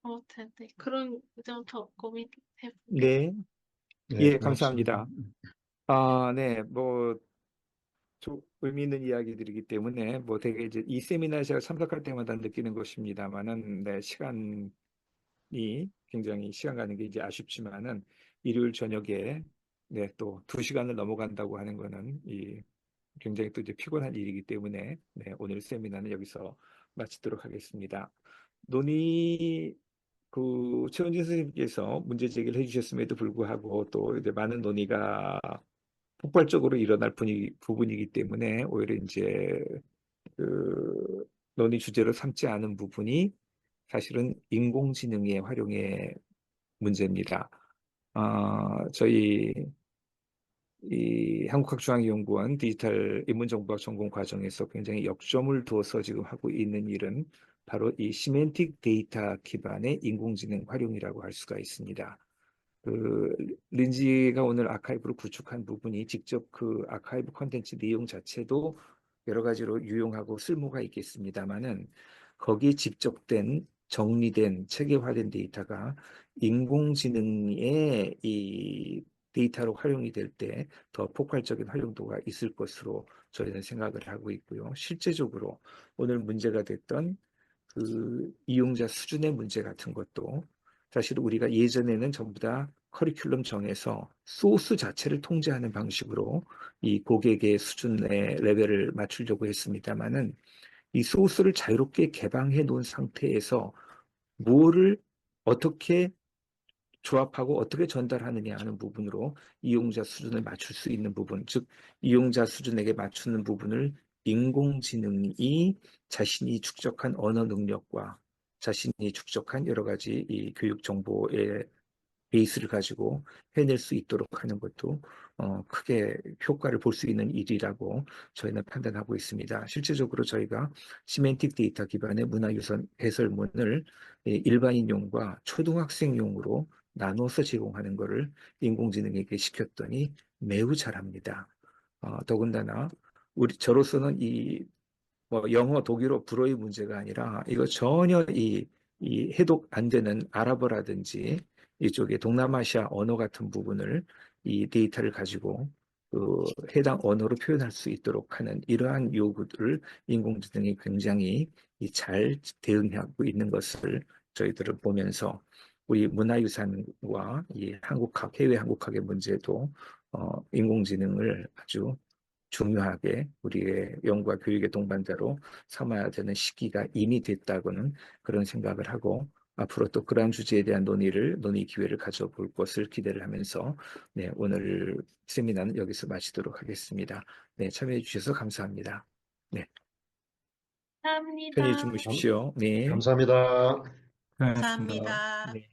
아무튼 네, 그런 좀 더 고민해 보겠습니다. 네, 네, 예, 고맙습니다. 감사합니다. 네, 뭐, 좀 의미 있는 이야기들이기 때문에, 뭐 되게 이제 이 세미나에 제가 참석할 때마다 느끼는 것입니다만은, 네, 시간이 굉장히 시간 가는 게 이제 아쉽지만은, 일요일 저녁에, 네, 또 2시간을 넘어간다고 하는 거는, 굉장히 또 이제 피곤한 일이기 때문에, 네, 오늘 세미나는 여기서 마치도록 하겠습니다. 최원진 선생님께서 문제 제기를 해주셨음에도 불구하고 또 이제 많은 논의가 폭발적으로 일어날 부분이기 때문에 오히려 이제 그 논의 주제로 삼지 않은 부분이 사실은 인공지능의 활용의 문제입니다. 저희 이 한국학중앙연구원 디지털 인문정보학 전공 과정에서 굉장히 역점을 두어서 지금 하고 있는 일은 바로 이 시멘틱 데이터 기반의 인공지능 활용이라고 할 수가 있습니다. 그 린지가 오늘 아카이브로 구축한 부분이 직접 그 아카이브 컨텐츠 내용 자체도 여러 가지로 유용하고 쓸모가 있겠습니다만은 거기에 집적된 정리된 체계화된 데이터가 인공지능의 이 데이터로 활용이 될 때 더 폭발적인 활용도가 있을 것으로 저희는 생각을 하고 있고요. 실제적으로 오늘 문제가 됐던 그 이용자 수준의 문제 같은 것도 사실 우리가 예전에는 전부 다 커리큘럼 정해서 소스 자체를 통제하는 방식으로 이 고객의 수준의 레벨을 맞추려고 했습니다만은 이 소스를 자유롭게 개방해 놓은 상태에서 뭐를 어떻게 조합하고 어떻게 전달하느냐 하는 부분으로 이용자 수준을 맞출 수 있는 부분, 즉 이용자 수준에게 맞추는 부분을 인공지능이 자신이 축적한 언어 능력과 자신이 축적한 여러 가지 이 교육 정보에 베이스를 가지고 해낼 수 있도록 하는 것도 크게 효과를 볼 수 있는 일이라고 저희는 판단하고 있습니다. 실제적으로 저희가 시멘틱 데이터 기반의 문화유산 해설문을 일반인용과 초등학생용으로 나눠서 제공하는 것을 인공지능에게 시켰더니 매우 잘합니다. 더군다나 저로서는 영어, 독일어, 불어의 문제가 아니라 이거 전혀 이 해독 안 되는 아랍어라든지 이쪽에 동남아시아 언어 같은 부분을 이 데이터를 가지고 그 해당 언어로 표현할 수 있도록 하는 이러한 요구들을 인공지능이 굉장히 잘 대응하고 있는 것을 저희들을 보면서 우리 문화유산과 이 한국학, 해외 한국학의 문제도 인공지능을 아주 중요하게 우리의 연구와 교육의 동반자로 삼아야 되는 시기가 이미 됐다고는 그런 생각을 하고 앞으로 또 그러한 주제에 대한 논의 기회를 가져볼 것을 기대를 하면서 네, 오늘 세미나는 여기서 마치도록 하겠습니다. 네, 참여해 주셔서 감사합니다. 네, 편히 감사합니다. 주무십시오. 네. 감사합니다. 고생하셨습니다. 감사합니다. 네.